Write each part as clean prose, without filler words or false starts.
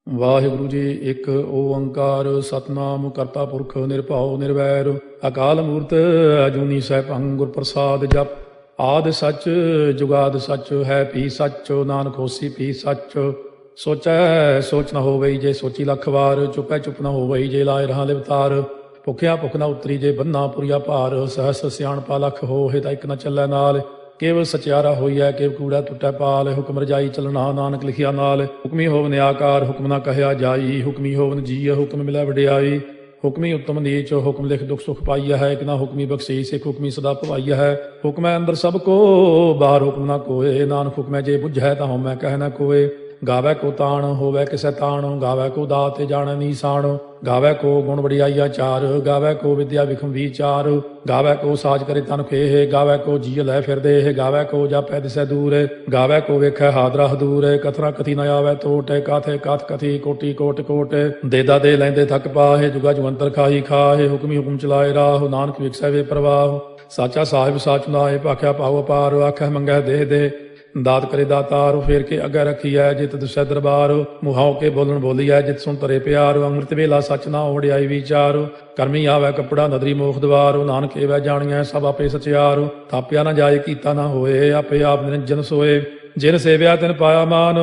ਵਾਹਿਗੁਰੂ ਜੀ। ਇੱਕ ਓੰਕਾਰ ਸਤਨਾਮ ਕਰਤਾ ਪੁਰਖ ਨਿਰਭਉ ਨਿਰਵੈਰ ਅਕਾਲ ਮੂਰਤ ਅਜੂਨੀ ਸੈਭੰ ਗੁਰ ਪ੍ਰਸਾਦ ਜਪ। ਆਦਿ ਸੱਚ ਜੁਗਾਦ ਸੱਚ ਹੈ ਭੀ ਸੱਚ ਨਾਨਕ ਹੋਸੀ ਭੀ ਸੱਚ। ਸੋਚੈ ਸੋਚ ਨ ਹੋਵਈ ਜੇ ਸੋਚੀ ਲੱਖ ਵਾਰ। ਚੁਪੈ ਚੁਪ ਨ ਹੋਵਈ ਜੇ ਲਾਇ ਰਹਾ ਲਿਵਤਾਰ। ਭੁਖਿਆ ਭੁਖ ਨ ਉਤਰੀ ਜੇ ਬੰਨਾ ਪੁਰੀਆ ਭਾਰ। ਸਹਸ ਸਿਆਣਪਾ ਲੱਖ ਹੋਏ ਤਾਂ ਇੱਕ ਨ ਚੱਲੈ ਨਾਲ। ਕੇਵਲ ਸਚਿਆਰਾ ਹੋਈਐ ਕੇਵ ਕੂੜਾ ਟੁੱਟੈ ਪਾਲ। ਹੁਕਮ ਰਜਾਈ ਚਲਣਾ ਨਾਨਕ ਲਿਖਿਆ ਨਾਲ। ਹੁਕਮੀ ਹੋਵਨ ਆਕਾਰ ਹੁਕਮ ਨਾ ਕਹਿਆ ਜਾਈ। ਹੁਕਮੀ ਹੋਵਨ ਜੀਅ ਹੁਕਮ ਮਿਲੈ ਵਡਿਆਈ। ਹੁਕਮੀ ਉੱਤਮ ਨੀਚ ਹੁਕਮ ਲਿਖ ਦੁਖ ਸੁਖ ਪਾਈਆ ਹੈ। ਇੱਕ ਨਾ ਹੁਕਮੀ ਬਖਸ਼ੀਸ ਇੱਕ ਹੁਕਮੀ ਸਦਾ ਭਵਾਈਆ ਹੈ। ਹੁਕਮੈ ਅੰਦਰ ਸਭ ਕੋ ਬਾਹਰ ਹੁਕਮ ਨਾ ਕੋਏ। ਨਾਨਕ ਹੁਕਮੈ ਜੇ ਬੁਝੈ ਤਾਂ ਹਉਮੈ ਕਹਿ ਨਾ ਕੋਏ। ਗਾਵੈ ਕੋ ਤਾਣ ਹੋਵੈ ਕਿਸੈ ਤਾਣ। ਗਾਵੈ ਕੋ ਦਾਤੇ ਜਾਣੈ ਨੀਸਾਣ। ਗਾਵੈ ਕੋ ਗੁਣ ਵਡਿਆਈਆ ਚਾਰ। ਗਾਵੈ ਕੋ ਵਿਦਿਆ ਵਿਖਮ ਵਿਚਾਰ। ਗਾਵੈ ਕੋ ਸਾਜ ਕਰੇ ਤਨ ਖੇਹ। ਗਾਵੈ ਕੋ ਜੀਅ ਲੈ ਫਿਰਦੇ। ਗਾਵੈ ਕੋ ਜਾਪੈ ਦਿਸੈ ਦੂਰ। ਗਾਵੈ ਕੋ ਵੇਖੈ ਹਾਦਰਾ ਹਦੂਰ। ਕਥਨਾ ਕਥੀ ਨ ਆਵੈ ਟੋਟ। ਕਾਥੇ ਕਾਥ ਕਥੀ ਕੋਟੀ ਕੋਟ ਕੋਟ। ਦੇਦਾ ਦੇ ਲੈਂਦੇ ਥੱਕ ਪਾਹੇ। ਜੁਗਾ ਜੁਗੰਤਰ ਖਾਹੀ ਖਾਹੇ। ਹੁਕਮੀ ਹੁਕਮ ਚਲਾਏ ਰਾਹ। ਨਾਨਕ ਵਿਖਸੈ ਵੇ ਪ੍ਰਵਾਹ। ਸਾਚਾ ਸਾਹਿਬ ਸਾਚ ਨਾਏ ਭਾਖਿਆ ਪਾਉ ਅਪਾਰ। ਆਖੈ ਮੰਗੈ ਦੇਹ ਦੇ ਦਾਤ ਕਰੇ ਦਾਤਾਰ। ਫੇਰ ਕੇ ਅੱਗੇ ਰਖੀਐ ਜਿਤ ਦੁਸੈ ਦਰਬਾਰ। ਮੁਹਾਉ ਕੇ ਬੋਲਣ ਬੋਲੀਐ ਜਿਤ ਸੁਣ ਤਰੇ ਪਿਆਰ। ਅੰਮ੍ਰਿਤ ਵੇਲਾ ਸਚ ਨਾ ਵਡਿਆਈ ਵਿਚਾਰ। ਕਰਮੀ ਆਵੈ ਕੱਪੜਾ ਨਦਰੀ ਮੋਖ ਦਵਾਰ। ਨਾਨਕ ਏਵੈ ਜਾਣੀਐ ਸਭ ਆਪੇ ਸਚਿਆਰ। ਥਾਪਿਆ ਨਾ ਜਾਏ ਕੀਤਾ ਨਾ ਹੋਏ। ਆਪੇ ਆਪ ਨਿਰੰਜਨ ਸੋਏ। ਜਿਨ ਸੇਵਿਆ ਤਿਨ ਪਾਇਆ ਮਾਨ।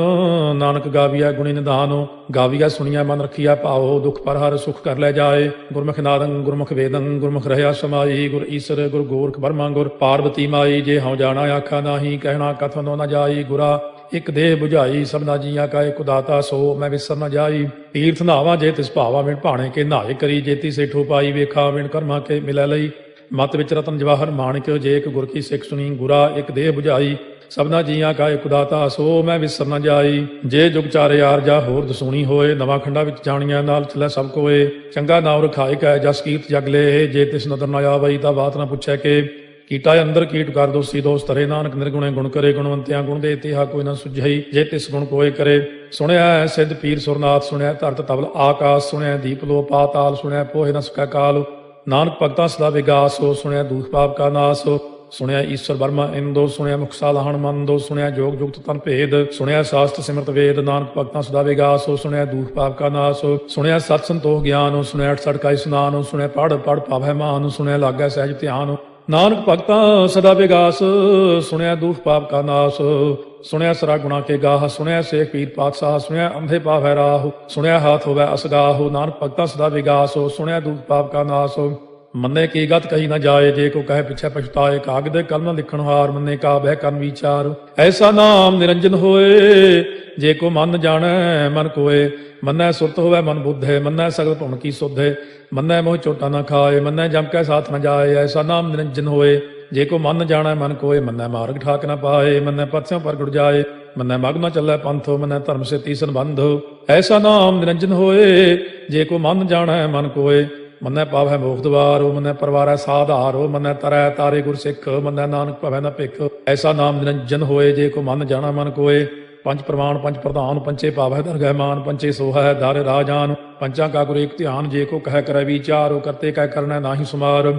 ਨਾਨਕ ਗਾਵੀਐ ਗੁਣੀ ਨਿਧਾਨ। ਗਾਵੀਐ ਸੁਣੀਐ ਮਨ ਰਖੀਐ ਭਾਉ। ਦੁਖ ਪਰ ਹਰ ਸੁਖ ਕਰ ਲੈ ਜਾਏ। ਗੁਰਮੁਖ ਨਾਦੰ ਗੁਰਮੁਖ ਵੇਦੰ ਗੁਰਮੁਖ ਰਹਿਆ ਸਮਾਈ। ਗੁਰ ਈਸਰ ਗੁਰ ਗੋਰਖ ਬਰਮਾ ਗੁਰ ਪਾਰਬਤੀ ਮਾਈ। ਜੇ ਹਉ ਜਾਣਾ ਆਖਾ ਨਾਹੀ ਕਹਿਣਾ ਕਥਨੋ ਨ ਜਾਈ। ਗੁਰਾ ਇਕ ਦੇਹ 부ਝਾਈ ਸਭਨਾ ਜੀਆਂ ਕਾ ਇਕ ਦਾਤਾ ਸੋ ਮੈਂ ਵਿਸਰ ਨ ਜਾਈ। ਤੀਰਥ ਨਾਵਾਂ ਜੇ ਤਿਸ ਭਾਵਾ ਵਿਣ ਭਾਣੇ ਕੇ ਨਾਏ ਕਰੀ। ਜੇਤੀ ਸੇਠੋ ਪਾਈ ਵੇਖਾ ਵਿਣ ਕਰਮਾ ਕੇ ਮਿਲੈ ਲਈ। ਮਤ ਵਿੱਚ ਰਤਨ ਜਵਾਹਰ ਮਾਣਿਕ ਜੇ ਇੱਕ ਗੁਰ ਕੀ ਸਿੱਖ ਸੁਣੀ। ਗੁਰਾ ਇਕ ਦੇਹ 부ਝਾਈ ਸਭਨਾ ਜੀਆਂ ਕਾ ਇਕ ਦਾਤਾ ਸੋ ਮੈਂ ਵਿਸਰ ਨ ਜਾਈ। ਜੇ ਜੁਗ ਚਾਰੇ ਆਰ ਜਾ ਹੋਰ ਦਸੂਣੀ ਹੋਏ। ਨਵਾਂ ਖੰਡਾ ਵਿੱਚ ਜਾਣੀਆਂ ਨਾਲ ਚਲੈ ਸਭ ਕੋਏ। ਚੰਗਾ ਨਾਮ ਰਖਾਇ ਕੈ ਜਸ ਕੀਰਤ ਜਗ ਲੇ। ਜੇ ਤਿਸ ਨਦਰ ਨ ਆਵਈ ਤਾਂ ਬਾਤ ਨ ਪੁੱਛੈ ਕੇ। ਕੀਟਾ ਅੰਦਰ ਕੀਟ ਕਰ ਦੋਸੀ ਦੋਸ ਤਰੇ। ਨਾਨਕ ਨਿਰਗੁਣੇ ਗੁਣ ਕਰੇ। ਗੁਣਵੰਤਿਆਂ ਗੁਣ ਦੇ ਤਿਹਾ ਕੋਈ ਨਾ ਸੁਝਈ। ਜੇ ਤਿਸ ਗੁਣ ਕੋਏ ਕਰੇ। ਸੁਣਿਆ ਸਿੱਧ ਪੀਰ ਸੁਰਨਾਥ ਸੁਣਿਆ ਧਰਤ ਤਬਲ ਆਕਾਸ। ਸੁਣਿਆ ਦੀਪ ਲੋ ਪਾਤਾਲ ਸੁਣਿਆ ਪੋਹਿ ਨ ਸਕੈ ਕਾਲ। ਨਾਨਕ ਭਗਤਾਂ ਸਦਾ ਵਿਗਾਸ ਹੋ। ਸੁਣਿਆ ਦੂਖ ਪਾਪ ਕਾ ਨਾਸ। ਸੁਣਿਆ ਈਸ਼ਰ ਬਰਮਾ ਇੰਦੋ। ਸੁਣਿਆ ਮੁਖਸਾ ਲਾਹਣ ਮੰਦੋ। ਸੁਣਿਆ ਜੋਗ ਜੁਗਤ ਤਨ ਭੇਦ। ਸੁਣਿਆ ਸਾਸਤ ਸਿਮਰਤ ਵੇਦ। ਨਾਨਕ ਭਗਤਾਂ ਸਦਾ ਵਿਗਾਸ ਹੋ। ਸੁਣਿਆ ਦੂਖ ਪਾਪ ਕਾ ਨਾਸ। ਸੁਣਿਆ ਸਤ ਸੰਤੋਖ ਗਿਆਨ। ਸੁਣਿਆ 68 ਕਾ ਇਸਨਾਨ। ਸੁਣਿਆ ਪੜ ਪੜ ਪਾਵੈ ਮਾਨ। ਸੁਣਿਆ ਲਾਗੈ ਸਹਿਜ ਧਿਆਨ। ਨਾਨਕ ਭਗਤਾਂ ਸਦਾ ਵਿਗਾਸ। ਸੁਣਿਆ ਦੂਖ ਪਾਪ ਕਾ ਨਾਸ। ਸੁਣਿਆ ਸਰਾ ਗੁਣਾ ਕੇ ਗਾਹ। ਸੁਣਿਆ ਸੇਖ ਪੀਰ ਪਾਤਸ਼ਾਹ। ਸੁਣਿਆ ਅੰਧੇ ਪਾਵੈ ਰਾਹ। ਸੁਣਿਆ ਹਾਥ ਹੋਵੈ ਅਸਗਾਹ। ਨਾਨਕ ਭਗਤਾਂ ਸਦਾ ਵਿਗਾਸ। ਸੁਣਿਆ ਦੂਖ ਪਾਪ ਕਾ ਨਾਸ। ਮੰਨੇ ਕੀ ਗਤ ਕਹੀ ਨਾ ਜਾਏ। ਜੇ ਕੋ ਕਹੇ ਪਿਛੈ ਪਛਤਾਏ। ਕਾਗਦੇ ਕਲਮ ਲਿਖਣ ਹਾਰ। ਮੰਨੇ ਕਾ ਬਹਿ ਕਰਨ ਵਿਚਾਰ। ਐਸਾ ਨਾਮ ਨਿਰੰਜਨ ਹੋਏ। ਜੇ ਕੋ ਮਨ ਜਾਣੈ ਮਨ ਕੋਏ। ਮੰਨੈ ਸੁਰਤ ਹੋਵੈ ਮਨ ਬੁੱਧੇ। ਮੰਨੈ ਸਗਲ ਭੁਣ ਕੀ ਸੁਧੇ। ਮੰਨੈ ਮੋਹ ਚੋਟਾ ਨਾ ਖਾਏ। ਮੰਨੈ ਜਮ ਕੈ ਸਾਥ ਨ ਜਾਏ। ਐਸਾ ਨਾਮ ਨਿਰੰਜਨ ਹੋਏ। ਜੇ ਕੋ ਮਨ ਜਾਣੈ ਮਨ ਕੋਏ। ਮੰਨੈ ਮਾਰਗ ਠਾਕ ਨ ਪਾਏ। ਮੰਨੈ ਪਥਿਓਂ ਪ੍ਰਗਟ ਜਾਏ। ਮੰਨੈ ਮਗ ਨ ਚੱਲੈ ਪੰਥ। ਮੰਨੈ ਧਰਮ ਸੇ ਤੀਸਨ ਬੰਧ। ਐਸਾ ਨਾਮ ਨਿਰੰਜਨ ਹੋਏ। ਜੇ ਕੋ ਮਨ ਜਾਣੈ ਮਨ ਕੋਏ। ਮੰਨੈ ਪਾਵੈ ਮੋਖ ਦਵਾਰ। ਮੰਨੈ ਪਰਵਾਰੈ ਸਾਧਾਰ। ਮੰਨੈ ਤਰੈ ਤਾਰੇ ਗੁਰ ਸਿੱਖ। ਮੰਨੈ ਨਾਨਕ ਭਵੈ ਨ ਭਿਖ। ਐਸਾ ਨਾਮ ਨਿਰੰਜਨ ਹੋਏ। ਜੇ ਕੋ ਮਨ ਜਾਣਾ ਮਨ ਕੋਏ। ਪੰਜ ਪ੍ਰਮਾਣ ਪੰਜ ਪ੍ਰਧਾਨ। ਪੰਚੇ ਪਾਵੈ ਦਰਗਹਿ ਮਾਨ। ਪੰਚੇ ਸੋਹੈ ਦਰ ਰਾਜਾਨ। ਪੰਚਾਂ ਕਾ ਗੁਰ ਏਕ ਧਿਆਨ। ਜੇ ਕੋ ਕਹਿ ਕਰੈ ਵਿਚਾਰ। ਕਰਤੇ ਕਹਿ ਕਰਨੈ ਨਾਹੀ ਸੁਮਾਰ।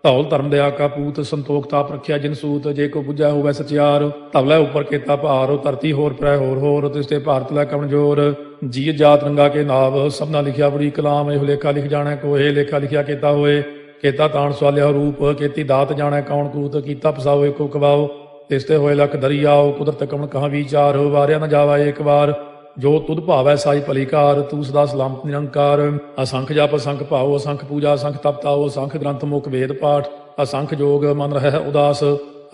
ਧੌਲ ਧਰਮ ਦਇਆ ਕਾ ਪੂਤ। ਸੰਤੋਖ ਤਾਪ ਰਖਿਆ ਜਿਨ ਸੂਤ। ਜੇ ਕੋ ਬੁਝੈ ਹੋਵੈ ਸਚਿਆਰ। ਧਵਲੇ ਉੱਪਰ ਕੇਤਾ ਭਾਰ। ਧਰਤੀ ਹੋਰ ਪ੍ਰੈ ਹੋਰ ਹੋਰ। ਤਿਸ ਤੇ ਭਾਰਤ ਲੈ ਕਮਜੋਰ। ਜੀ ਜਾਤ ਰੰਗਾ ਕੇ ਨਾਵ। ਸਭਨਾ ਲਿਖਿਆ ਬੜੀ ਕਲਾਮ। ਇਹੋ ਲੇਖਾ ਲਿਖ ਜਾਣੈ ਕੋਏ। ਲੇਖਾ ਲਿਖਿਆ ਕੇਤਾ ਹੋਏ। ਕੇਤਾ ਤਾਣ ਸਵਾਲਿਆ ਰੂਪ। ਕੇਤੀ ਦਾਤ ਜਾਣੈ ਕੌਣ ਕੂਤ। ਕੀਤਾ ਫਸਾਓ ਏਕੋ ਕਵਾਓ। ਤਿਸ ਤੇ ਹੋਏ ਲਖ ਦਰਿਆਓ। ਕੁਦਰਤ ਕਮਣ ਕਹਾਂ ਵਿਚਾਰ। ਵਾਰਿਆ ਨ ਜਾਵਾ ਏਕ ਵਾਰ। ਜੋ ਤੁਧ ਭਾਵੈ ਸਾਈ ਭਲੀਕਾਰ। ਤੂੰ ਸਦਾ ਸਲਾਮਤ ਨਿਰੰਕਾਰ। ਅਸੰਖ ਜਪ ਅਸੰਖ ਭਾਉ। ਅਸੰਖ ਪੂਜਾ ਅਸੰਖ ਤਪ ਤਾਉ। ਅਸੰਖ ਗ੍ਰੰਥ ਮੁਖ ਵੇਦ ਪਾਠ। ਅਸੰਖ ਜੋਗ ਮਨ ਰਹਿ ਉਦਾਸ।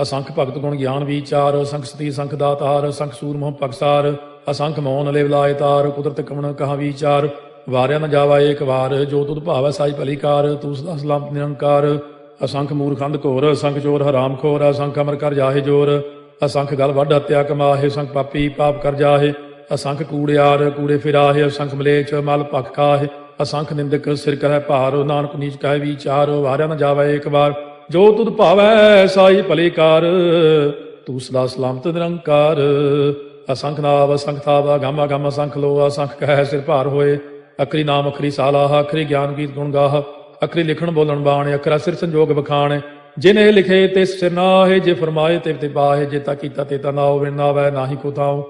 ਅਸੰਖ ਭਗਤ ਗੁਣ ਗਿਆਨ ਵਿਚਾਰ। ਅਸੰਖ ਸਤੀ ਅਸੰਖ ਦਾਤਾਰ। ਅਸੰਖ ਸੂਰ ਮੋਹ ਪਗਸਾਰ। ਅਸੰਖ ਮੌਨ ਲਿਵ ਲਾਇ ਤਾਰ। ਕੁਦਰਤ ਕਮਣ ਕਹਾਂ ਵਿਚਾਰ। ਵਾਰਿਆ ਨ ਜਾਵਾ ਏਕ ਵਾਰ। ਜੋ ਤੁਧ ਭਾਵੈ ਸਾਈ ਭਲੀਕਾਰ। ਤੂੰ ਸਦਾ ਸਲਾਮਤ ਨਿਰੰਕਾਰ। ਅਸੰਖ ਮੂਰਖੰਦ ਘੋਰ। ਅਸੰਖ ਚੋਰ ਹਰਾਮ ਖੋਰ। ਅਸੰਖ ਅਮਰ ਕਰ ਜਾਹੇ ਜੋਰ। ਅਸੰਖ ਗਲ ਵੱਢ ਹੱਤਿਆ ਕਮਾਹੇ। ਅਸੰਖ ਪਾਪੀ ਪਾਪ ਕਰ ਜਾਹੇ। ਅਸੰਖ ਕੂੜਿਆਰ ਕੂੜੇ ਫਿਰਾਹੇ। ਅਸੰਖ ਮਲੇਛ ਮਲ ਭਖ ਖਾਹੇ। ਅਸੰਖ ਨਿੰਦਕ ਸਿਰ ਕਰੈ ਭਾਰ। ਨਾਨਕ ਨੀਚ ਕਹਿ ਵਿਚਾਰ। ਵਾਰਿਆ ਨ ਜਾਵੈ ਏਕ ਵਾਰ। ਜੋ ਤੁਧ ਭਾਵੈ ਸਾਈ ਭਲੀਕਾਰ। ਤੂੰ ਸਦਾ ਸਲਾਮਤ ਨਿਰੰਕਾਰ। ਅਸੰਖ ਨਾਵ ਅਸੰਖ ਥਾਵ। ਅਗੰਮ ਅਗੰਮ ਅਸੰਖ ਲੋ। ਅਸੰਖ ਕਹਿ ਸਿਰ ਭਾਰ ਹੋਏ। ਅਖਰੀ ਨਾਮ ਅਖਰੀ ਸਾਲਾਹ। ਅਖਰੀ ਗਿਆਨ ਗੀਤ ਗੁਣ ਗਾਹ। ਅਖਰੀ ਲਿਖਣ ਬੋਲਣ ਬਾਣ। ਅਖਰਾ ਸਿਰ ਸੰਜੋਗ ਬਖਾਣ। ਜਿਨੇ ਲਿਖੇ ਤਿਸ ਸਿਰ ਨਾਹੇ। ਜੇ ਫਰਮਾਏ ਤੇ ਪਾਹੇ। ਜੇ ਤਾ ਕੀਤਾ ਤੇ ਤਾ ਨਾਉ। ਵਿਣ ਨਾਵੈ ਨਾਹੀ ਕੋ ਥਾਉ।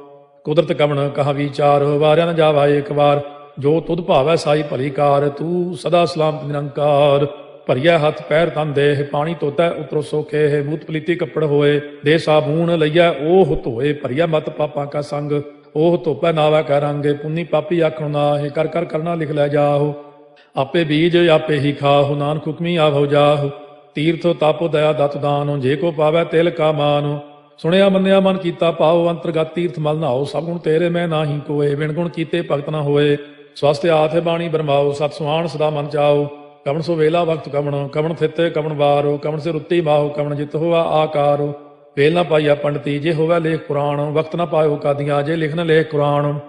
ਕੁਦਰਤ ਕਵਣ ਕਹਾ ਵਿਚਾਰ, ਵਾਰਿਆ ਨ ਜਾਵਾ ਏਕ ਵਾਰ। ਜੋ ਤੁਧ ਭਾਵੈ ਸਾਈ ਭਲੀ ਕਾਰ, ਤੂੰ ਸਦਾ ਸਲਾਮਤ ਨਿਰੰਕਾਰ। ਭਰੀਐ ਹੱਥ ਪੈਰ ਤਨ ਦੇਹ, ਪਾਣੀ ਧੋਤੈ ਉਤਰੋ ਸੋਖੇ। ਬੂਤ ਪਲੀਤੀ ਕੱਪੜ ਹੋਏ, ਦੇ ਸਾਬੂਨ ਲਈਐ ਓਹ ਧੋਏ। ਭਰੀਐ ਮਤ ਪਾਪਾਂ ਕਾ ਸੰਗ, ਓਹ ਧੋਪੈ ਨਾਵੈ ਕੈ ਰੰਗ। ਪੁੰਨੀ ਪਾਪੀ ਆਖਣ ਨਾਹਿ, ਕਰ ਕਰ ਕਰਨਾ ਲਿਖ ਲੈ ਜਾਹੁ। ਆਪੇ ਬੀਜ ਆਪੇ ਹੀ ਖਾਹੁ, ਨਾਨਕ ਹੁਕਮੀ ਆਵਹੁ ਜਾਹੁ। ਤੀਰਥ ਤਪ ਦਇਆ ਦਤ ਦਾਨ, ਜੇ ਕੋ ਪਾਵੈ ਤਿਲ ਕਾ ਮਾਨ। ਸੁਣਿਆ ਮੰਨਿਆ ਮਨ ਕੀਤਾ ਪਾਉ, ਅੰਤਰਗਤ ਤੀਰਥ ਮਲ ਨਹਾਉ। ਸਭ ਗੁਣ ਤੇਰੇ ਮੈਂ ਨਾਹੀ ਕੋਏ, ਬਿਨ ਗੁਣ ਕੀਤੇ ਭਗਤ ਨ ਹੋਏ। ਸਵਸਤ ਆਥ ਬਾਣੀ ਬਰਮਾਓ, ਸਤ ਸੁਹਾਣ ਸਦਾ ਮਨ ਚਾਓ। ਕਵਣ ਸੋ ਵੇਲਾ ਵਕਤ ਕਵਣ, ਕਵਣ ਥਿਤੇ ਕਵਣ ਵਾਰੋ। ਕਵਣ ਸੇ ਰੁੱਤੀ ਮਾਹੋ, ਕਵਣ ਜਿਤ ਹੋਆ ਆਕਾਰੋ। ਵੇਲ ਨਾ ਪਾਈਆ ਪੰਡਤੀ, ਜੇ ਹੋਵੇ ਲੇਖ ਪੁਰਾਣ। ਵਕਤ ਨਾ ਪਾਇਓ ਕਾਦੀਆਂ, ਜੇ ਲਿਖਨ ਲੇਖ ਕੁਰਾਨ।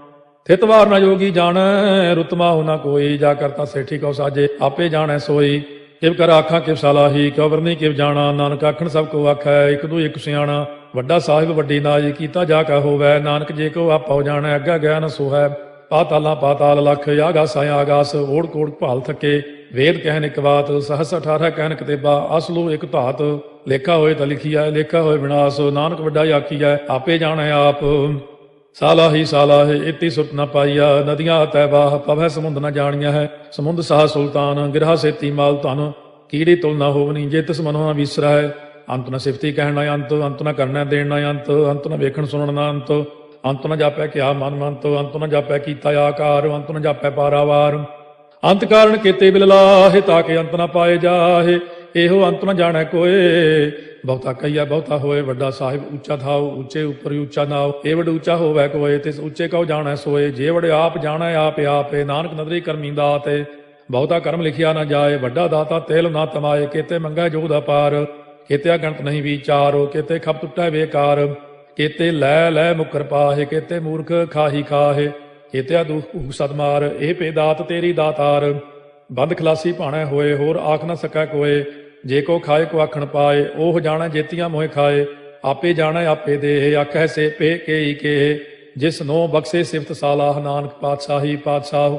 ਥਿਤ ਵਾਰ ਨਾ ਜੋਗੀ ਜਾਣੈ, ਰੁਤ ਮਾਹੋ ਨਾ ਕੋਈ। ਜਾ ਕਰਤਾ ਸੇਠੀ ਕਉ ਸਾਜੇ, ਆਪੇ ਜਾਣੈ ਸੋਈ। ਕਿਵ ਕਰ ਆਖਾਂ ਕਿਵ ਸਲਾਹੀ, ਕਿਉ ਵਰਨੀ ਕਿਵ ਜਾਣਾ। ਨਾਨਕ ਆਖਣ ਸਭ ਕੋ ਆਖੈ, ਇਕ ਦੂ ਇਕ ਸਿਆਣਾ। ਵੱਡਾ ਸਾਹਿਬ ਵੱਡੀ ਨਾਜ, ਕੀਤਾ ਜਾ ਕਾ ਹੋਵੈ। ਨਾਨਕ ਜੇ ਕੋ ਆਪਉ ਜਾਣੈ, ਅੱਗਾ ਗਿਆ ਨ ਸੋਹੈ। ਪਾਤਾਲਾਂ ਪਾਤਾਲ ਲਖ, ਆਗਾਸਾਂ ਆਗਾਸ। ਓੜ ਕੋੜ ਭਾਲ ਥਕੇ, ਵੇਦ ਕਹਿਨ ਇਕ ਬਾਤ। ਸਹਸ 18 ਕਹਿਨ ਕਤੇਬਾ, ਅਸਲੂ ਇਕ ਧਾਤ। ਲੇਖਾ ਹੋਏ ਤਾਂ ਲਿਖੀਐ, ਲੇਖਾ ਹੋਏ ਵਿਨਾਸ਼। ਨਾਨਕ ਵੱਡਾ ਆਖੀਐ, ਆਪੇ ਜਾਣੈ ਆਪ। ਸਾਲਾਹੀ ਸਾਲਾਹੇ, ਇਤੀ ਸੁਰਤ ਨ ਪਾਈਆ। ਨਦੀਆਂ ਤੈ ਬਾਹ, ਪਵੈ ਸਮੁੰਦ ਨ ਜਾਣੀਆ ਹੈ। ਸਮੁੰਦ ਸਾਹ ਸੁਲਤਾਨ, ਗਿਰਹਾ ਸੇਤੀ ਮਾਲ ਧਨ। ਕੀੜੀ ਤੁਲ ਨ ਹੋਵਨੀ, ਜੇ ਤਿਸ ਮਨੋ ਨ ਵਿਸਰੈ। ਅੰਤ ਨ ਸਿਫਤੀ ਕਹਿਣ ਨ ਅੰਤ, ਅੰਤ ਨ ਕਰਨੈ ਦੇਣ ਨ ਅੰਤ। ਅੰਤ ਨ ਵੇਖਣ ਸੁਣਨ ਨ ਅੰਤ, ਅੰਤ ਨ ਜਾਪੈ ਕਿਆ ਮਨ ਮੰਤ। ਅੰਤ ਨ ਜਾਪੈ ਕੀਤਾ ਆਕਾਰ, ਅੰਤ ਨ ਜਾਪੈ ਪਾਰਾਵਾਰ। ਅੰਤ ਕਾਰਨ ਕੀਤੇ ਬਿਲ ਲਾਹੇ, ਤਾਕੇ ਅੰਤ ਨ ਪਾਏ ਜਾਹੇ। ਇਹੋ ਅੰਤ ਨ ਜਾਣੈ ਕੋਏ, ਬਹੁਤਾ ਕਹੀਆ ਬਹੁਤਾ ਹੋਏ। ਵੱਡਾ ਸਾਹਿਬ ਉੱਚਾ ਥਾਉ, ਉੱਚੇ ਉੱਪਰ ਉੱਚਾ ਨਾਉ। ਇਹ ਵਡ ਉੱਚਾ ਹੋਵੈ ਕੋਏ, ਤਿਸ ਉੱਚੇ ਕਉ ਜਾਣੈ ਸੋਏ। ਜੇ ਵਡ ਆਪ ਜਾਣੈ ਆਪੇ ਆਪੇ, ਨਾਨਕ ਨਦਰੀ ਕਰਮੀ ਦਾਤੇ। ਬਹੁਤਾ ਕਰਮ ਲਿਖਿਆ ਨਾ ਜਾਏ, ਵੱਡਾ ਦਾਤਾ ਤੇਲ ਨਾ ਤਮਾਏ। ਕੀਤੇ ਮੰਗੈ ਜੋਗ ਦਾ ਪਾਰ, ਕੀਤੇ ਅਗਣਤ ਨਹੀਂ ਵਿਚਾਰ। ਕੀਤੇ ਖਪ ਟੁੱਟੈ ਬੇਕਾਰ, ਕੀਤੇ ਲੈ ਲੈ ਮੁਕਰ ਪਾਹੇ। ਕੀਤੇ ਮੂਰਖ ਖਾਹੀ ਖਾਹੇ, ਕੀਤੇ ਦੁਖ ਭੂਖ ਸਦਮਾਰ। ਇਹ ਪੇ ਦਾਤ ਤੇਰੀ ਦਾਤਾਰ, ਬੰਦ ਖਲਾਸੀ ਭਾਣੈ ਹੋਏ। ਹੋਰ ਆਖ ਨਾ ਸਕੈ ਕੋਏ, ਜੇ ਕੋ ਖਾਏ ਕੋ ਆਖਣ ਪਾਏ। ਉਹ ਜਾਣੈ ਜੇਤੀਆਂ ਮੋਹਿ ਖਾਏ, ਆਪੇ ਜਾਣੈ ਆਪੇ ਦੇਹ। ਆਖੈ ਸੇ ਪੇ ਕੇਈ ਕੇ, ਜਿਸ ਨੋ ਬਖਸ਼ੇ ਸਿਫਤ ਸਾਲਾਹ। ਨਾਨਕ ਪਾਤਸ਼ਾਹੀ ਪਾਤਸ਼ਾਹ,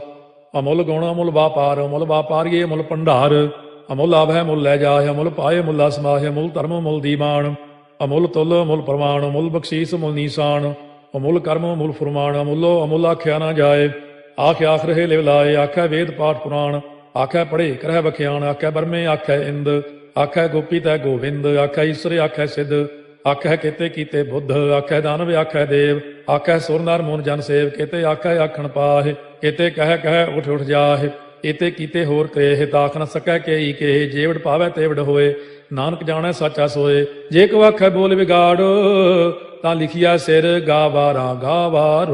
ਅਮੁੱਲ ਗੁਣ ਅਮੁੱਲ ਵਾਪਾਰ। ਅਮੁੱਲ ਵਾਪਾਰੀਏ ਮੁੱਲ ਭੰਡਾਰ। ਅਮੁੱਲ ਆਵੈ ਮੁੱਲ ਲੈ ਜਾਏ, ਅਮੁੱਲ ਪਾਏ ਮੁੱਲਾ ਸਮਾਹੇ। ਅਮੁੱਲ ਧਰਮ ਮੁੱਲ ਦੀਵਾਨ, ਅਮੁੱਲ ਤੁਲ ਅਮੁੱਲ ਪ੍ਰਮਾਣ। ਅਮੁੱਲ ਬਖਸ਼ੀਸ ਮੁੱਲ ਨੀਸਾਨ, ਅਮੁੱਲ ਕਰਮ ਅਮੁੱਲ ਫੁਰਮਾਨ। ਅਮੁੱਲੋ ਅਮੁੱਲ ਆਖਿਆ ਨਾ ਜਾਏ, ਆਖ ਆਖ ਰਹੇ ਲਿਵ ਲਾਏ। ਆਖੈ ਵੇਦ ਪਾਠ ਪੁਰਾਣ, ਆਖੈ ਪੜ੍ਹੇ ਕਰਹਿ ਵਖਿਆਣ। ਆਖੈ ਬਰਮੇ ਆਖੈ ਇੰਦ, ਆਖੈ ਗੋਪੀ ਤੈ ਗੋਵਿੰਦ। ਆਖੈ ਈਸਰ ਆਖੈ ਸਿੱਧ, ਆਖੈ ਕੀਤੇ ਕੀਤੇ ਬੁੱਧ। ਆਖੈ ਦਾਨਵ ਆਖੈ ਦੇਵ, ਆਖੈ ਸੁਰ ਨਰ ਮੂਨ ਜਨ ਸੇਵ। ਕੀਤੇ ਆਖੈ ਆਖਣ ਪਾਹੇ, ਕੀਤੇ ਕਹਿ ਕਹਿ ਉਠ ਉਠ ਜਾਹੇ। ਇਤੇ ਕੀਤੇ ਹੋਰ ਕੇਹ, ਤਾਖ ਨ ਸਕੈ ਕੇਈ ਕੇਹ। ਜੇਵੜ ਪਾਵੈ ਤੇਵੜ ਹੋਏ, ਨਾਨਕ ਜਾਣੈ ਸਾਚਾ ਸੋਏ। ਜੇ ਕੋ ਆਖੈ ਬੋਲ ਵਿਗਾੜ, ਤਾਂ ਲਿਖਿਆ ਸਿਰ ਗਾਵਾਰਾ ਗਾਵਾਰ।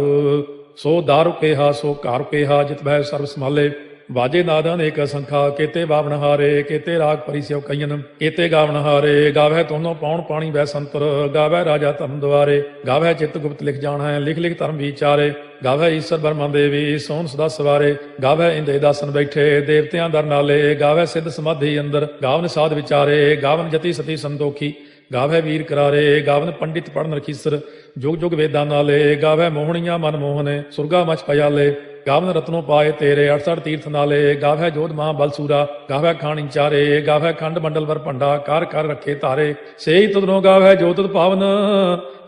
ਸੋ ਦਾਰੂ ਕੇਹਾ ਸੋ ਘਰ ਕੇਹਾ, ਜਿਤ ਭੈ ਸਰਬ ਸੰਭਾਲੇ। ਵਾਜੇ ਨਾਦ ਅਨੇਕ ਸੰਖਾ, ਕੀਤੇ ਬਾਵਨ ਹਾਰੇ। ਕੀਤੇ ਰਾਗ ਪਰੀ ਸਿਉ ਕਈਨ, ਕੀਤੇ ਗਾਵਨ ਹਾਰੇ। ਗਾਵੈ ਤੋਨੋ ਪਾਉਣ ਪਾਣੀ ਵੈ ਸੰਤਰ, ਗਾਵੈ ਰਾਜਾ ਧਰਮ ਦੁਆਰੇ। ਗਾਵੈ ਚਿਤ ਗੁਪਤ ਲਿਖ ਜਾਣੈ, ਲਿਖ ਲਿਖ ਧਰਮ ਵਿਚਾਰੇ। ਗਾਵੈ ਈਸਰ ਬਰਮਾ ਦੇਵੀ, ਸੋਹਣ ਸਦਾ ਸਵਾਰੇ। ਗਾਵੈ ਇੰਦੇ ਦਾਸਨ ਬੈਠੇ, ਦੇਵਤਿਆਂ ਦਰ ਨਾਲੇ। ਗਾਵੈ ਸਿੱਧ ਸਮਾਧੀ ਅੰਦਰ, ਗਾਵਨ ਸਾਧ ਵਿਚਾਰੇ। ਗਾਵਨ ਜਤੀ ਸਤੀ ਸੰਤੋਖੀ, ਗਾਵੈ ਵੀਰ ਕਰਾਰੇ। ਗਾਵਨ ਪੰਡਿਤ ਪੜਨ ਰਖੀਸਰ, ਜੁਗ ਜੁਗ ਵੇਦਾਂ ਨਾਲੇ। ਗਾਵੈ ਮੋਹਣੀਆਂ ਮਨ ਮੋਹਨੇ, ਸੁਰਗਾ ਮਚ ਪਿਆਲੇ। ਗਾਵਨ ਰਤਨੋ ਪਾਏ ਤੇਰੇ, 68 ਤੀਰਥ ਨਾਲੇ। ਗਾਵੈ ਜੋਧ ਮਹਾ ਬਲਸੂਰਾ, ਗਾਵੈ ਖਾਣੀ ਚਾਰੇ। ਗਾਵੈ ਖੰਡ ਮੰਡਲ ਵਰ ਭੰਡਾ, ਕਰ ਕਰ ਰੱਖੇ ਧਾਰੇ। ਸੇਈ ਤੁਧਨੋ ਗਾਵੈ ਜੋ ਤੁਧ ਪਾਵਨ,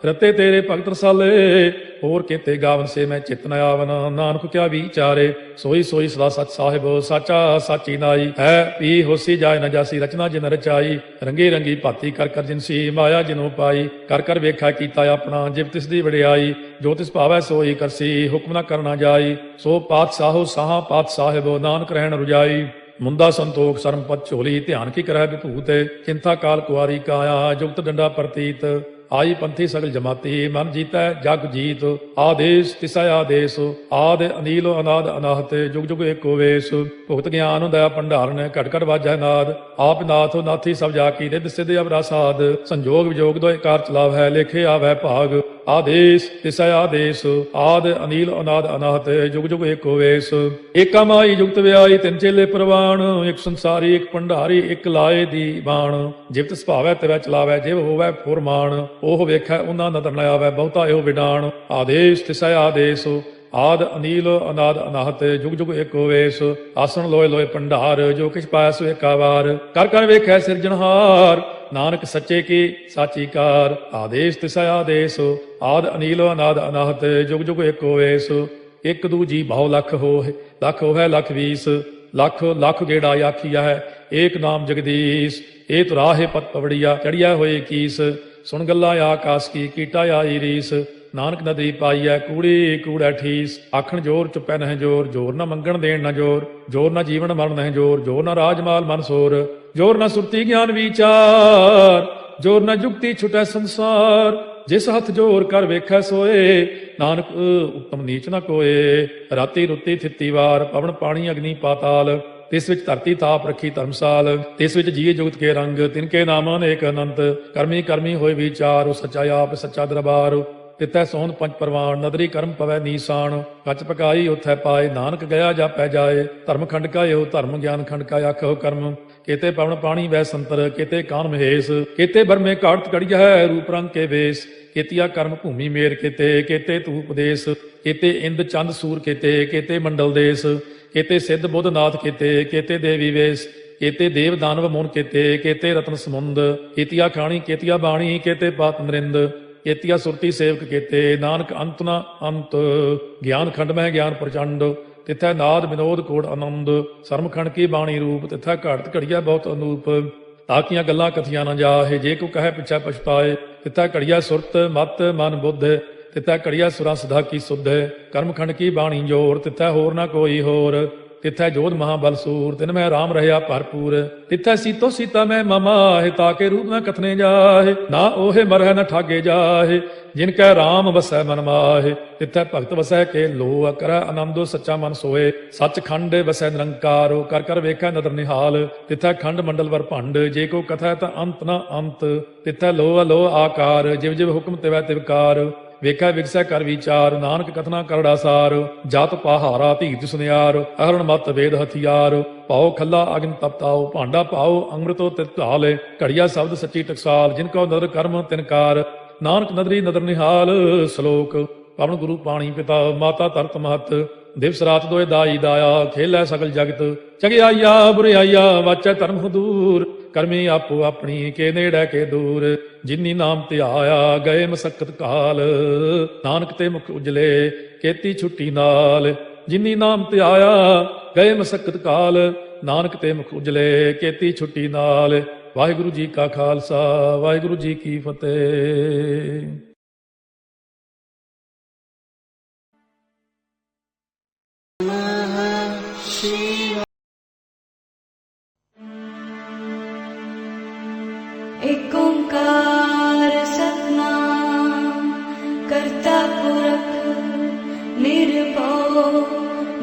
ਰਤੇ ਤੇਰੇ ਭਗਤ ਰਸਾਲੇ। ਹੋਰ ਕੀਤੇ ਗਾਵਨ ਸੇ ਮੈਂ ਚਿਤ ਨ ਆਵਨ, ਨਾਨਕ ਕਿਆ ਵਿਚਾਰੇ। ਸੋਈ ਸੋਈ ਸਦਾ ਸਚ ਸਾਹਿਬ, ਸਾਚਾ ਸਾਚੀ ਨਾਈ। ਹੈ ਪੀ ਹੋਸੀ ਜਾਏ ਨ ਜਾਸੀ, ਰਚਨਾ ਜਿਨ ਰਚਾਈ। ਰੰਗੀ ਰੰਗੀ ਭਾਤੀ ਕਰ ਕਰ ਜਿਨਸੀ, ਮਾਇਆ ਜਿਨੋ ਪਾਈ। ਕਰ ਕਰ ਵੇਖਾ ਕੀਤਾ ਆਪਣਾ, ਜਿਵ ਤਿਸ ਦੀ ਵਡਿਆਈ। ਜੋ ਤਿਸ ਭਾਵੈ ਸੋਈ ਕਰਸੀ, ਹੁਕਮ ਨ ਕਰਨਾ ਜਾਈ। ਸੋ ਪਾਤਸ਼ਾਹੋ ਸਾਹਾ ਪਾਤਸ਼ਾਹਿਬ, ਨਾਨਕ ਰਹਿਣ ਰੁਜਾਈ। ਮੁੰਦਾ ਸੰਤੋਖ ਸਰਮ ਪਦ ਝੋਲੀ, ਧਿਆਨ ਕੀ ਕਰੈ ਵਿਭੂਤ। ਚਿੰਤਾ ਕਾਲ ਕੁਆਰੀ ਕਾਇਆ, ਜੁਗਤ ਡੰਡਾ ਪ੍ਰਤੀਤ। ਆਈ ਪੰਥੀ ਸਗਲ ਜਮਾਤੀ, ਮਨ ਜੀਤੈ ਜਗ ਜੀਤ। ਆਦੇਸ਼ ਤਿਸੈ ਆਦੇਸ਼, ਆਦ ਅਨੀਲ ਅਨਾਦ ਅਨਾਹਤ। ਜੁਗ ਜੁਗ ਏਕੋ ਵੇਸ, ਭੁਗਤ ਗਿਆਨ ਦਇਆ ਭੰਡਾਰਨ। ਘਟ ਘਟ ਵਾਜੈ ਨਾਦ, ਆਪ ਨਾਥ ਨਾਥੀ ਸਭ ਜਾ ਕੀ। ਰਿੱਧ ਸਿੱਧ ਅਵਰਾ ਸਾਧ, ਸੰਜੋਗ ਵਿਜੋਗ ਦੋਇ ਕਾਰ ਚਲਾਵੈ। ਲੇਖੇ ਆਵੈ ਭਾਗ, ਆਦੇਸ਼ ਤਿਸੈ ਆਦੇਸ਼। ਆਦ ਅਨੀਲ ਅਨਾਦ ਅਨਾਹਤ, ਜੁਗ ਜੁਗ ਏਕੋ ਵੇਸ। ਏਕਾ ਮਾਈ ਜੁਗਤ ਵਿਆਈ, ਤਿੰਨ ਚੇਲੇ ਪ੍ਰਵਾਨ। ਇੱਕ ਸੰਸਾਰੀ ਇੱਕ ਭੰਡਾਰੀ, ਇੱਕ ਲਾਏ ਦੀ ਬਾਣ। ਜਿਵ ਤਿਸ ਭਾਵੈ ਤਿਵੈ ਚਲਾਵੈ, ਜਿਵ ਹੋਵੈ ਫੁਰਮਾਨ। ਉਹ ਵੇਖੈ ਉਹਨਾਂ ਨਦਰ ਨ ਆਵੈ, ਬਹੁਤਾ ਇਹੋ ਵਿਡਾਣ। ਆਦੇਸ਼ ਤਿਸੈ ਆਦੇਸ਼, ਆਦ ਅਨੀਲ ਅਨਾਦ ਅਨਾਹਤ। ਜੁਗ ਜੁਗ ਏਕੋ ਵੇਸ, ਆਸਣ ਲੋਏ ਲੋਏ ਭੰਡਾਰ। ਜੋ ਕਿਛ ਪਾਇਆ ਸੋ ਏਕਾ ਵਾਰ। ਕਰ ਕਰ ਵੇਖੈ ਸਿਰਜਣਹਾਰ, नानक सच्चे की साची कार। आदेश तिसै आदेश, आद अनील अनाद अनाहत, जुग जुग एको वेस। एक दूजी भाव लख होए लख बीस, लख लख गेड़ा आखिया है, एक नाम जगदीश। ए तो राहे पत पवड़िया, चढ़िया होए कीस। सुन गल्ला आकाश की, कीटा आई रीस। नानक नदरी पाई है, कूड़ी कूड़ा ठीस। आखण जोर चुपै नह जोर, जोर न मंगण देण न जोर। जोर न जीवन मरण नह जोर, जोर न राजमाल मन सोर। जोर न सुरती ज्ञान विचार, जोर न जुगती छुटै संसार। जिस हथ जोर कर वेखै सोए, नानक उत्तम नीच न कोए। राती रुती थित्ती वार, पवन पानी अग्नि पाताल। तिस विच धरती ताप रखी धर्मसाल। तिस विच जीए जुगत के रंग, तिनके नाम अनेक अनंत। करमी करमी होए विचार, सच्चा आप सच्चा दरबार। तिथै सोहन पंच परवान, नदरी कर्म पवै नीसाण। कच पकाई उथै पाए, नानक गया जापै जाए। धर्म खंड का यो धर्म, ज्ञान खंड का आखो कर्म। केते पवन पानी वै संतर, केते कान महेश। केते बरमे काटत कड़िया है, रूप रंग के वेश। केतिया कर्म भूमि मेर केते, केते तू उपदेश। केते इंद चंद सूर केते, केते मंडल देश। केते सिद्ध बुद्ध नाथ केते, केते देवी वेश। केते देव दानव मुन केते, केते रत्न समुंद। केतिया खाणी केतिया बाणी, केते पात नरिंद। केतिया सुरती सेवक केते, नानक अंत न अंत। ज्ञान खंड में ज्ञान प्रचंड, तिथै नाद विनोद कोड़ आनंद। सरम खंड की बाणी रूप, तिथै घाटत घड़िया बहुत अनूप। ताकियां गल्लां कथियां न जाहे, जे को कहे पिछै पछताए। तिथै घड़िया सुरत मत मन बुद्ध, तिथै घड़िया सुरा सदा की सुध। कर्म खंड की बाणी जोर, तिथै होर न कोई होर। तिथै जोध महाबल सूर, तिन में राम रहया भरपूर। तिथै सीतो सीता में ममाहे, ताके रूप न कथने जाहे। ना ओहे मरह न ठागे जाहे, जिनकै राम वसै मन माहे। तिथै भगत वसै के लो, करੈ आनंदो सच्चा मन सोए। सच खंड वसै निरंकार, कर कर वेखै नदर निहाल। तिथै खंड मंडल वर भंड, जे को कथै त अंत न अंत। तिथै लो अलो आकार, जिव जिव हुक्म तिवै तिवकार। ਵੇਖੈ ਵਿਗਸੈ ਕਰ ਵਿਚਾਰ, ਨਾਨਕ ਕਥਨਾ ਕਰੜਾ ਸਾਰ। ਜਤ ਪਹਾਰਾ ਧੀਰਜ ਸੁਨਿਆਰ, ਅਹਰਣ ਮਤ ਵੇਦ ਹਥਿਆਰ। ਭਾਉ ਖੱਲਾ ਅਗਨ ਤਪਤਾਉ, ਭਾਂਡਾ ਭਾਉ ਅੰਮ੍ਰਿਤੋ ਤਿਤ ਧਾਲ। ਘੜੀਆ ਸ਼ਬਦ ਸੱਚੀ ਟਕਸਾਲ, ਜਿਨ ਕੋ ਨਦਰ ਕਰਮ ਤਿਨਕਾਰ। ਨਾਨਕ ਨਦਰੀ ਨਦਰ ਨਿਹਾਲ। ਸ਼ਲੋਕ ਪਵਨ ਗੁਰੂ ਪਾਣੀ ਪਿਤਾ, ਮਾਤਾ ਧਰਤ ਮਹਤ। ਦਿਵਸ ਰਾਤ ਦੋਇ ਦਾਈ ਦਾਇਆ, ਖੇਲੈ ਸਗਲ ਜਗਤ। ਚੰਗਿਆਈਆ ਬੁਰਿਆਈਆ, ਵਾਚੈ ਧਰਮ ਹਦੂਰ। ਕਰਮੀ ਆਪੋ ਆਪਣੀ, ਕੇ ਨੇੜੇ ਕੇ ਦੂਰ। ਜਿਨੀ ਨਾਮ ਧਿਆਇਆ, ਗਏ ਮਸਕਤ ਕਾਲ। ਨਾਨਕ ਤੇ ਮੁਖ ਉਜਲੇ, ਕੀਤੀ ਛੁੱਟੀ ਨਾਲ। ਜਿਨੀ ਨਾਮ ਧਿਆਇਆ, ਗਏ ਮਸਕਤ ਕਾਲ। ਨਾਨਕ ਤੇ ਮੁਖ ਉਜਲੇ, ਕੀਤੀ ਛੁੱਟੀ ਨਾਲ। ਵਾਹਿਗੁਰੂ ਜੀ ਕਾ ਖਾਲਸਾ, ਵਾਹਿਗੁਰੂ ਜੀ ਕੀ ਫਤਿਹ। एक ओंकार सतनाम करता पुरख निर्भव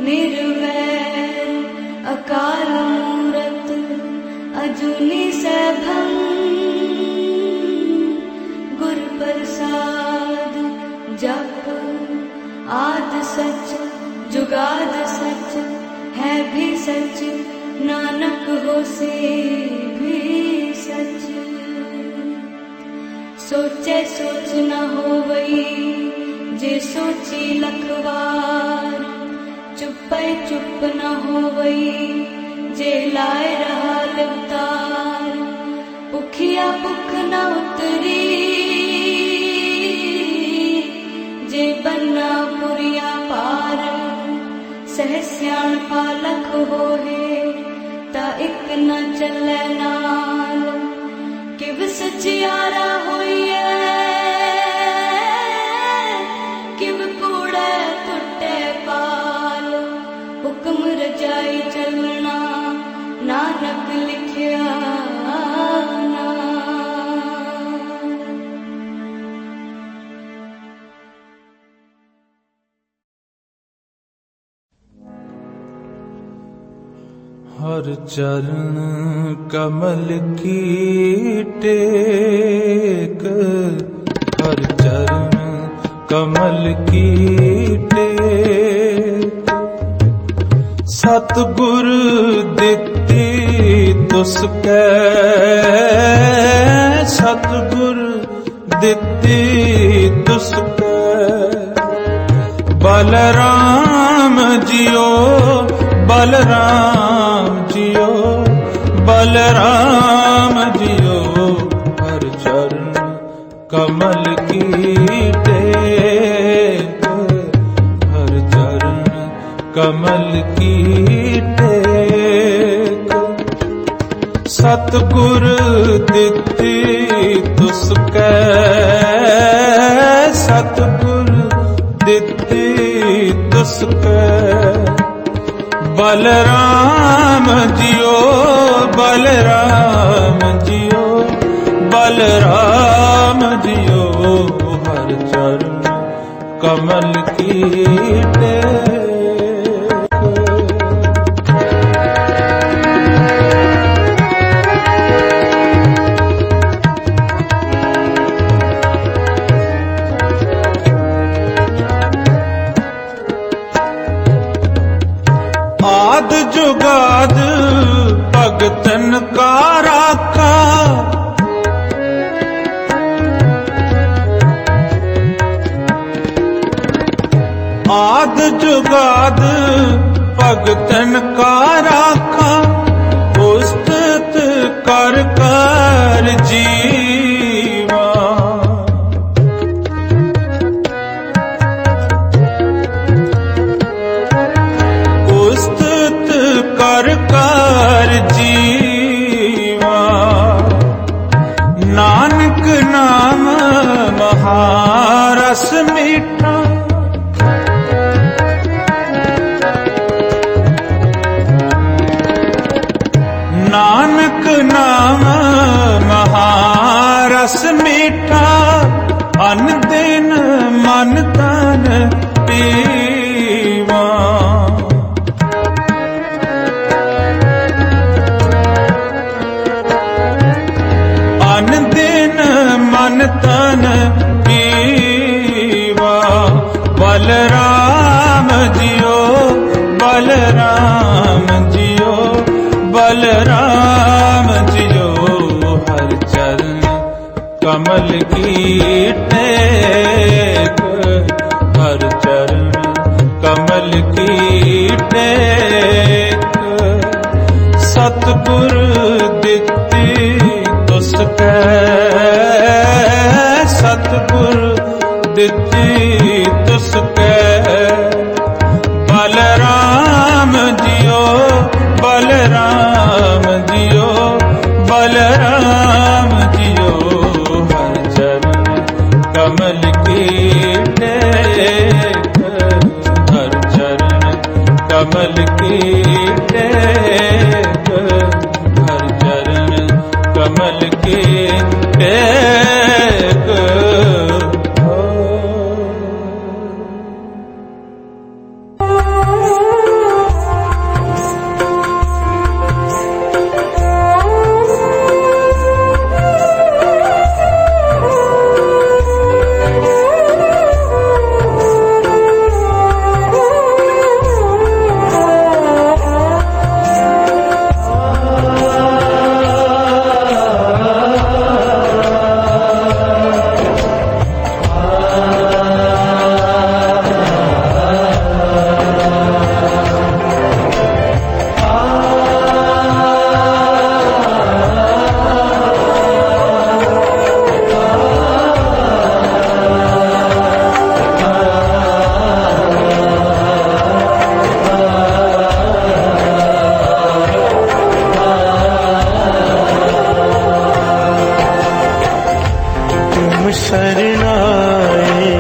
निर्वैर अकाल मूरत अजूनी सैभं गुर प्रसाद जप आद सच जुगाद सच है भी सच नानक होसे भी सच। सोचे सोच न होवई जे सोची लखवार। चुपै चुप न होवई जे लाए रहा लिवतार। भुखिया भुख न उतरी जे बन्ना पुरिया पार। सहस्याण पालक होए ता इक न चलै नाल। किव सचियारा होइए किव कूड़े टुटे पाल। हुक्म रजाई चलना नानक लिखिया नाल। हर चरण कमल की टेक। हर चरण कमल की टेक। सतगुर दित्ती तुसकै। सतगुर दित्ती तुसकै। बलराम जियो बलराम जियो बलराम जियो कमल की टेक, हर चरण कमल की टेक। सतगुर दित्ती तुसकै, सतगुर दित्ती तुसकै। बलराम जियो, बलराम जियो, बलराम जियो, हर चरण कमल की टेक। आद जुगाद भगतन का राखा, आद जुगाद भगतन का राखा। उस्तत कर कर जीवा, उस्तत कर कर जीवा। नानक नाम महारस मीठा, नानक नाम महारस मीठा। अन दिन मन तन पीवा, अन दिन मन तन पीवा। बलराम जियो, बलराम जियो, बलराम जियो, हर चरण कमल की टेक, हर चरण कमल की टेक। सतगुर दित्ती तुसकै, सतगुर दित्ती तुसकै। बलराम जियो, बलराम जियो, बलराम जियो, हर चरण कमल की टेक, हर चरण कमल की टेक, हर चरण कमल की टेक। शरणाई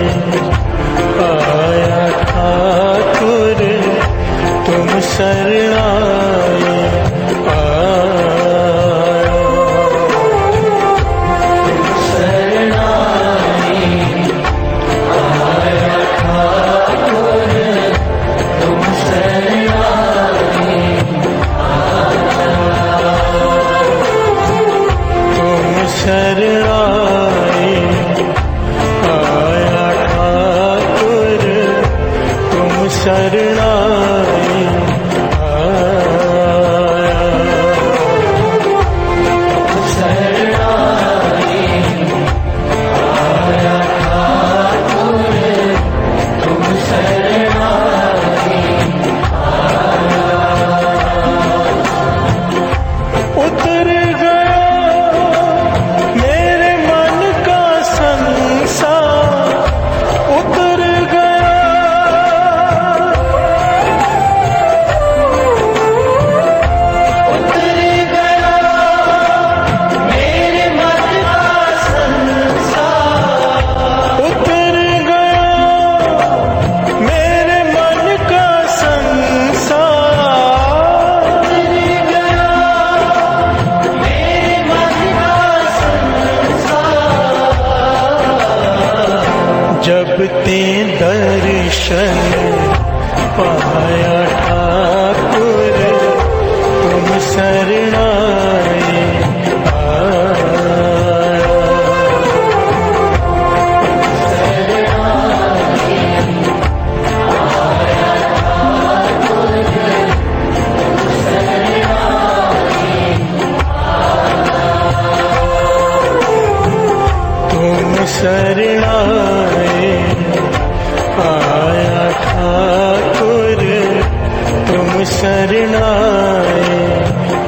शरणाए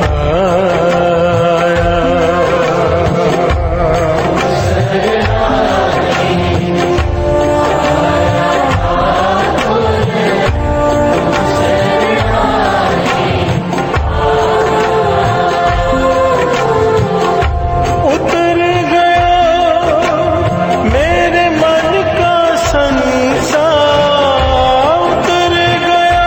आया। उतर गया मेरे मन का संसार, उतर गया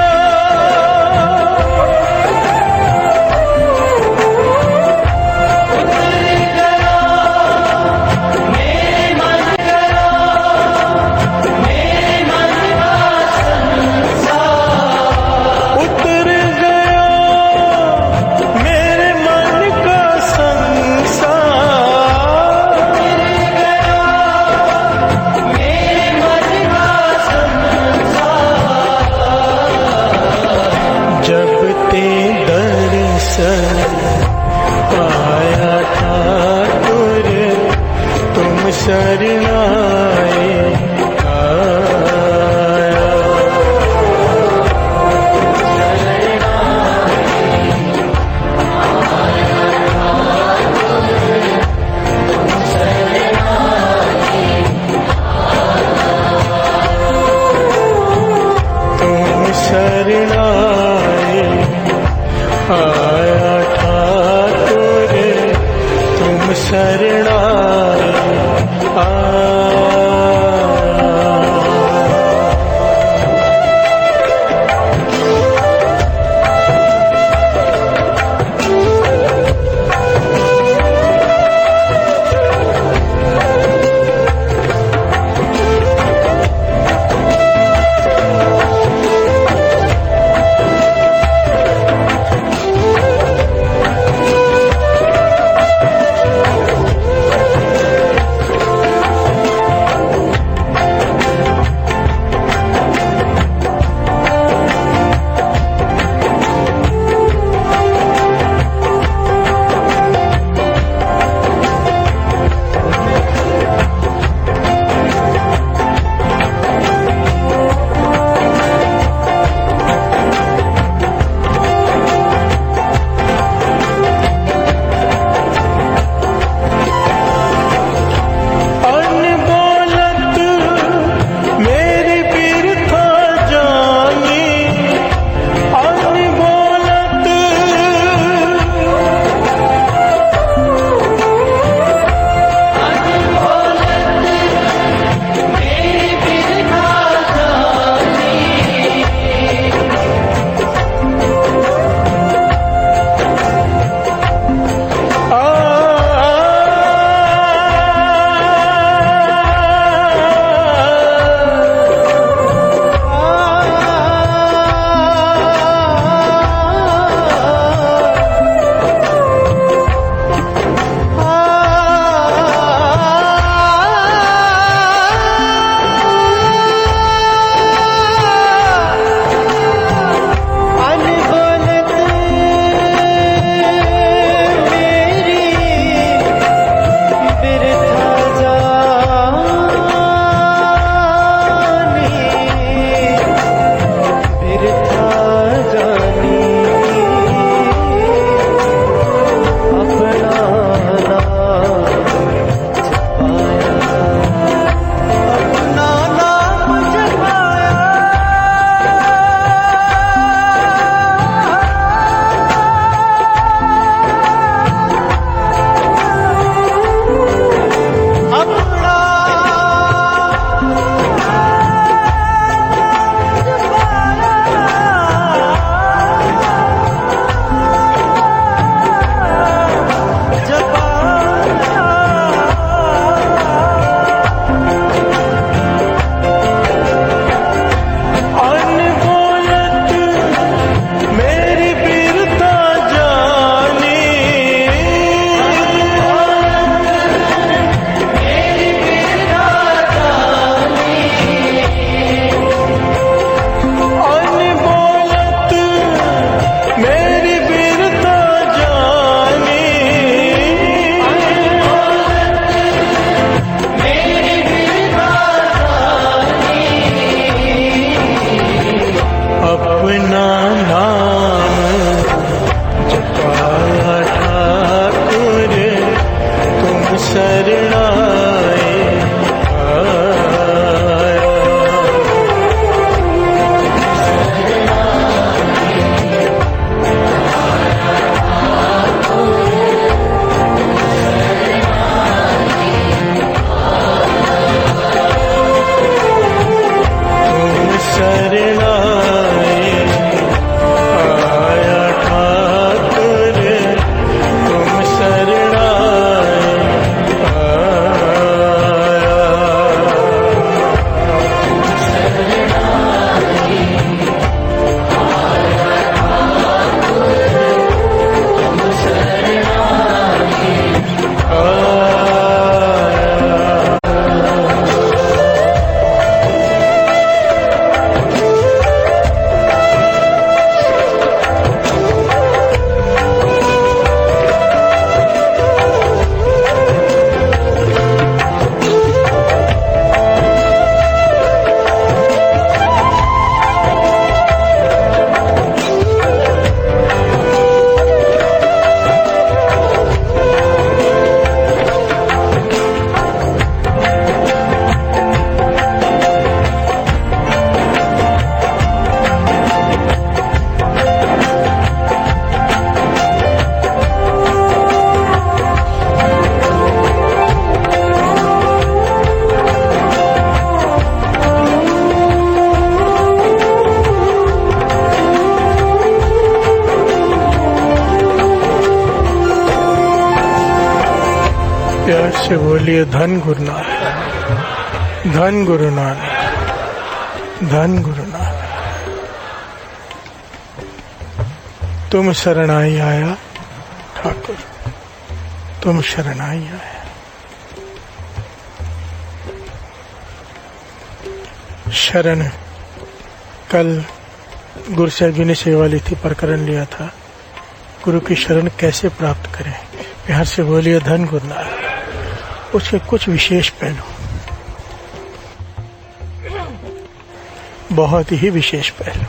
से बोलिए धन गुरु नानक, धन गुरु नानक, धन गुरु नानक। तुम शरणाई आया ठाकुर, तुम शरणाई आया। शरण, कल गुरु साहब जी ने सेवा ली थी, प्रकरण लिया था, गुरु की शरण कैसे प्राप्त करें। प्यार से बोलिए धन गुरु नानक। उसके कुछ विशेष पहलू, बहुत ही विशेष पहलू।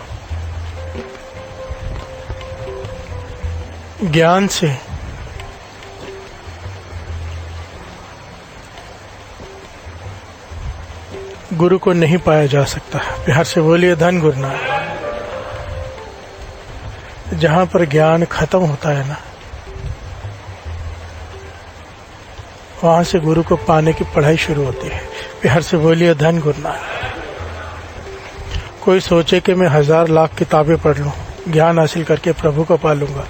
ज्ञान से गुरु को नहीं पाया जा सकता। प्यार से बोलिए धन गुरु नानक। जहां पर ज्ञान खत्म होता है ना, वहां से गुरु को पाने की पढ़ाई शुरू होती है। प्यार से बोलिए धन गुरु नानक। कोई सोचे कि मैं 1000 लाख किताबें पढ़ लूं, ज्ञान हासिल करके प्रभु को पा लूंगा,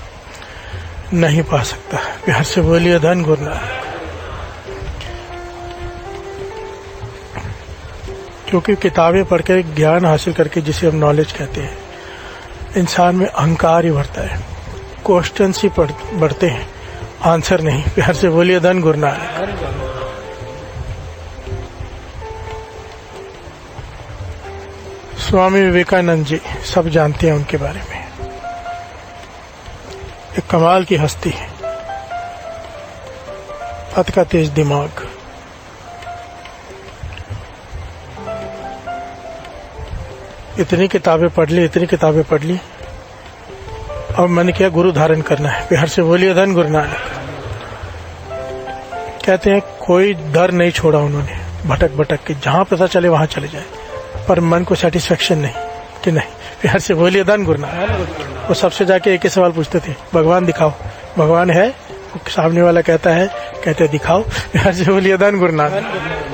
नहीं पा सकता। प्यार से बोलिए धन गुरु नानक। क्योंकि किताबें पढ़ के ज्ञान हासिल करके, जिसे हम नॉलेज कहते हैं, इंसान में अहंकार ही बढ़ता है, क्वेश्चंस ही बढ़ते हैं, आंसर नहीं। प्यार से बोलिए धन गुरु नानक। स्वामी विवेकानंद जी, सब जानते हैं उनके बारे में, एक कमाल की हस्ती है, अत का तेज दिमाग। इतनी किताबें पढ़ ली, इतनी किताबें पढ़ ली, और मैंने किया गुरु धारण करना है। प्यार से बोलिए धन गुरु नानक। कहते हैं कोई दर नहीं छोड़ा उन्होंने, भटक भटक के जहां पता चले वहां चले जाए, पर मन को सेटिस्फेक्शन नहीं कि नहीं। प्यार से बोलिए धन गुरु नानक। वो सबसे जाके एक ही सवाल पूछते थे, भगवान दिखाओ, भगवान है? सामने वाला कहता है, कहते दिखाओ। प्यार से बोलिए धन गुरु नानक।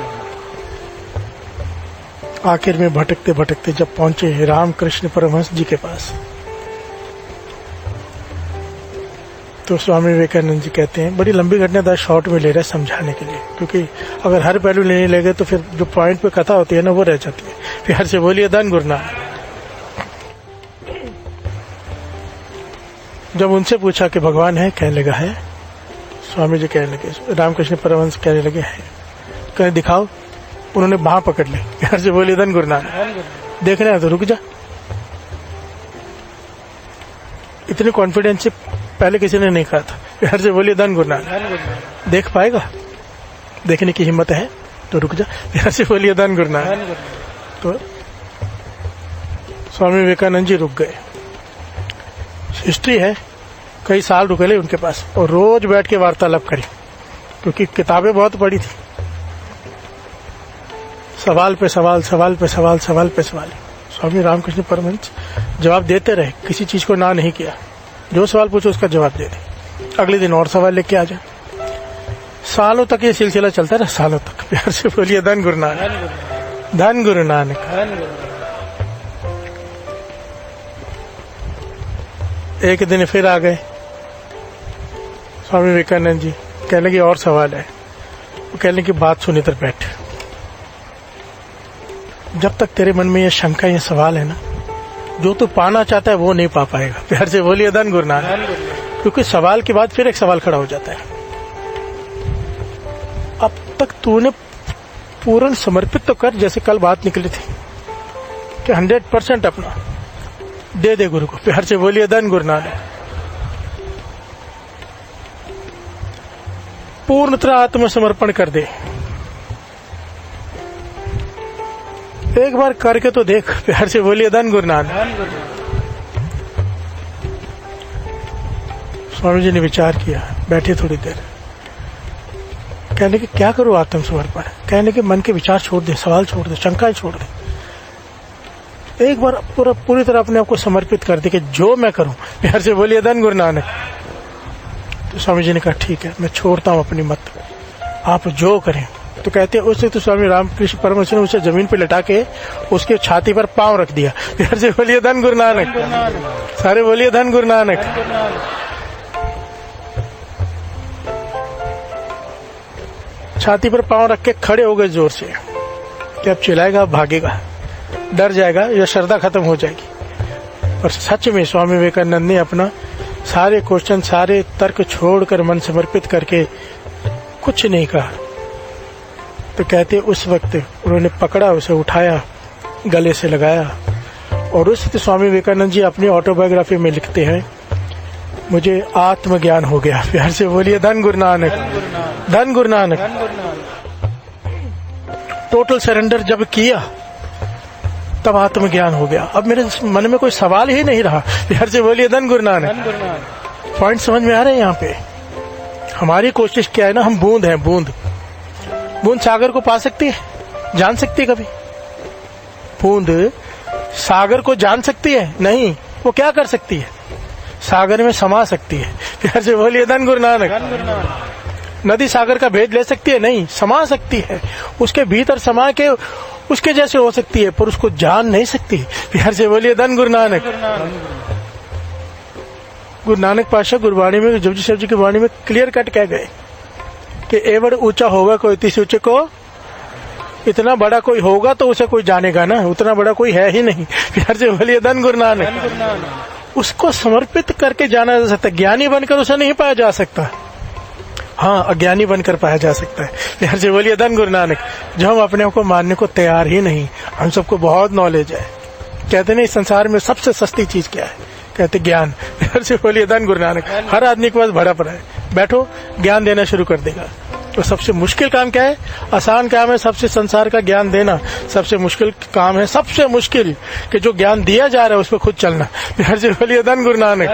आखिर में भटकते भटकते जब पहुंचे रामकृष्ण परमहंस जी के पास, तो स्वामी विवेकानंद जी कहते हैं, बड़ी लंबी घटना था, शॉर्ट में ले रहे समझाने के लिए, क्योंकि अगर हर पहलू लेने लगे तो फिर जो पॉइंट पे कथा होती है ना, वो रह जाती है। प्यार से बोलिए धन गुरु नानक। जब उनसे पूछा कि भगवान है, कहने लगा है। स्वामी जी कहने लगे, रामकृष्ण परमहंस कहने लगे है, कहीं दिखाओ। उन्होंने बाह पकड़ ली। प्यार से बोलिए धन गुरु नानक। देखना है तो रुक जा। इतने कॉन्फिडेंस से पहले किसी ने नहीं कहा था। प्यार से बोलिए धन गुरु नानक। देख पाएगा, देखने की हिम्मत है तो रुक जा। प्यार से बोलिए धन गुरु नानक। तो स्वामी विवेकानंद जी रुक गए। हिस्ट्री है, कई साल रुके ले उनके पास, और रोज बैठ के वार्तालाप करी, क्योंकि किताबें बहुत पढ़ी थी। सवाल पे सवाल, सवाल पे सवाल, सवाल पे सवाल। स्वामी रामकृष्ण परमहंस जवाब देते रहे, किसी चीज को ना नहीं किया। जो सवाल पूछो उसका जवाब दे दे, अगले दिन और सवाल लेके आ जाए। सालों तक ये सिलसिला चलता रहा, सालों तक। प्यार से बोलिए धन गुरु नानक। धन गुरु नानक। एक दिन फिर आ गए स्वामी विवेकानंद जी, कहने की और सवाल है। वो कहने की बात सुन, इधर बैठ। जब तक तेरे मन में ये शंका, ये सवाल है ना, जो तू पाना चाहता है वो नहीं पा पाएगा। प्यार से बोलिए धन गुरु नानक। क्योंकि सवाल के बाद फिर एक सवाल खड़ा हो जाता है। अब तक तूने पूर्ण समर्पित तो कर, जैसे कल बात निकली थी कि 100% अपना दे दे गुरु को। प्यार से बोलिए धन गुरु नानक। पूर्णतः आत्मसमर्पण कर दे। एक बार करके तो देख। प्यार से बोलिए धन गुरु नानक। स्वामी जी ने विचार किया, बैठे थोड़ी देर, कहने कि क्या करूं आत्मसमर्पण। कहने के मन के विचार छोड़ दे, सवाल छोड़ दे, शंकाएं छोड़ दे। एक बार पूरी तरह अपने आप को समर्पित कर दे कि जो मैं करूं। प्यार से बोलिए धन गुरु नानक। तो स्वामी जी ने कहा ठीक है, मैं छोड़ता हूं अपनी मत, आप जो करें। तो कहते हैं उससे तो स्वामी रामकृष्ण परमहंस ने उसे जमीन पर लटा के उसके छाती पर पांव रख दिया। प्यार से बोलिए धन गुरु नानक। सारे बोलिए धन गुरु नानक। छाती पर पांव रख के खड़े हो गए जोर से कि अब चिल्लाएगा, अब भागेगा, डर जाएगा या श्रद्धा खत्म हो जाएगी। और सच में स्वामी विवेकानंद ने अपना सारे क्वेश्चन, सारे तर्क छोड़कर मन समर्पित करके कुछ नहीं कहा। तो कहते उस वक्त उन्होंने पकड़ा, उसे उठाया, गले से लगाया। और उस वक्त स्वामी विवेकानंद जी अपनी ऑटोबायोग्राफी में लिखते हैं, मुझे आत्मज्ञान हो गया। प्यार से बोलिए धन गुरु नानक, धन गुरु नानक। टोटल सरेंडर जब किया तब आत्मज्ञान हो गया। अब मेरे मन में कोई सवाल ही नहीं रहा। प्यार से बोलिए धन गुरु नानक। पॉइंट समझ में आ रहे हैं? यहाँ पे हमारी कोशिश क्या है ना, हम बूंद हैं, बूंद। बूंद सागर को पा सकती है, जान सकती है कभी? बूंद सागर को जान सकती है? नहीं। वो क्या कर सकती है? सागर में समा सकती है। प्यार से बोलिए धन गुरु नानक। नदी सागर का भेद ले सकती है? नहीं। समा सकती है, उसके भीतर समा के उसके जैसे हो सकती है, पर उसको जान नहीं सकती। प्यार से बोलिए धन गुरु नानक। गुरु नानक पातशाह गुरबाणी में, जपजी साहब जी की वाणी में क्लियर कट कह गए कि एवं ऊंचा होगा कोई तीस ऊंचे को, इतना बड़ा कोई होगा तो उसे कोई जानेगा ना, उतना बड़ा कोई है ही नहीं। प्यार से बोलिए धन गुरु नानक। उसको समर्पित करके जाना जा सकता है, ज्ञानी बनकर उसे नहीं पाया जा सकता। हाँ, अज्ञानी बनकर पाया जा सकता है। प्यार से बोलिए धन गुरु नानक। जो हम अपने को मानने को तैयार ही नहीं, हम सबको बहुत नॉलेज है। कहते नहीं संसार में सबसे सस्ती चीज क्या है? कहते ज्ञान। प्यार से बोलिए धन गुरु नानक। हर आदमी के पास भरा पड़ा है, बैठो ज्ञान देना शुरू कर देगा। तो सबसे मुश्किल काम क्या है? आसान काम है सबसे संसार का ज्ञान देना। सबसे मुश्किल काम है, सबसे मुश्किल कि जो ज्ञान दिया जा रहा है उस पर खुद चलना। प्यार से बोलिए धन गुरु नानक,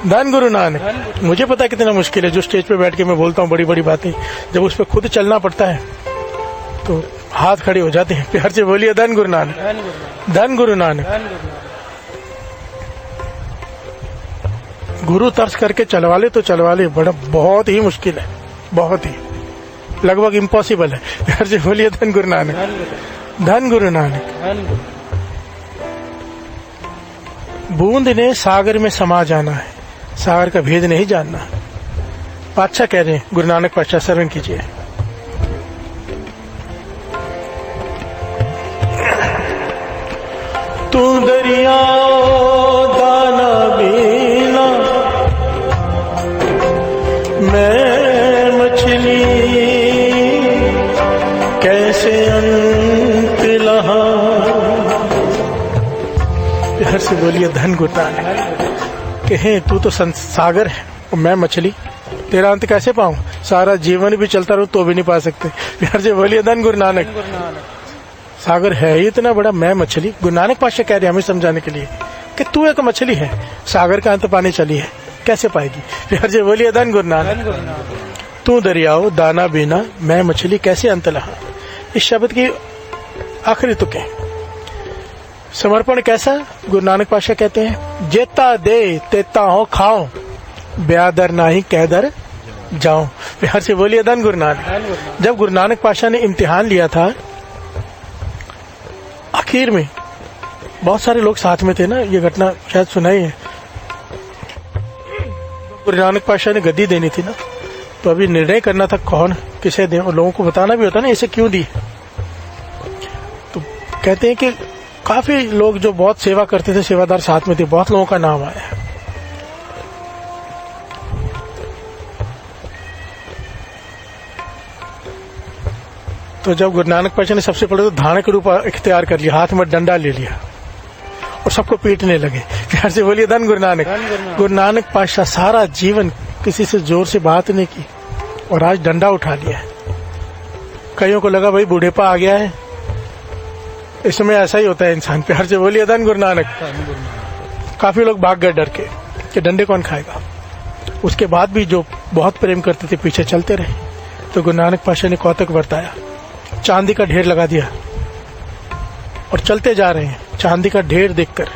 धन गुरु नानक। मुझे पता है कितना मुश्किल है, जो स्टेज पे बैठ के मैं बोलता हूँ बड़ी बड़ी बातें, जब उस पर खुद चलना पड़ता है तो हाथ खड़े हो जाते हैं। प्यार से बोलिए धन गुरु नानक, धन गुरु नानक। गुरु तर्स करके चलवा ले तो चलवा ले, बड़ा बहुत ही मुश्किल है, बहुत ही, लगभग इम्पॉसिबल है। प्यार से बोलिए धन गुरु नानक, धन गुरु नानक। बूंद ने सागर में समा जाना है, सागर का भेद नहीं जानना। पातशाह कह रहे हैं, गुरु नानक पातशाह, श्रवण कीजिए। तू दरिया दाना बीना, मैं मछली कैसे अंत लहा। प्यार से बोलिए धन गुरु नानक। कहे तू तो सागर है और मैं मछली, तेरा अंत कैसे पाऊं? सारा जीवन भी चलता रहूं तो भी नहीं पा सकते। प्यार से बोलिए धन गुरु नानक। सागर है ही इतना बड़ा, मैं मछली। गुरु नानक पातशाह कह रहे हैं हमें समझाने के लिए कि तू एक मछली है, सागर का अंत पाने चली है, कैसे पाएगी? प्यार से बोलिए धन गुरु नानक। तू दरियाओ दाना बीना, मैं मछली कैसे अंत लहा। इस शब्द की आखिरी तुक है। समर्पण कैसा? गुरु नानक पातशाह कहते हैं, जेता दे तेता हो खाओ, ब्यादर नाही कहदर जाओ। प्यार से बोलिए धन गुरु नानक। जब गुरु नानक पातशाह ने इम्तिहान लिया था, आखिर में बहुत सारे लोग साथ में थे ना, ये घटना शायद सुनाई है। गुरु नानक पातशाह ने गद्दी देनी थी ना, तो अभी निर्णय करना था कौन किसे दे, और लोगों को बताना भी होता ना इसे क्यों दी। तो कहते हैं कि काफी लोग जो बहुत सेवा करते थे, सेवादार साथ में थे, बहुत लोगों का नाम आया। तो जब गुरु नानक पातशाह ने सबसे पहले तो धारण के रूप इख्तियार कर लिया, हाथ में डंडा ले लिया और सबको पीटने लगे। प्यार से बोलिए धन गुरु नानक। गुरु नानक पातशाह सारा जीवन किसी से जोर से बात नहीं की और आज डंडा उठा लिया है। कईयों को लगा भाई बूढ़ेपा आ गया है, इस समय ऐसा ही होता है इंसान। प्यार से बोलिए धन गुरु नानक। काफी लोग भाग गए डर के कि डंडे कौन खाएगा। उसके बाद भी जो बहुत प्रेम करते थे पीछे चलते रहे। तो गुरु नानक पातशाह ने कौतक बरताया, चांदी का ढेर लगा दिया और चलते जा रहे हैं। चांदी का ढेर देखकर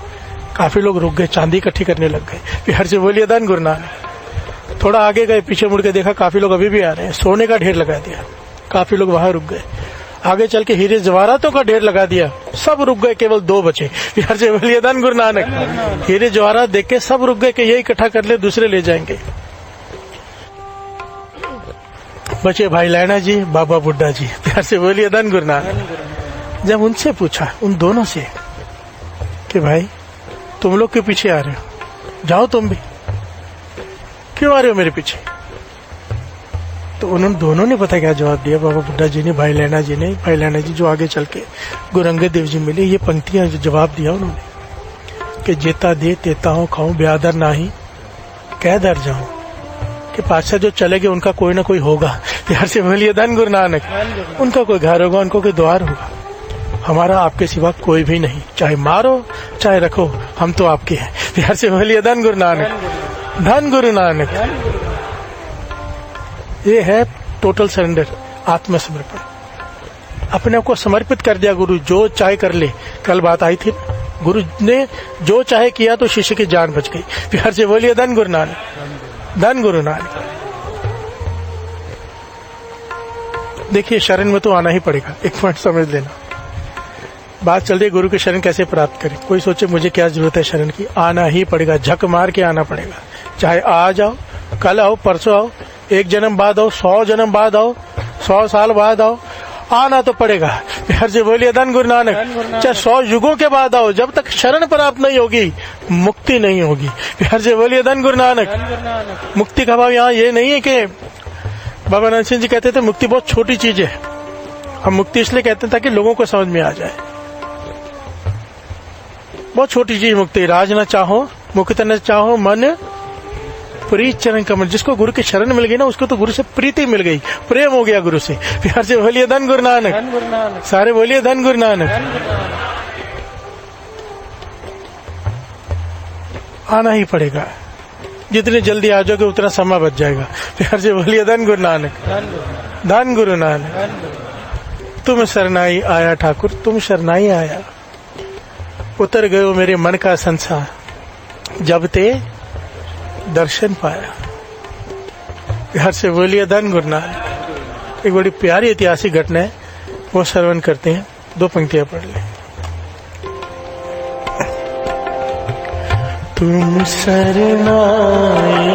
काफी लोग रुक गए, चांदी इकट्ठी करने लग गए। प्यार से बोलिए धन गुरु नानक। थोड़ा आगे गए, पीछे मुड़ के देखा काफी लोग अभी भी आ रहे हैं, सोने का ढेर लगा दिया, काफी लोग वहां रुक गए। आगे चल के हीरे जवाहरातों का ढेर लगा दिया, सब रुक गए, केवल 2 बचे। प्यार से बोलिए धन गुरु नानक। हीरे जवाहरात देख के सब रुक गए कि ये इकट्ठा कर ले, दूसरे ले जाएंगे। बचे भाई लैना जी, बाबा बुड्ढा जी। प्यार से बोलिए धन गुरु नानक। जब उनसे पूछा, उन दोनों से, कि भाई तुम लोग के पीछे आ रहे हो, जाओ तुम भी, क्यों आ रहे हो मेरे पीछे? तो उन्होंने दोनों ने पता क्या जवाब दिया, बाबा बुड्ढा जी ने, भाई लैना जी ने। भाई लैना जी जो आगे चल के गुरु अंगद देव जी मिले, ये पंक्तियां जवाब दिया उन्होंने कि जेता दे तेता हो खाऊं, ब्यादर नाही कह दर जाऊं। कि पातशाह जो चले गए उनका कोई ना कोई होगा। प्यार से बोलिए धन गुरु नानक। उनका कोई घर होगा, उनको कोई द्वार होगा। हमारा आपके सिवा कोई भी नहीं, चाहे मारो चाहे रखो, हम तो आपके हैं। प्यार से बोलिए धन गुरु नानक, धन गुरु नानक। ये है टोटल सरेंडर, आत्मसमर्पण। अपने को समर्पित कर दिया, गुरु जो चाहे कर ले। कल बात आई थी, गुरु ने जो चाहे किया तो शिष्य की जान बच गई। प्यार से बोलिए धन गुरु नानक, धन गुरु नानक। देखिए शरण में तो आना ही पड़ेगा, एक पॉइंट समझ लेना। बात चल रही है गुरु की शरण कैसे प्राप्त करें। कोई सोचे मुझे क्या जरूरत है शरण की, आना ही पड़ेगा, झक मार के आना पड़ेगा। चाहे आज आओ, कल आओ, परसों आओ, 1 जन्म बाद आओ, 100 जन्म बाद आओ, 100 साल बाद आओ, आना तो पड़ेगा। प्यार से बोलिए धन गुरु नानक। चाहे 100 युगों के बाद आओ, जब तक शरण प्राप्त नहीं होगी मुक्ति नहीं होगी। प्यार से बोलिए धन गुरु नानक। मुक्ति का भाव यहाँ ये नहीं है कि बाबा नानक सिंह जी कहते थे मुक्ति बहुत छोटी चीज है। हम मुक्ति इसलिए कहते हैं ताकि लोगों को समझ में आ जाए। बहुत छोटी चीज मुक्ति। राज न चाहो, मुक्त न चाहो, मन प्रीत चरण कमल। जिसको गुरु की शरण मिल गई ना, उसको तो गुरु से प्रीति मिल गई, प्रेम हो गया गुरु से। प्यार से बोलिए धन गुरु नानक। सारे बोलिए धन गुरु नानक। आना ही पड़ेगा, जितनी जल्दी आ जाओगे उतना समय बच जाएगा। प्यार से बोलिए धन गुरु नानक, धन गुरु नानक। तुम शरणाई आया ठाकुर, तुम शरणाई आया, उतर गयो मेरे मन का संसार, जब ते दर्शन पाया। प्यार से बोलिए धन गुरु नानक। एक बड़ी प्यारी ऐतिहासिक घटना है, वो श्रवण करते हैं। 2 पंक्तियां पढ़ लें। तुम शरणाई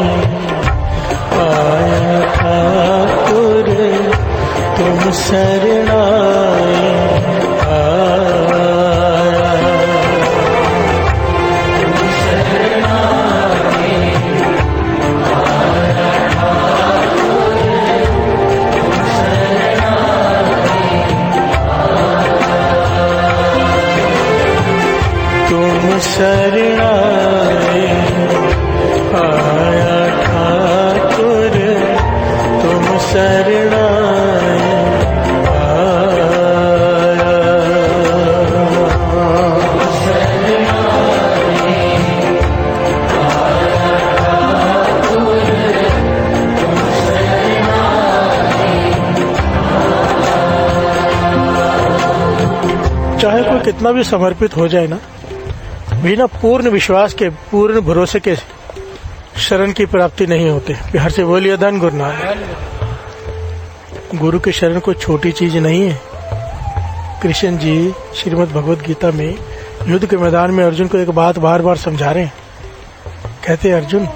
आया ठाकुर, तुम शरणाई आया, शरणाई आया ठाकुर, तुम शरणाई आया। चाहे कोई कितना भी समर्पित हो जाए ना, बिना पूर्ण विश्वास के, पूर्ण भरोसे के शरण की प्राप्ति नहीं होती। प्यार से बोलिए धन गुरु नानक। गुरु की शरण कोई छोटी चीज नहीं है। कृष्ण जी श्रीमद् भगवद गीता में युद्ध के मैदान में अर्जुन को एक बात बार बार समझा रहे हैं। कहते अर्जुन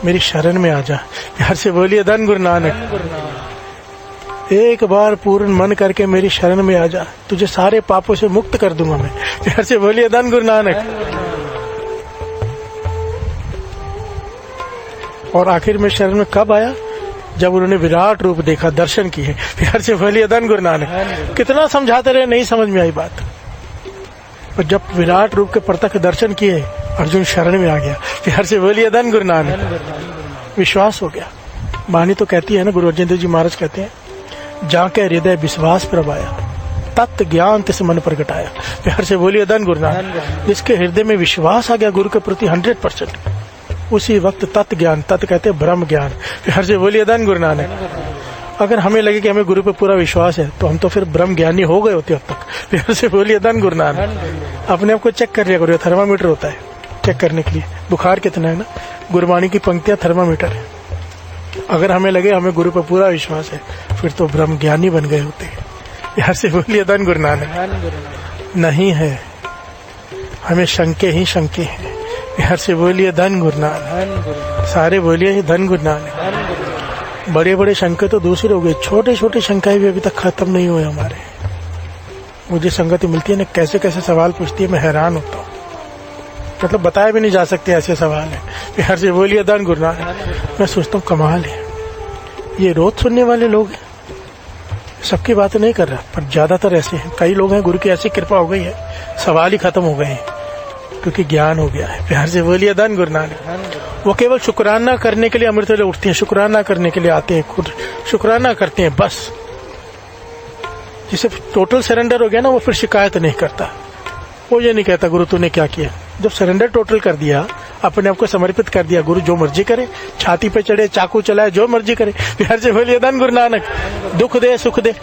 मेरी शरण में आ जा। प्यार से बोलिए धन गुरु नानक। एक बार पूर्ण मन करके मेरी शरण में आ जा, तुझे सारे पापों से मुक्त कर दूंगा मैं। प्यार से बोलिए धन गुरु नानक। और आखिर में शरण में कब आया? जब उन्होंने विराट रूप देखा, दर्शन किए। प्यार से बोलिए धन गुरु नानक। कितना समझाते रहे, नहीं समझ में आई बात। और जब विराट रूप के प्रत्यक्ष दर्शन किए, अर्जुन शरण में आ गया। प्यार से बोलिए धन गुरु नानक। विश्वास हो गया। वाणी तो कहती है ना, गुरु अर्जन देव जी महाराज कहते हैं, जाके हृदय विश्वास प्रभाया, तत्व ज्ञान तिस मन प्रगटाया। प्यार से बोलिए धन गुरु नानक। जिसके हृदय में विश्वास आ गया गुरु के प्रति 100%, उसी वक्त तत्व ज्ञान, तत्व कहते हैं ब्रह्म ज्ञान। प्यार से बोलिए धन गुरु नानक। अगर हमें लगे कि हमें गुरु पे पूरा विश्वास है तो हम तो फिर ब्रह्म ज्ञानी हो गए होते अब तक। प्यार से बोलिए धन गुरु नानक। अपने आप को चेक कर लिया करो, थर्मामीटर होता है चेक करने के लिए, बुखार कितना है ना, गुरबाणी की पंक्तियां थर्मामीटर है। अगर हमें लगे हमें गुरु पर पूरा विश्वास है, फिर तो ब्रह्म ज्ञानी बन गए होते। प्यार से बोलिए धन गुरु नानक। नहीं है, हमें शंके ही शंके हैं। प्यार से बोलिए धन गुरु नानक। सारे बोलिए धन गुरु नानक। बड़े बड़े शंका तो दूसरे हो गए, छोटे छोटे शंकाएं भी अभी तक खत्म नहीं हुए हमारे। मुझे संगति मिलती है ना, कैसे कैसे सवाल पूछती है, मैं हैरान होता हूँ। मतलब बताया भी नहीं जा सकते ऐसे सवाल है। प्यार से बोलिए दान गुरु नानक। मैं सोचता हूँ कमाल है, ये रोज सुनने वाले लोग हैं। सबकी बात नहीं कर रहा, पर ज्यादातर ऐसे हैं। कई लोग हैं गुरु की ऐसी कृपा हो गई है, सवाल ही खत्म हो गए हैं, क्योंकि ज्ञान हो गया है। प्यार से बोलिए दान गुरु नानक। वो केवल शुक्राना करने के लिए अमृत वेले उठते हैं, शुक्राना करने के लिए आते हैं, खुद शुक्राना करते हैं बस। जिसे टोटल सरेंडर हो गया ना, वो फिर शिकायत नहीं करता। वो ये नहीं कहता गुरु तूने क्या किया। जब सरेंडर टोटल कर दिया, अपने आप को समर्पित कर दिया, गुरु जो मर्जी करे, छाती पे चढ़े, चाकू चलाए, जो मर्जी करे। प्यार से बोलिए धन गुरु नानक। दुख दे सुख दे,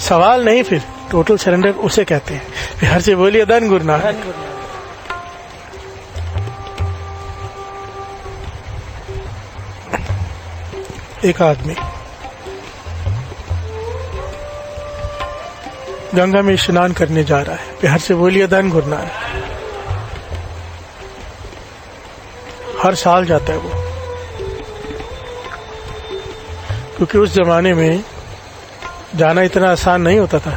सवाल नहीं, फिर टोटल सरेंडर उसे कहते हैं। प्यार से बोलिए धन गुरु नानक। एक आदमी गंगा में स्नान करने जा रहा है। प्यार से बोलिए धन गुरु नानक। हर साल जाता है वो, क्योंकि उस जमाने में जाना इतना आसान नहीं होता था।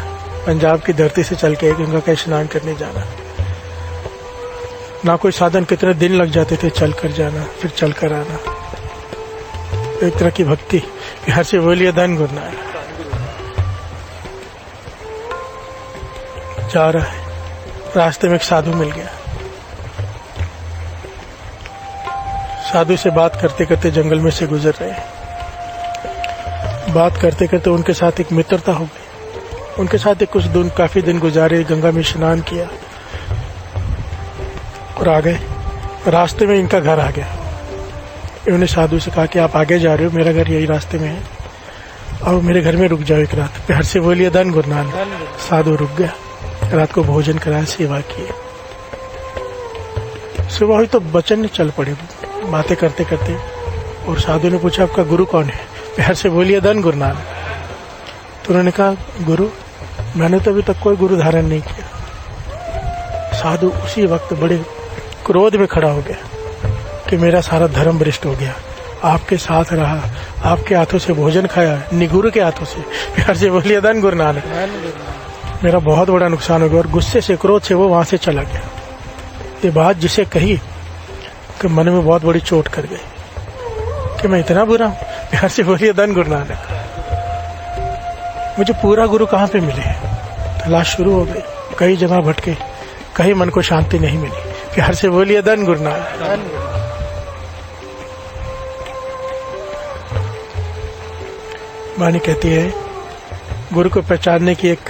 पंजाब की धरती से चल के गंगा का स्नान करने जाना, ना कोई साधन, कितने दिन लग जाते थे चल कर जाना, फिर चल कर आना। एक तरह की भक्ति। प्यार से बोलिए धन गुरु नानक। जा रहा है, रास्ते में एक साधु मिल गया। साधु से बात करते करते जंगल में से गुजर रहे हैं। बात करते करते उनके साथ एक मित्रता हो गई। उनके साथ एक काफी दिन गुजारे, गंगा में स्नान किया और आ गए। रास्ते में इनका घर आ गया। इन्होंने साधु से कहा कि आप आगे जा रहे हो, मेरा घर यही रास्ते में है, और मेरे घर में रुक जाओ एक रात। प्यार से बोलिए धन गुरु नानक। साधु रुक गया, रात को भोजन कराया, सेवा की। सुबह हुई तो वचन चल पड़े बातें करते करते, और साधु ने पूछा आपका गुरु कौन है? प्यार से बोलिए धन गुरु नानक। तो उन्होंने कहा गुरु, मैंने तो अभी तक कोई गुरु धारण नहीं किया। साधु उसी वक्त बड़े क्रोध में खड़ा हो गया कि मेरा सारा धर्म भ्रष्ट हो गया। आपके साथ रहा, आपके हाथों से भोजन खाया, निगुरु के हाथों से। प्यार से बोलिए धन गुरु नानक। मेरा बहुत बड़ा नुकसान हो गया। और गुस्से से, क्रोध से वो वहां से चला गया। ये बात जिसे कही कि मन में बहुत बड़ी चोट कर गई कि मैं इतना बुरा हूं। प्यार से बोलिए धन गुरु नानक। मुझे पूरा गुरु कहाँ पे मिले? तलाश शुरू हो गई, कई जगह भटके, कहीं मन को शांति नहीं मिली। प्यार से बोलिए धन गुरु नानक। वाणी कहती है, गुरु को पहचानने की एक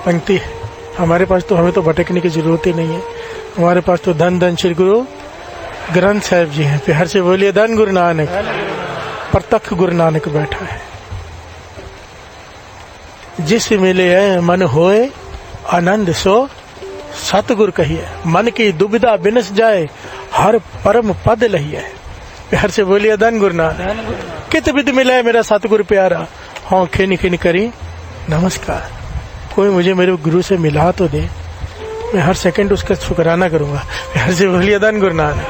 पंक्ति है हमारे पास, तो हमें तो भटकने की जरूरत ही नहीं है। हमारे पास तो धन धन श्री गुरु ग्रंथ साहिब जी हैं। प्यार से बोलिए धन गुरु नानक। प्रत्यक्ष गुरु नानक बैठा है। जिस मिले है मन होए आनंद, सो सतगुर कहिए। मन की दुविधा बिनस जाए, हर परम पद लहिए। प्यार से बोलिए धन गुरु नानक। कित विध मिला है मेरा सतगुरु प्यारा, हाँ खिन खिन करी नमस्कार। कोई मुझे मेरे गुरु से मिला तो दे, मैं हर सेकंड उसका शुक्राना करूंगा। प्यार से बोलिए धन गुरु नानक।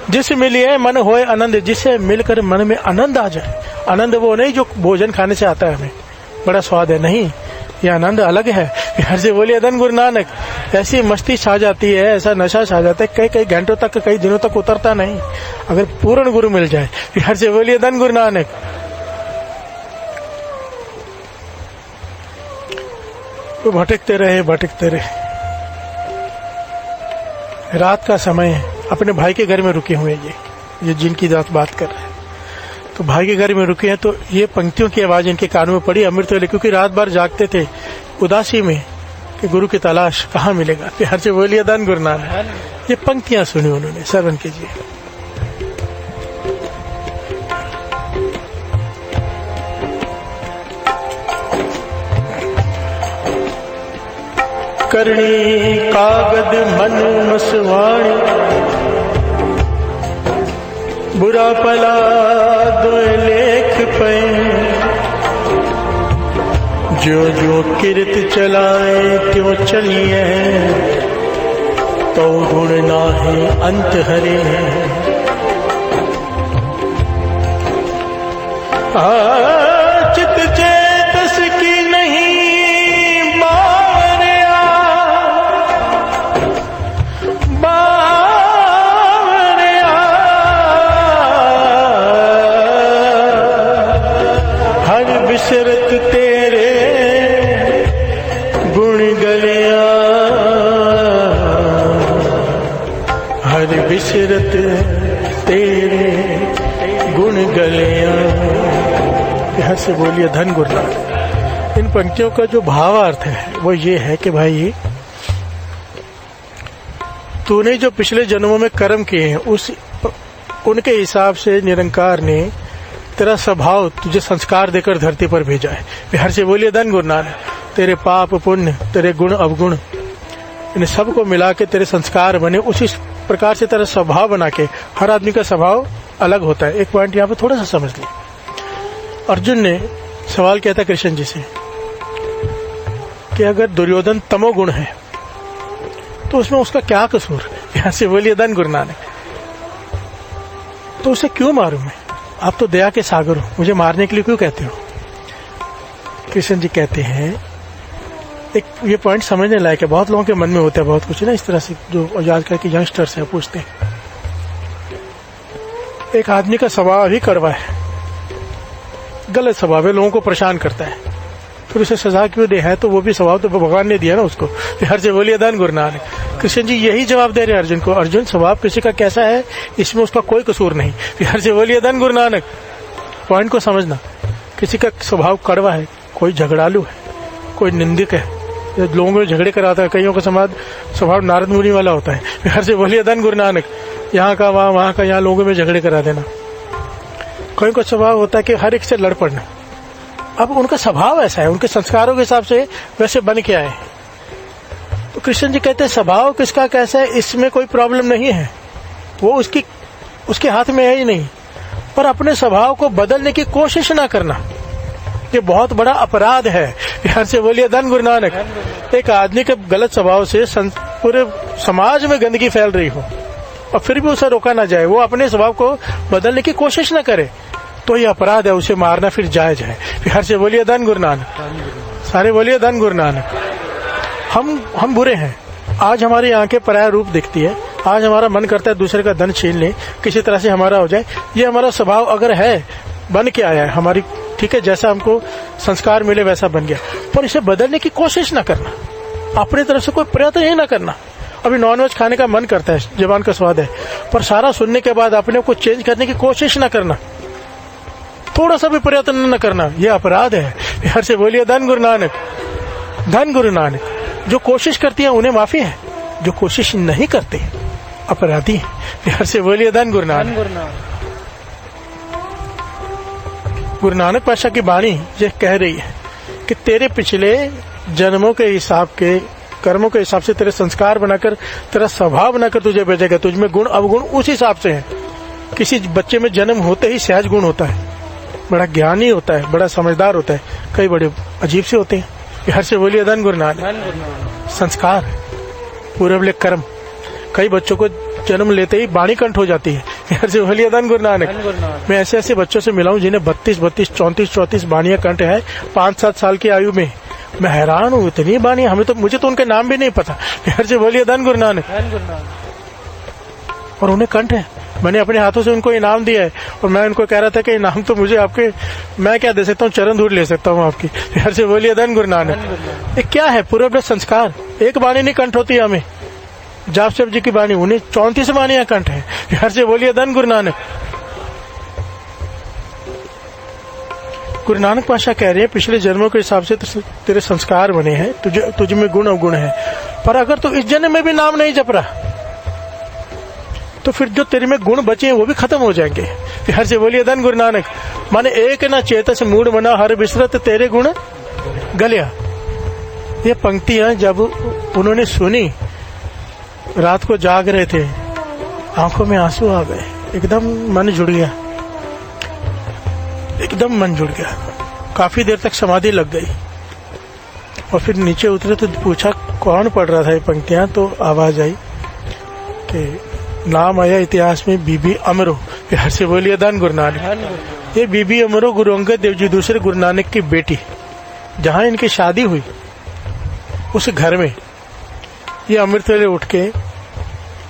जिस मिली है मन होए आनंद, जिसे मिलकर मन में आनंद आ जाए। आनंद वो नहीं जो भोजन खाने से आता है, हमें बड़ा स्वाद है, नहीं, ये आनंद अलग है। प्यार से बोलिए धन गुरु नानक। ऐसी मस्ती छा जाती है, ऐसा नशा छा जाता है, कई घंटों तक, कई दिनों तक उतरता नहीं, अगर पूर्ण गुरु मिल जाए। प्यार से बोलिए धन गुरु नानक। तो भटकते रहे। रात का समय है, अपने भाई के घर में रुके हुए ये जिनकी बात कर रहे हैं, तो भाई के घर में रुके हैं। तो ये पंक्तियों की आवाज इनके कानों में पड़ी अमृत वेले, क्योंकि रात भर जागते थे उदासी में कि गुरु की तलाश कहाँ मिलेगा। प्यार से बोलिए धन गुरु नानक। ये पंक्तियां सुनी उन्होंने, श्रवण कीजिए। करणी कागद मन मसवाणी, बुरा पला दो लेख पे। जो जो किरत चलाए त्यों चलिए, तो गुण नाहे अंत हरे। चित चेतस की नहीं बावरिया, बावरिया हर बिसरत तेरे गुण गलिया, हर बिसरत तेरे गुण गलिया। यहाँ से बोलिए धन गुरुनाथ। इन पंक्तियों का जो भावार्थ है वो ये है कि भाई तूने जो पिछले जन्मों में कर्म किए हैं उनके हिसाब से निरंकार ने तेरा स्वभाव तुझे संस्कार देकर धरती पर भेजा है। बिहार से बोलिए धन गुरुनाथ। तेरे पाप पुण्य, तेरे गुण अवगुण, इन सबको मिला के तेरे संस्कार बने, उसी प्रकार से तेरा स्वभाव बना के। हर आदमी का स्वभाव अलग होता है। एक पॉइंट यहाँ पे थोड़ा सा समझ लिया। अर्जुन ने सवाल किया था कृष्ण जी से कि अगर दुर्योधन तमोगुण है तो उसमें उसका क्या कसूर? यहाँ से बोलिए धन गुरुनानक। तो उसे क्यों मारूं मैं? आप तो दया के सागर हो, मुझे मारने के लिए क्यों कहते हो? कृष्ण जी कहते हैं, एक ये पॉइंट समझने लायक है। बहुत लोगों के मन में होता है बहुत कुछ ना इस तरह से, जो आजकल के यंगस्टर्स हैं पूछते हैं। एक आदमी का स्वभाव ही कड़वा है, गलत स्वभाव है, लोगों को परेशान करता है, फिर उसे सजा क्यों दे? है तो वो भी स्वभाव तो भगवान ने दिया ना उसको। हर से बोलिए धन गुरुनानक। कृष्ण जी यही जवाब दे रहे हैं अर्जुन को। अर्जुन, स्वभाव किसी का कैसा है इसमें उसका कोई कसूर नहीं। हर से बोलिए धन गुरुनानक। पॉइंट को समझना। किसी का स्वभाव कड़वा है, कोई झगड़ालू है, कोई निंदक है, लोगों में झगड़े कराता है। कईयों का स्वभाव नारद मुनि वाला होता है। हर से बोलिए धन गुरुनानक। यहाँ का वहाँ, वहाँ का यहाँ, लोगों में झगड़े करा देना। कईयों का स्वभाव होता है कि हर एक से लड़ पड़ना। अब उनका स्वभाव ऐसा है, उनके संस्कारों के हिसाब से वैसे बन के आए। तो कृष्ण जी कहते हैं स्वभाव किसका कैसा है इसमें कोई प्रॉब्लम नहीं है, वो उसके हाथ में है ही नहीं। पर अपने स्वभाव को बदलने की कोशिश ना करना, ये बहुत बड़ा अपराध है। यहाँ से बोलिए धन गुरु नानक। एक आदमी के गलत स्वभाव से पूरे समाज में गंदगी फैल रही हो और फिर भी उसे रोका ना जाए, वो अपने स्वभाव को बदलने की कोशिश ना करे, तो ये अपराध है। उसे मारना फिर जायज है। बिहार से बोलिए धन गुरु नानक। सारे बोलिए धन गुरु नानक। हम बुरे हैं, आज हमारी आंखें पराया रूप दिखती है, आज हमारा मन करता है दूसरे का धन छीन ले, किसी तरह से हमारा हो जाए। ये हमारा स्वभाव अगर है, बन के आया है हमारी, ठीक है, जैसा हमको संस्कार मिले वैसा बन गया, पर इसे बदलने की कोशिश ना करना, अपनी तरफ से कोई प्रयत्न ही ना करना। अभी नॉनवेज खाने का मन करता है, जबान का स्वाद है, पर सारा सुनने के बाद अपने को चेंज करने की कोशिश ना करना, थोड़ा सा भी प्रयत्न न करना, यह अपराध है। बिहार से बोलिए धन गुरु नानक। धन गुरु नानक। जो कोशिश करती है उन्हें माफी है, जो कोशिश नहीं करते अपराधी है। बिहार से बोलिए धन गुरु नानक। गुरु नानक पातशाह की वाणी ये कह रही है कि तेरे पिछले जन्मों के हिसाब के, कर्मों के हिसाब से तेरे संस्कार बनाकर, तेरा स्वभाव बनाकर तुझे भेजेगा। तुझमें गुण अवगुण उस हिसाब से है। किसी बच्चे में जन्म होते ही सहज गुण होता है, बड़ा ज्ञानी होता है, बड़ा समझदार होता है, कई बड़े अजीब से होते हैं। बिहार से बोलिए धन गुरु नानक। संस्कार, पूर्वले कर्म, कई बच्चों को जन्म लेते ही वाणी कंठ हो जाती है। बिहार से बोलिए धन गुरु नानक। मैं ऐसे ऐसे बच्चों से मिला हूं जिन्हें 32, 34 वाणियां कंठ है 5-7 साल की आयु में। मैं हैरान हूँ, इतनी वाणियां, मुझे तो उनके नाम भी नहीं पता। बिहार से बोलिए धन गुरु नानक। और उन्हें कंठ है। मैंने अपने हाथों से उनको इनाम दिया है और मैं उनको कह रहा था कि इनाम तो मुझे आपके, मैं क्या दे सकता हूँ, चरण धूल ले सकता हूँ आपकी। बिहार से बोलिए धन गुरु नानक। ये क्या है? पूर्व संस्कार। एक वाणी नहीं कंठ होती हमें, जाप साहब जी की वाणी, उन्हें 34 वाणियां कंठ है। बिहार से बोलिए धन गुरु नानक। गुरु नानक पातशाह कह रहे हैं पिछले जन्मों के हिसाब से तेरे संस्कार बने हैं, तुझ में गुण अवगुण है, पर अगर तू इस जन्म में भी नाम नहीं जप रहा तो फिर जो तेरे में गुण बचे हैं वो भी खत्म हो जाएंगे। हर से बोलिए धन गुरु नानक। माने एक ना चेतस मूड मना हर बिसरत तेरे गुण गलिया। ये पंक्तियां जब उन्होंने सुनी, रात को जाग रहे थे, आंखों में आंसू आ गए, एकदम मन जुड़ गया, एकदम मन जुड़ गया। काफी देर तक समाधि लग गई और फिर नीचे उतरे तो पूछा कौन पढ़ रहा था ये पंक्तियां, तो आवाज आई कि नाम आया इतिहास में बीबी अमरो। प्यार से बोलिए धन गुरु नानक। ये बीबी अमरो गुरु अंगद देव जी दूसरे गुरु नानक की बेटी, जहां इनकी शादी हुई उस घर में ये अमृत वेले उठ के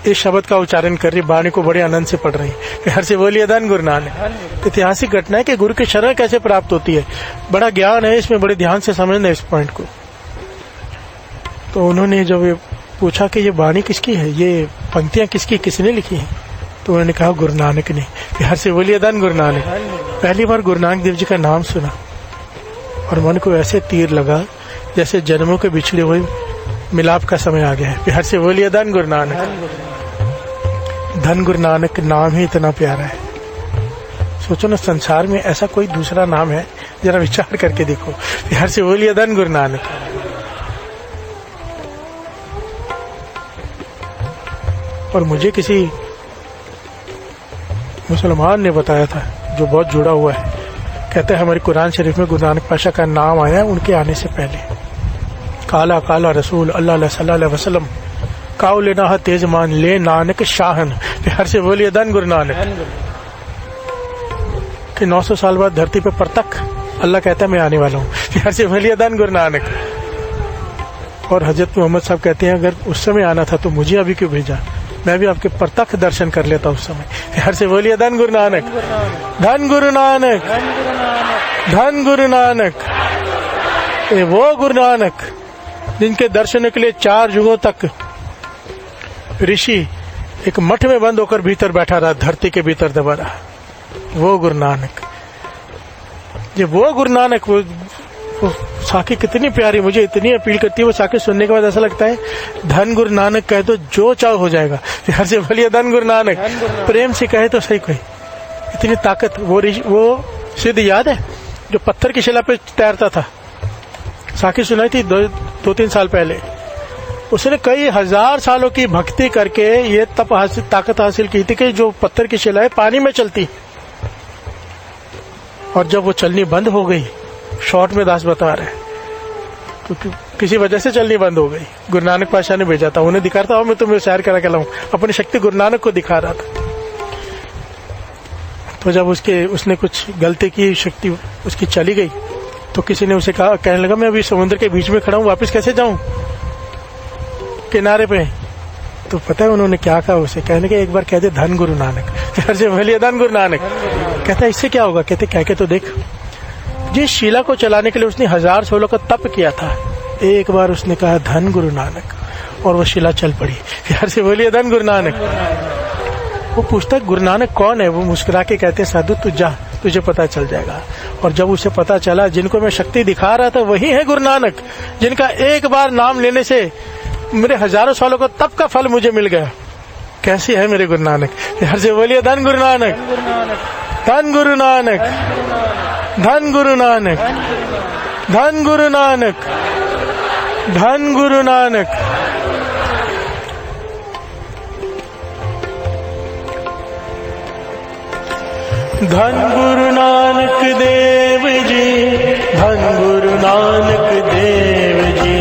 इस शब्द का उच्चारण कर रही, वाणी को बड़े आनंद से पढ़ रही। प्यार से बोलिए धन गुरु नानक। ऐतिहासिक घटना है कि गुरु की शरण कैसे प्राप्त होती है, बड़ा ज्ञान है इसमें, बड़े ध्यान से समझना है इस पॉइंट को। तो उन्होंने जब ये पूछा कि ये वाणी किसकी है, ये पंक्तियां किसकी, किसने लिखी है, तो उन्होंने कहा गुरु नानक ने। प्यार से बोलिए धन गुरु नानक। पहली बार गुरु नानक देव जी का नाम सुना और मन को ऐसे तीर लगा जैसे जन्मों के बिछड़े हुए मिलाप का समय आ गया है। प्यार से बोलिए धन गुरु नानक। धन गुरु नानक नाम ही इतना प्यारा है। सोचो ना, संसार में ऐसा कोई दूसरा नाम है, जरा विचार करके देखो। प्यार से बोलिए धन गुरु नानक। और मुझे किसी मुसलमान ने बताया था, जो बहुत जुड़ा हुआ है, कहते हैं हमारे कुरान शरीफ में गुरु नानक पाशा का नाम आया उनके आने से पहले। काला काला रसूल अल्लाह सल्लल्लाहु अलैहि वसल्लम काउ लेना तेज मान ले नानक शाहन। प्यार से बोलिए धन गुरु नानक। कि 900 साल बाद धरती पे परतक अल्लाह कहता है मैं आने वाला हूँ। प्यार से बोलिए धन गुरु नानक। और हजरत मोहम्मद साहब कहते हैं अगर उस समय आना था तो मुझे अभी क्यों भेजा, मैं भी आपके प्रत्यक्ष दर्शन कर लेता उस समय। प्यार से बोलिए धन गुरु नानक। धन गुरु नानक। धन गुरु नानक। वो गुरु नानक जिनके दर्शन के लिए 4 युगों तक ऋषि एक मठ में बंद होकर भीतर बैठा रहा, धरती के भीतर दबा रहा, वो गुरु नानक। ये वो गुरु नानक, वो साखी कितनी प्यारी, मुझे इतनी अपील करती है वो साखी सुनने के बाद ऐसा लगता है धन गुरु नानक कहे तो जो चाहो हो जाएगा। प्यार से बोलिए धन गुरु नानक। प्रेम से कहे तो सही कोई, इतनी ताकत। वो सिद्ध याद है जो पत्थर की शिला पे तैरता था, साखी सुनाई थी 2-3 साल पहले। उसने कई हजार सालों की भक्ति करके ये ताकत हासिल की थी कि जो पत्थर की शिला है पानी में चलती, और जब वो चलनी बंद हो गई, शॉर्ट में दास बता रहे, क्योंकि किसी वजह से चलनी बंद हो गई, गुरु नानक पातशाह ने भेजा था, उन्हें दिखा था मैं तुम्हें सैर करा के लाऊं, अपनी शक्ति गुरु नानक को दिखा रहा था। तो जब उसने कुछ गलती की, शक्ति उसकी चली गई, तो किसी ने उसे कहा, कहने लगा मैं अभी समुद्र के बीच में खड़ा हूं, वापस कैसे जाऊं किनारे पे। तो पता है उन्होंने क्या कहा उसे, कहने के एक बार कह दे धन गुरु नानक। प्यार से बोलिए धन गुरु नानक। कहता है इससे क्या होगा, कहते कह के तो देख। जिस शिला को चलाने के लिए उसने 1000 सोलों का तप किया था, एक बार उसने कहा धन गुरु नानक, और वो शिला चल पड़ी। प्यार से बोलिए धन गुरु नानक। वो पूछता है गुरु नानक कौन है, वो मुस्कुरा के कहते हैं साधु तू जा, तुझे पता चल जाएगा। और जब उसे पता चला जिनको मैं शक्ति दिखा रहा था वही है गुरु नानक, जिनका एक बार नाम लेने से मेरे हजारों सालों का तप का फल मुझे मिल गया। कैसी है मेरे गुरु नानक। प्यार से बोलिए धन गुरु नानक। धन गुरु नानक। धन गुरु नानक। धन गुरु नानक। धन गुरु नानक। धन गुरु नानक देव जी। धन गुरु नानक देव जी।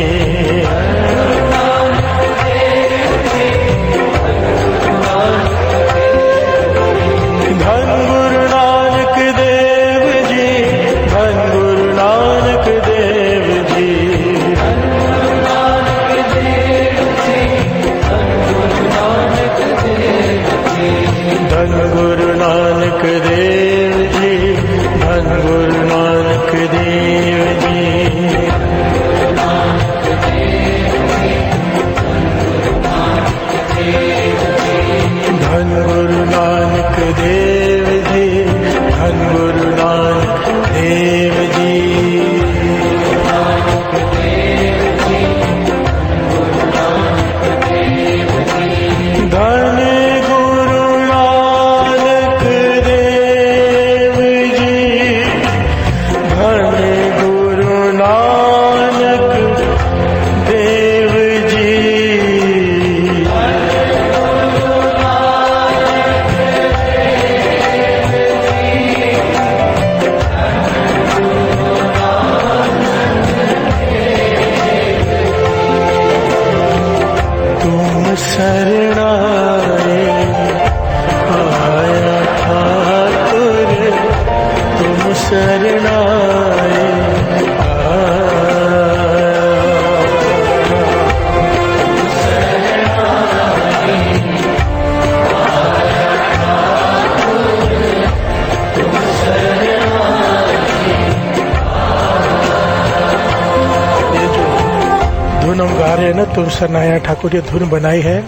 है ना तुम सरनाया ठाकुर, ये धुन बनाई है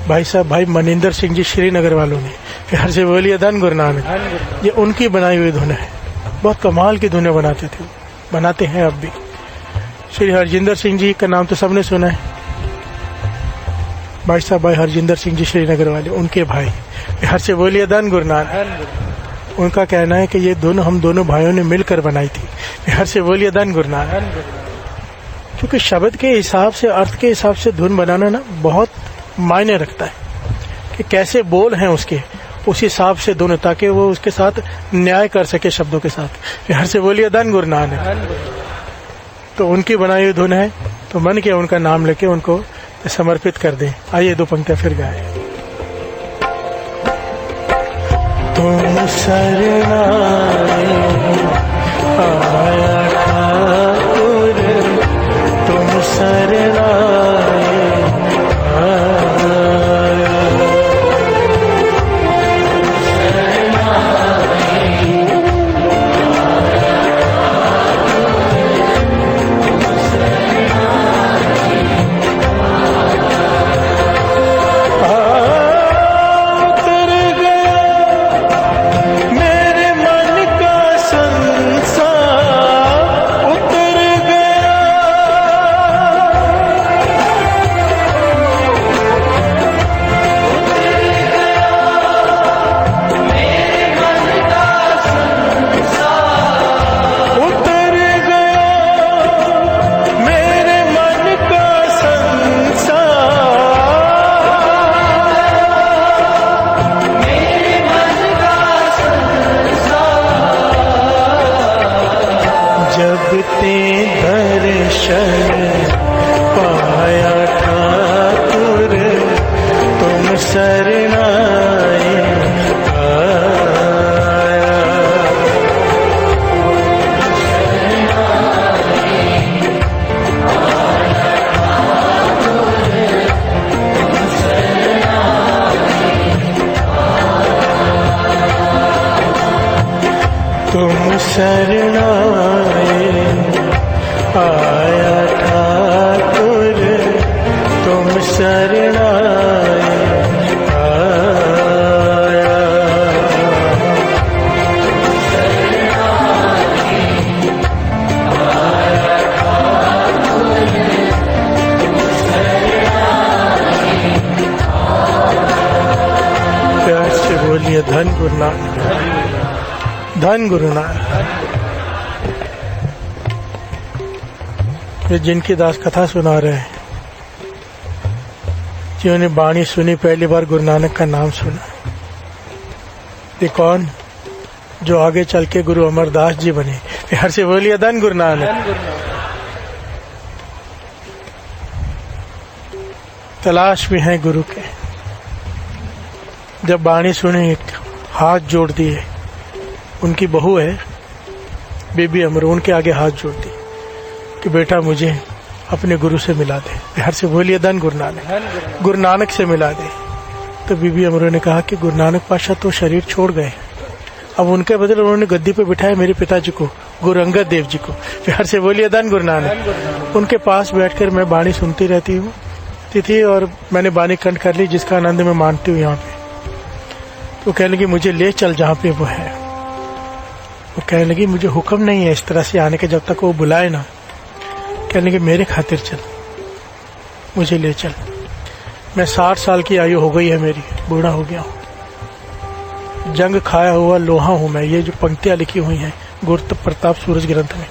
भाई साहब भाई मनिंदर सिंह जी श्रीनगर वालों ने। प्यार से बोलिए धन गुरु नानक। ये उनकी बनाई हुई धुन है, बहुत कमाल की धुनें बनाते थे, बनाते हैं अब भी। श्री हरजिंदर सिंह जी का नाम तो सबने सुना है, भाई साहब भाई हरजिंदर सिंह जी श्रीनगर वाले, उनके भाई। प्यार से बोलिए धन गुरु नानक। उनका कहना है कि ये धुन हम दोनों भाइयों ने मिलकर बनाई थी। प्यार से बोलिए धन गुरु नानक। क्योंकि शब्द के हिसाब से, अर्थ के हिसाब से धुन बनाना ना बहुत मायने रखता है कि कैसे बोल हैं उसके, उस हिसाब से दोनों, ताकि वो उसके साथ न्याय कर सके शब्दों के साथ। प्यार से बोलिए धन गुरु नानक। तो उनकी बनाई हुई धुन है, तो मन किया उनका नाम लेके उनको समर्पित कर दें। आइए 2 पंक्तियां फिर गाएं। तुम शरणाए आया ठाकुर, तुम शरणाए धन गुरु नानक, धन गुरु नानक। ये जिनकी दास कथा सुना रहे हैं, जिन्होंने बाणी सुनी, पहली बार गुरु नानक का नाम सुना, ये कौन? जो आगे चल के गुरु अमरदास जी बने। प्यार से बोलिए धन गुरु नानक। तलाश में है गुरु के। जब बाणी सुनी, हाथ जोड़ दिए, उनकी बहू है बीबी अमर, उनके आगे हाथ जोड़ दिए कि बेटा मुझे अपने गुरु से मिला दे। प्यार से बोलिए धन गुरु नानक। गुरु नानक से मिला दे। तो बीबी अमर ने कहा कि गुरु नानक पातशाह तो शरीर छोड़ गए, अब उनके बदले उन्होंने गद्दी पे बिठाया मेरे पिताजी को, गुरु अंगद देव जी को। प्यार से बोलिए धन गुरु नानक। उनके पास बैठकर मैं बाणी सुनती रहती हूँ थी और मैंने बाणी कंठ कर ली, जिसका आनंद मैं मानती हूँ यहाँ पे। तो कहने लगी मुझे ले चल जहाँ पे वो है। वो कहने लगी मुझे हुक्म नहीं है इस तरह से आने के, जब तक वो बुलाए ना। कहने लगी मेरे खातिर चल, मुझे ले चल। मैं 60 साल की आयु हो गई है मेरी, बूढ़ा हो गया हूँ, जंग खाया हुआ लोहा हूँ मैं। ये जो पंक्तियां लिखी हुई हैं गुरु प्रताप सूरज ग्रंथ में,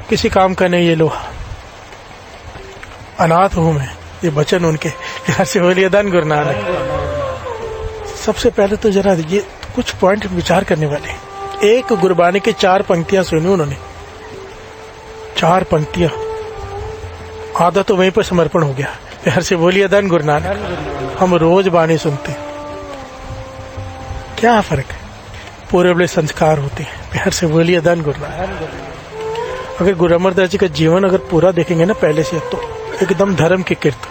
किसी काम का नहीं ये लोहा। अनाथ हूँ मैं, ये वचन उनके। प्यार से बोलिए धन गुरु नानक। सबसे पहले तो जरा ये कुछ पॉइंट विचार करने वाले। एक गुरबानी की 4 पंक्तियां सुनी उन्होंने, 4 पंक्तियां, आधा तो वहीं पर समर्पण हो गया। प्यार से बोलिए धन गुरु नानक। हम रोज बाणी सुनते, क्या फर्क है? पूरे बड़े संस्कार होते हैं। प्यार से बोलिए धन गुरु नानक। अगर गुरु अमरदास जी का जीवन अगर पूरा देखेंगे ना पहले से, तो एकदम धर्म की किर्त,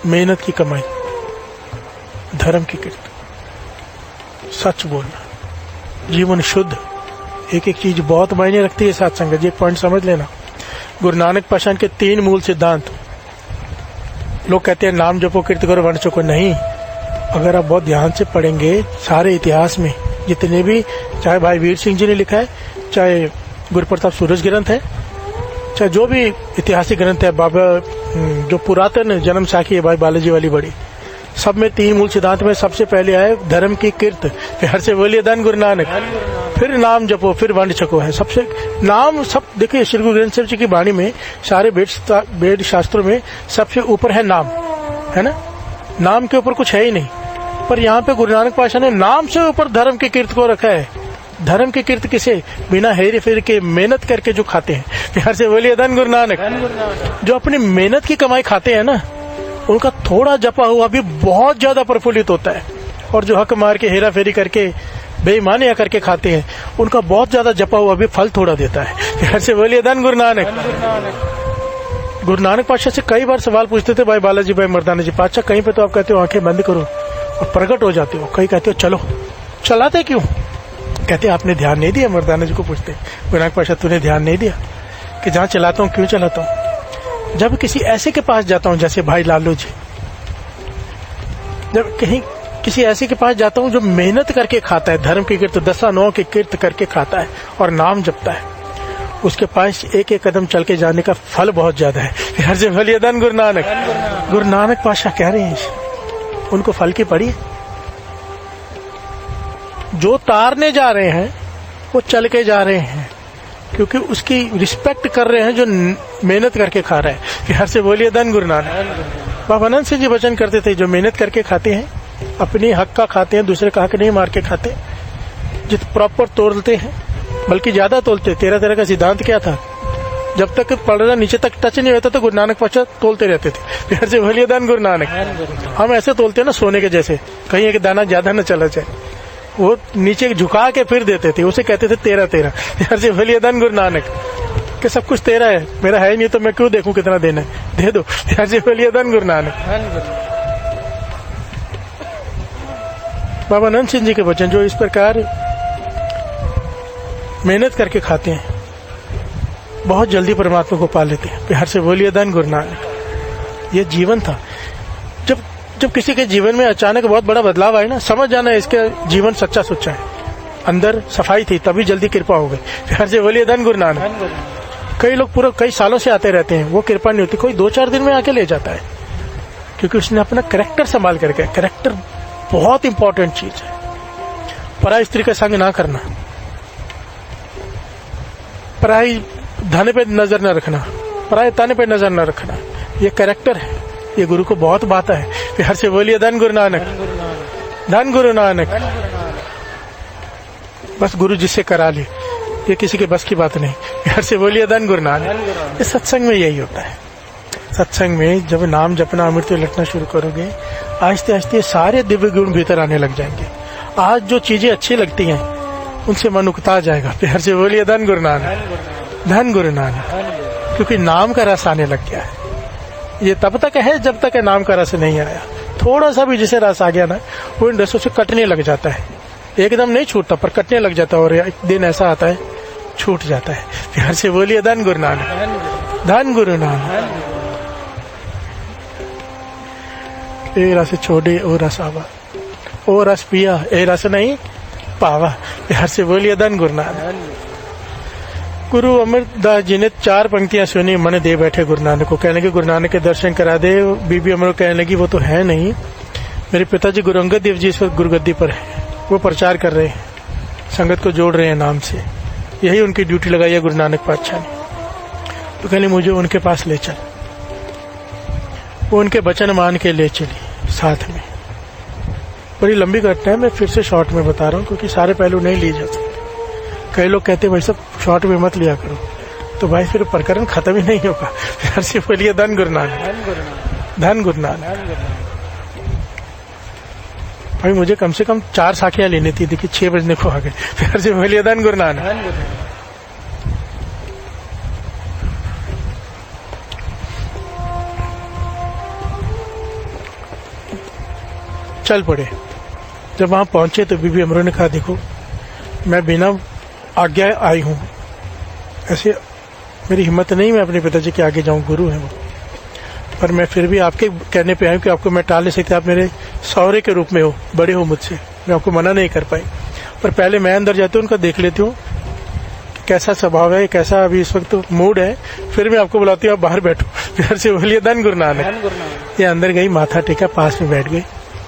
मेहनत की कमाई, धर्म की किर्त, सच बोलना, जीवन शुद्ध। एक एक चीज बहुत मायने रखती है साथ संगत जी। एक पॉइंट समझ लेना, गुरु नानक पातशाह के 3 मूल सिद्धांत, लोग कहते हैं नाम जपो कीर्त करो वर्ण चको, नहीं। अगर आप बहुत ध्यान से पढ़ेंगे सारे इतिहास में जितने भी, चाहे भाई वीर सिंह जी ने लिखा है, चाहे गुरुप्रताप सूरज ग्रंथ है, चाहे जो भी ऐतिहासिक ग्रंथ है, बाबा जो पुरातन जन्म साखी है भाई बालाजी वाली बड़ी, सब में 3 मूल सिद्धांत में सबसे पहले आए धर्म की कीर्त, फिर से बोलिए धन गुरु नानक, फिर नाम जपो, फिर वंड छको है। सबसे नाम सब देखिए श्री गुरु ग्रंथ साहिब जी की वाणी में सारे वेद शास्त्रों में सबसे ऊपर है नाम, है ना। नाम के ऊपर कुछ है ही नहीं, पर यहाँ पे गुरु नानक पातशाह ने नाम से ऊपर धर्म की कीर्त को रखा है। धर्म की कीर्त किसे? बिना हेरे फेर के मेहनत करके जो खाते हैं, प्यार से बोलिए धन गुरु नानक। जो अपनी मेहनत की कमाई खाते हैं ना, उनका थोड़ा जपा हुआ भी बहुत ज्यादा प्रफुल्लित होता है, और जो हक मार के हेरा फेरी करके बेईमानियां करके खाते हैं, उनका बहुत ज्यादा जपा हुआ भी फल थोड़ा देता है। प्यार से बोलिए धन गुरु नानक। गुरु नानक पातशाह से कई बार सवाल पूछते थे भाई बालाजी भाई मर्दाना जी, पातशाह कहीं पे तो आप कहते हो आंखें बंद करो और प्रकट हो जाते हो, कहीं कहते हो चलो, चलाते क्यों? कहते आपने ध्यान नहीं दिया। मर्दाना जी को पूछते गुरु नानक पातशाह तूने ध्यान नहीं दिया कि जहां चलाता हूं क्यों चलाता हूं? जब किसी ऐसे के पास जाता हूं जैसे भाई लालू जी, जब कहीं किसी ऐसे के पास जाता हूं जो मेहनत करके खाता है, धर्म की कीर्त 10-9 की कीर्त करके खाता है और नाम जपता है, उसके पास एक एक कदम चल के जाने का फल बहुत ज्यादा है। हर से भलिए धन गुरु नानक। गुरु नानक पातशाह कह रहे हैं उनको फल की पड़ी है। जो तारने जा रहे हैं वो चल के जा रहे हैं, क्योंकि उसकी रिस्पेक्ट कर रहे हैं जो मेहनत करके खा रहा है। बिहार से बोलिए धन गुरु नानक। बाबा आनंद सिंह जी वचन करते थे जो मेहनत करके खाते हैं, अपनी हक का खाते हैं, दूसरे का हक नहीं मार के खाते, जित प्रॉपर तोलते हैं, बल्कि ज्यादा तोलते। 13 का सिद्धांत क्या था? जब तक पलड़ा नीचे तक टच नहीं होता तो गुरु नानक पातशाह तोलते रहते थे। बिहार से बोलिए धन गुरु नानक। हम ऐसे तोलते हैं ना सोने के जैसे, कहीं एक दाना ज्यादा न चला जाए, वो नीचे झुका के फिर देते थे, उसे कहते थे 13। यार से बोलिए धन गुरु नानक कि सब कुछ तेरा है, मेरा है नहीं तो मैं क्यों देखूं कितना देना है, दे दो। यार से बोलिए धन गुरु नानक। बाबा आनंद सिंह जी के वचन जो इस प्रकार मेहनत करके खाते हैं, बहुत जल्दी परमात्मा को पा लेते हैं। प्यार से बोलिए धन गुरु नानक। ये जीवन था। जब किसी के जीवन में अचानक बहुत बड़ा बदलाव आए ना, समझ जाना इसका जीवन सच्चा सुच्चा है, अंदर सफाई थी, तभी जल्दी कृपा हो गई। प्यार से बोलिए धन गुरु नानक। कई लोग पूरा कई सालों से आते रहते हैं, वो कृपा नहीं होती, कोई 2-4 दिन में आके ले जाता है, क्योंकि उसने अपना कैरेक्टर संभाल करके। कैरेक्टर बहुत इंपॉर्टेंट चीज है। पराई स्त्री का संग ना करना, पराई धन पे नजर न रखना, पराई तन पे नजर न रखना, ये कैरेक्टर है। ये गुरु को बहुत बात है। प्यार से बोलिए धन गुरु नानक। धन गुरु नानक। बस गुरु जिससे करा ले, ये किसी के बस की बात नहीं। प्यार से बोलिए धन गुरु नानक। इस सत्संग में यही होता है। सत्संग में जब नाम जपना अमृत लटना शुरू करोगे, आहिस्ते आहिस्ते सारे दिव्य गुण भीतर आने लग जाएंगे। आज जो चीजें अच्छी लगती हैं उनसे मन उकता जाएगा। प्यार से बोलिए धन गुरु नानक। धन गुरु नानक। क्योंकि नाम का रस आने लग गया है। ये तब तक है जब तक नाम का रस नहीं आया। थोड़ा सा भी जिसे रस आ गया ना, वो इन रसों से कटने लग जाता है। एकदम नहीं छूटता पर कटने लग जाता है, और एक दिन ऐसा आता है छूट जाता है। प्यार से बोलिए धन गुरु नानक। धन गुरु नानक। ए रस छोड़े ओ रस आवा, ओ रस पिया ए रस नहीं पावा। प्यार से बोलिए धन गुरु नानक। गुरु अमरदास जी ने 4 पंक्तियां सुनी, मन दे बैठे गुरु नानक को। कहने लगे गुरु नानक के दर्शन करा दे। बीबी अमर कहने लगी वो तो है नहीं, मेरे पिताजी गुरु अंगद देव जी इस वक्त गुरुगद्दी पर है, वो प्रचार कर रहे हैं, संगत को जोड़ रहे हैं नाम से, यही उनकी ड्यूटी लगाई है गुरु नानक पातशाह ने। तो कहने मुझे उनके पास ले चल। वो उनके वचन मान के ले चली साथ में। बड़ी लंबी घटना है, मैं फिर से शॉर्ट में बता रहा हूँ क्योंकि सारे पहलू नहीं लिए जा सकते। कई लोग कहते हैं भाई सब शॉर्ट में मत लिया करो, तो भाई फिर प्रकरण खत्म ही नहीं होगा। प्यार से बोलिए धन गुरु नानक। धन गुरु नानक। भाई मुझे कम से कम 4 साखियां लेनी थी, देखिए 6 बजने को आ गए। प्यार से बोलिए धन गुरु नानक। चल पड़े। जब वहां पहुंचे तो बीबी अमरो ने कहा देखो मैं बिना आज्ञा आई हूं, ऐसे मेरी हिम्मत नहीं मैं अपने पिताजी के आगे जाऊं, गुरु है वो, पर मैं फिर भी आपके कहने पे आया कि आपको मैं टाल नहीं सकता, आप मेरे सौरे के रूप में हो, बड़े हो मुझसे, मैं आपको मना नहीं कर पाई। पर पहले मैं अंदर जाती हूँ, उनका देख लेती हूँ कैसा स्वभाव है, कैसा अभी इस वक्त मूड है, फिर मैं आपको बुलाती हूँ, आप बाहर बैठो। फिर से बोलिए धन गुरु नानक। ये अंदर गई, माथा टेका, पास में बैठ गई।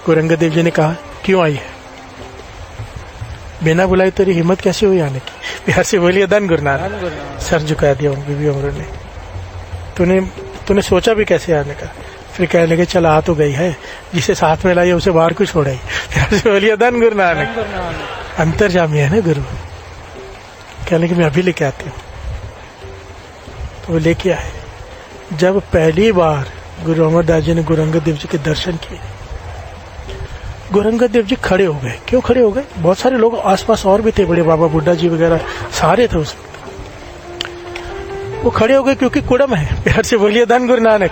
गुरु अंगद देव जी ने कहा, क्यों आई है? बिना बुलाई तेरी हिम्मत कैसे हुई आने की? बिहार से बोलिए धन गुरु नानक। सर झुका दिया बीबी अमरों ने। तूने सोचा भी कैसे आने का? फिर कहने लगे चल आ तो गई है, जिसे साथ में लाई उसे बाहर क्यों छोड़ाई? बिहार से बोलिए धन गुरु नानक। अंतर्जामी है ना गुरु। कहने लगे मैं अभी लेके आती हूँ। तो वो लेके आए। जब पहली बार गुरु अमरदास जी ने गुरु अंगद देव जी के दर्शन किए, गुरु अंगद देव जी खड़े हो गए। क्यों खड़े हो गए? बहुत सारे लोग आसपास और भी थे, बड़े बाबा बुड्ढा जी वगैरह सारे थे उसमें। वो खड़े हो गए क्योंकि कुड़म है। प्यार से बोलिए धन गुरु नानक।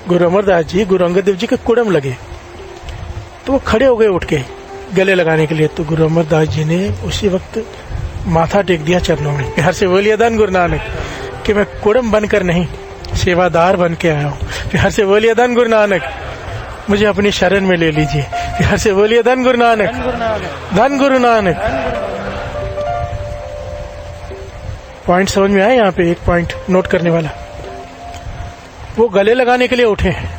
गुरु अमरदास जी गुरु अंगद देव जी के कुड़म लगे, तो वो खड़े हो गए उठ के गले लगाने के लिए। तो गुरु अमरदास जी ने उसी वक्त माथा टेक दिया चरणों में। प्यार से बोलिए धन गुरु नानक कि मैं कुड़म बनकर नहीं, सेवादार बन के आया हूँ। प्यार से बोलिए धन गुरु नानक। मुझे अपनी शरण में ले लीजिए। प्यार से बोलिए धन गुरु नानक। धन गुरु नानक। पॉइंट समझ में आया? यहाँ पे एक पॉइंट नोट करने वाला। वो गले लगाने के लिए उठे हैं,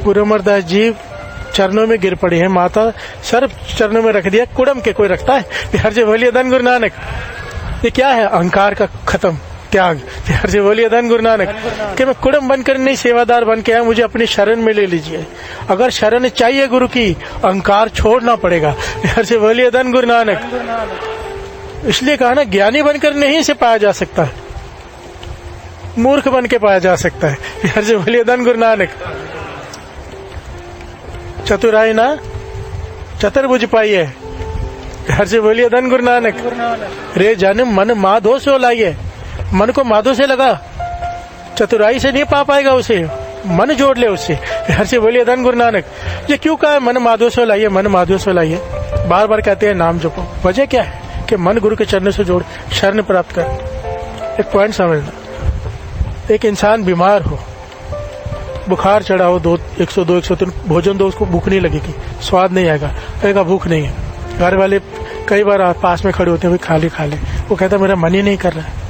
गुरु अमरदास जी चरणों में गिर पड़े हैं, माता सर चरणों में रख दिया। कुड़म के कोई रखता है? प्यार से बोलिए धन गुरु नानक। ये क्या है? अहंकार का खत्म, त्याग। प्यार से बोलिए धन गुरु नानक कि मैं कुड़म बनकर नहीं, सेवादार बन के आया, मुझे अपनी शरण में ले लीजिए। अगर शरण चाहिए गुरु की, अहंकार छोड़ना पड़ेगा। प्यार से बोलिए धन गुरु नानक। इसलिए कहा ना, ज्ञानी बनकर नहीं से पाया जा सकता है, मूर्ख बन के पाया जा सकता है। प्यार से बोलिए धन गुरु नानक। चतुराई ना चतुर्भुज पाई है। प्यार से बोलिए धन गुरु नानक। रे जन मन माधो से लाइए। मन को माधो से लगा, चतुराई से नहीं पा पाएगा उसे, मन जोड़ ले उससे। प्यार से बोलिए धन गुरु नानक। ये क्यों कहा है मन माधो से लाइए, मन माधो से लाइए? बार बार कहते हैं नाम जपो। वजह क्या है? कि मन गुरु के चरणों से जोड़, शरण प्राप्त कर। एक पॉइंट समझना, एक इंसान बीमार हो, बुखार चढ़ा हो, 102 103, भोजन दो, उसको भूख नहीं लगेगी, स्वाद नहीं आएगा, कहेगा भूख नहीं है। घर वाले कई बार पास में खड़े होते हैं, खा ले। वो कहता मेरा मन ही नहीं कर रहा है।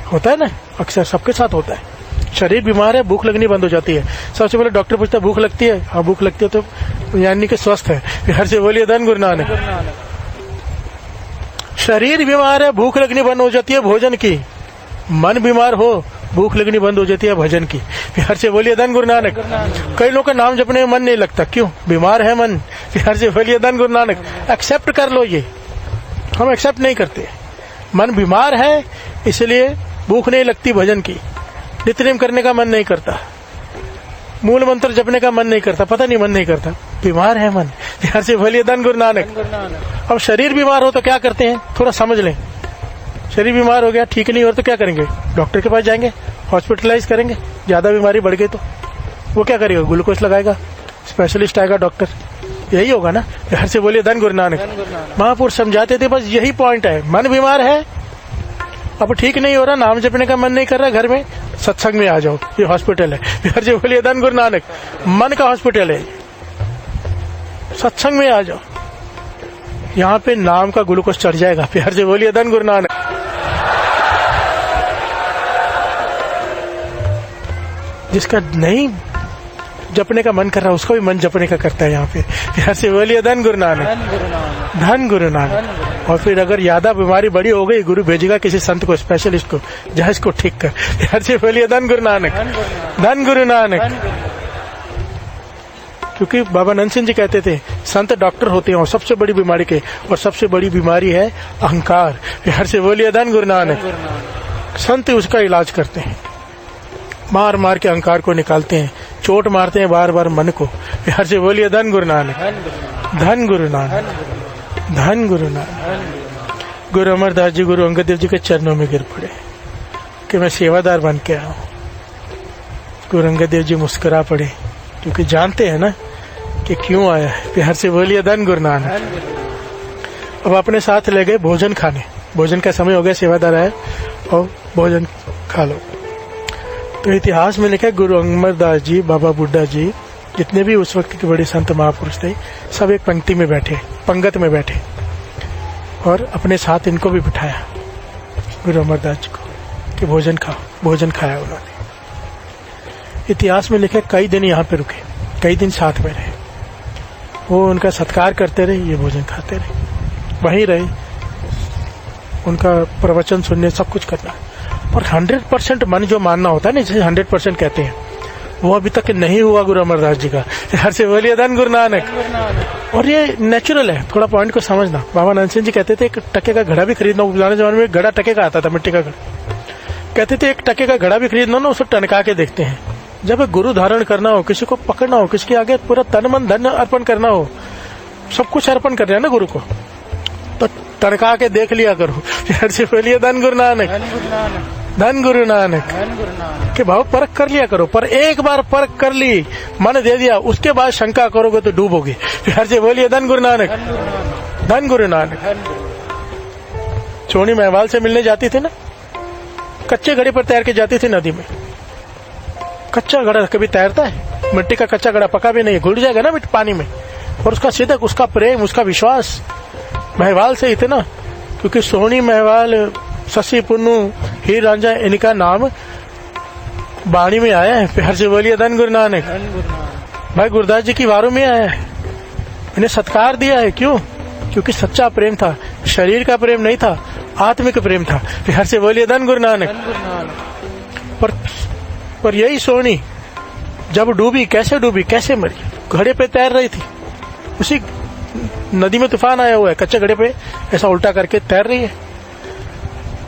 होता है ना, अक्सर सबके साथ होता है। शरीर बीमार है, भूख लगनी बंद हो जाती है। सबसे पहले डॉक्टर पूछता है भूख लगती है? हाँ भूख लगती है, तो यानी कि स्वस्थ है। प्यार से बोलिए धन गुरु नानक। शरीर बीमार है, भूख लगनी बंद हो जाती है भोजन की। मन बीमार हो, भूख लगनी बंद हो जाती है भजन की। प्यार से बोलिए धन गुरु नानक। कई लोग का नाम जपने में मन नहीं लगता, क्यों? बीमार है मन। प्यार से बोलिए धन गुरु नानक। एक्सेप्ट कर लो, ये हम एक्सेप्ट नहीं करते। मन बीमार है, इसलिए भूख नहीं लगती भजन की, नित्यनेम करने का मन नहीं करता, मूल मंत्र जपने का मन नहीं करता, पता नहीं मन नहीं करता, बीमार है मन। प्यार से बोलिए धन गुरु नानक। अब शरीर बीमार हो तो क्या करते हैं? थोड़ा समझ लें। शरीर बीमार हो गया, ठीक नहीं हो तो क्या करेंगे? डॉक्टर के पास जाएंगे, हॉस्पिटलाइज करेंगे। ज्यादा बीमारी बढ़ गई तो वो क्या करेगा? ग्लूकोज लगाएगा, स्पेशलिस्ट आएगा डॉक्टर, यही होगा ना। प्यार से बोलिए धन गुरु नानक। महापुरुष समझाते थे, बस यही पॉइंट है। मन बीमार है, अब ठीक नहीं हो रहा, नाम जपने का मन नहीं कर रहा, घर में सत्संग में आ जाओ, ये हॉस्पिटल है। प्यार से बोलिए धन गुरु नानक। मन का हॉस्पिटल है, सत्संग में आ जाओ, यहाँ पे नाम का ग्लूकोज चढ़ जाएगा। प्यार से बोलिए धन गुरु नानक। जिसका नहीं जपने का मन कर रहा, उसका भी मन जपने का करता है यहाँ पे। प्यार से बोलिए धन गुरु नानक। धन गुरु नानक। और फिर अगर ज्यादा बीमारी बड़ी हो गई, गुरु भेजेगा किसी संत को, स्पेशलिस्ट को, जहाँ इसको ठीक कर। प्यार से बोलिए धन गुरु नानक। धन गुरु नानक। क्योंकि बाबा नंद सिंह जी कहते थे, संत डॉक्टर होते हैं और सबसे बड़ी बीमारी के, और सबसे बड़ी बीमारी है अहंकार। प्यार से बोलिए धन गुरु नानक। संत उसका इलाज करते हैं, मार मार के अहंकार को निकालते हैं, चोट मारते हैं बार बार मन को। प्यार से बोलिए धन गुरु नानक। धन गुरु नानक। धन गुरु नानक। गुरु अमरदास जी गुरु अंगद देव जी के चरणों में गिर पड़े कि मैं सेवादार बन के आया हूँ। गुरु अंगद देव जी मुस्कुरा पड़े, क्योंकि जानते हैं ना कि क्यों आया है। प्यार से बोलिए धन गुरु नानक। अब अपने साथ ले गए भोजन खाने। भोजन का समय हो गया, सेवादार आए और भोजन खा लो। तो इतिहास में लिखा है गुरु अमरदास जी, बाबा बुड्ढा जी, जितने भी उस वक्त के बड़े संत महापुरुष थे, सब एक पंक्ति में बैठे, पंगत में बैठे, और अपने साथ इनको भी बिठाया गुरु अमरदास जी को कि भोजन खाओ। भोजन खाया उन्होंने। इतिहास में लिखा कई दिन यहाँ पे रुके, कई दिन साथ में रहे, वो उनका सत्कार करते रहे, ये भोजन खाते रहे, वहीं रहे, उनका प्रवचन सुनने, सब कुछ करना। पर 100% मन जो मानना होता है ना, जिसे 100% कहते हैं, वो अभी तक नहीं हुआ गुरु अमरदास जी का। हर से बोलिए धन गुरु नानक। और ये नेचुरल है, थोड़ा पॉइंट को समझना। बाबा नानक सिंह जी कहते थे एक टके का घड़ा भी खरीदना, पुराने जमाने में घड़ा टके का आता था, मिट्टी का घड़ा, कहते थे एक टके का घड़ा भी खरीदना ना, उसे टनका के देखते हैं। जब गुरु धारण करना हो, किसी को पकड़ना हो, किसी के आगे पूरा तन मन धन अर्पण करना हो, सब कुछ अर्पण कर रहे हैं ना गुरु को, तो टनका के देख लिया करो। हर से बोलिए धन गुरु नानक, धन गुरु नानक के भाव परख कर लिया करो। पर एक बार परख कर ली, मन दे दिया, उसके बाद शंका करोगे तो डूबोगे। हर से बोलिए धन गुरु नानक, धन गुरु नानक। सोनी महवाल से मिलने जाती थी ना, कच्चे घड़े पर तैर के जाती थी नदी में। कच्चा घड़ा कभी तैरता है? मिट्टी का कच्चा घड़ा पका भी नहीं, घुल जाएगा ना पानी में। और उसका सिदक, उसका प्रेम, उसका विश्वास महवाल से इतना, क्योंकि सोनी महवाल, शशि पुन्नू, हीर रांझा, इनका नाम बाणी में आया है। प्यार से बोलिए धन गुरु नानक। भाई गुरदास जी की वारों में आया है, इन्हें सत्कार दिया है। क्यों? क्योंकि सच्चा प्रेम था, शरीर का प्रेम नहीं था, आत्मिक प्रेम था। प्यार से बोलिए धन गुरु नानक। पर यही सोनी जब डूबी, कैसे डूबी, कैसे मरी? घड़े पे तैर रही थी, उसी नदी में तूफान आया हुआ है, कच्चे घड़े पे ऐसा उल्टा करके तैर रही है,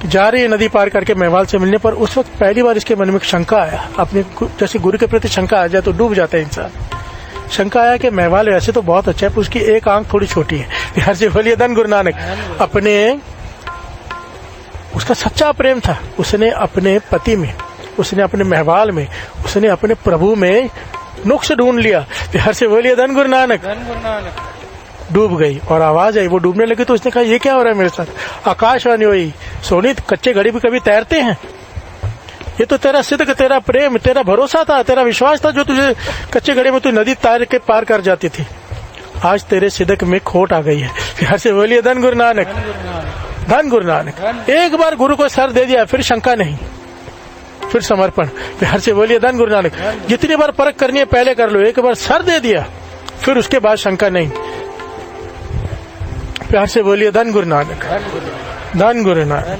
जा रही है नदी पार करके महवाल से मिलने पर। उस वक्त पहली बार इसके मन में शंका आया, अपने जैसे गुरु के प्रति शंका आ जाए तो डूब जाता है इंसान। शंका आया कि महवाल वैसे तो बहुत अच्छा है, पर उसकी एक आंख थोड़ी छोटी है। यार जी बोलिए धन गुरु नानक। अपने, उसका सच्चा प्रेम था, उसने अपने पति में, उसने अपने महवाल में, उसने अपने प्रभु में नुक्स ढूंढ लिया। प्यार से बोलिए धन गुरु नानक। डूब गई और आवाज आई, वो डूबने लगी तो उसने कहा ये क्या हो रहा है मेरे साथ? आकाशवाणी हुई, सोनी कच्चे घड़ी भी कभी तैरते हैं? ये तो तेरा सिद्ध, तेरा प्रेम, तेरा भरोसा था, तेरा विश्वास था, जो तुझे कच्चे घड़े में तू नदी तैर के पार कर जाती थी। आज तेरे सिदक में खोट आ गई है। प्यार से बोलिए धन गुरु नानक, धन गुरु नानक। एक बार गुरु को सर दे दिया, फिर शंका नहीं, फिर समर्पण। प्यार से बोलिए धन गुरु नानक। जितनी बार परख करनी है पहले कर लो, एक बार सर दे दिया, फिर उसके बाद शंका नहीं। प्यार से बोलिए धन गुरु नानक, धन गुरु नानक।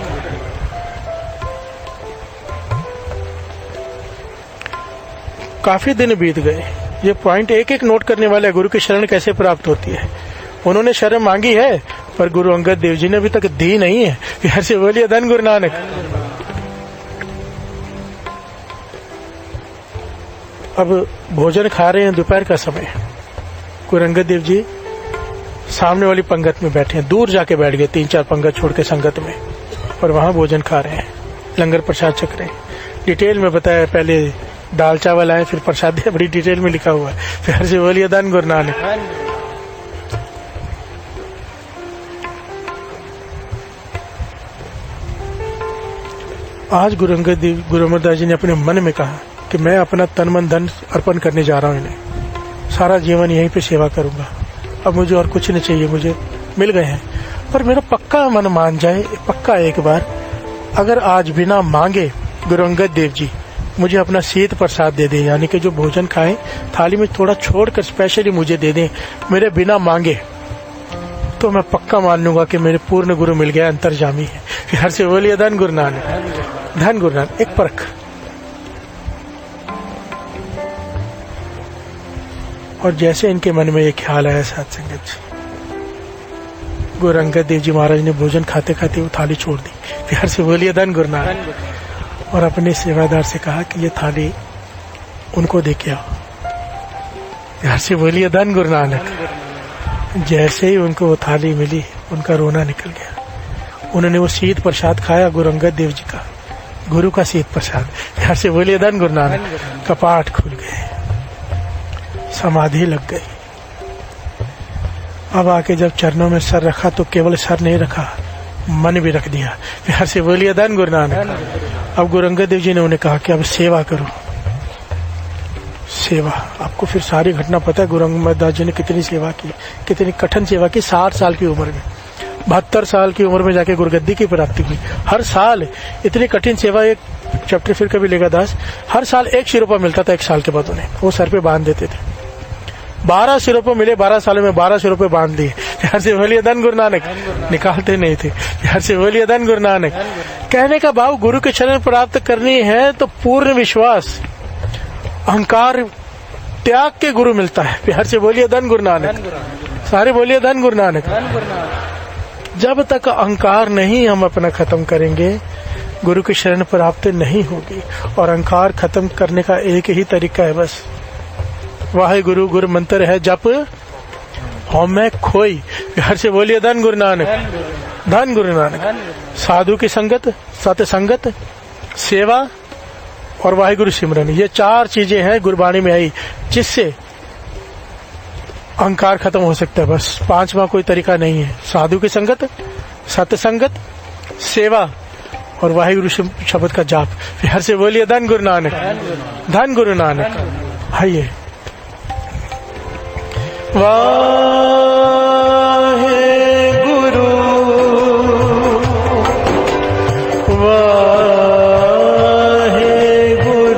काफी दिन बीत गए, ये पॉइंट एक एक नोट करने वाले, गुरु की शरण कैसे प्राप्त होती है। उन्होंने शरण मांगी है, पर गुरु अंगद देव जी ने अभी तक दी नहीं है। प्यार से बोलिए धन गुरु नानक। अब भोजन खा रहे हैं, दोपहर का समय। गुरु अंगद देव जी सामने वाली पंगत में बैठे हैं, दूर जाके बैठ गए 3-4 पंगत छोड़ के संगत में, और वहां भोजन खा रहे हैं, लंगर प्रसाद चख रहे हैं। डिटेल में बताया, पहले दाल चावल आए, फिर प्रसाद दिया, बड़ी डिटेल में लिखा हुआ है। फिर से बोलिए धन गुरु नानक। आज गुरु अंगद देव, गुरु अमरदास जी ने अपने मन में कहा कि मैं अपना तन मन धन अर्पण करने जा रहा हूं, इन्हें सारा जीवन यहीं पे सेवा करूंगा, अब मुझे और कुछ नहीं चाहिए, मुझे मिल गए हैं। पर मेरा पक्का मन मान जाए, पक्का एक बार, अगर आज बिना मांगे गुरु अंगद देव जी मुझे अपना शीत प्रसाद दे दें, यानी कि जो भोजन खाएं थाली में थोड़ा छोड़कर स्पेशली मुझे दे दें, मेरे बिना मांगे, तो मैं पक्का मान लूंगा कि मेरे पूर्ण गुरु मिल गया, अंतर्जामी है। फिर से बोलिए धन गुरु नानक, धन गुरु नानक। एक परख। और जैसे इनके मन में ये ख्याल आया, साथ संगत जी, गुरु अंगद देव जी महाराज ने भोजन खाते खाते वो थाली छोड़ दी। प्यार से बोलिए धन गुरु नानक। और अपने सेवादार से कहा कि ये थाली उनको दे के आओ। प्यार से बोलिए धन गुरु नानक। जैसे ही उनको वो थाली मिली, उनका रोना निकल गया। उन्होंने वो शीत प्रसाद खाया, गुरु अंगद देव जी का, गुरु का शीत प्रसाद। प्यार से बोलिए धन गुरु नानक। कपाट खुल गए, समाधि लग गई। अब आके जब चरणों में सर रखा तो केवल सर नहीं रखा, मन भी रख दिया। प्यार से बोलिए धन गुरु नानक। अब गुरु अंगद देव जी ने उन्हें कहा कि अब सेवा करो, सेवा। आपको फिर सारी घटना पता है, गुरु अंगद दास जी ने कितनी सेवा की, कितनी कठिन सेवा की। 60 साल की उम्र में, 72 साल की उम्र में जाके गुरुगद्दी की प्राप्ति हुई। हर साल इतनी कठिन सेवा, एक चैप्टर फिर कभी लेगा दास, हर साल 1 शिरोपा मिलता था 1 साल के बाद उन्हें, वो सर पे बांध देते थे। 12 शिरोपे मिले, 12 सालों में 12 शिरोपे बांध दिए। यार से बोलिए धन गुरु नानक, निकालते नहीं थे। यार से बोलिए धन गुरु नानक। कहने का भाव गुरु के शरण प्राप्त करनी है तो पूर्ण विश्वास, अहंकार त्याग के गुरु मिलता है। प्यार से बोलिए धन गुरु नानक, सारे बोलिए धन गुरु नानक। जब तक अहंकार नहीं हम अपना खत्म करेंगे, गुरु की शरण प्राप्त नहीं होगी। और अहंकार खत्म करने का एक ही तरीका है बस, वाहे गुरु गुरु मंत्र है जप हम में खोई। प्यार से बोलिए धन गुरु नानक, धन गुरु नानक। साधु की संगत, सत संगत, सेवा और वाहिगुरु सिमरन, ये 4 चीजें हैं गुरबाणी में आई जिससे अहंकार खत्म हो सकता है। बस 5वां कोई तरीका नहीं है। साधु की संगत, सत्संगत, सेवा और वाहिगुरु शब्द का जाप। फिर से बोलिए धन गुरु नानक, धन गुरु नानक। आइए वाहे गुरु वाहे गुरु,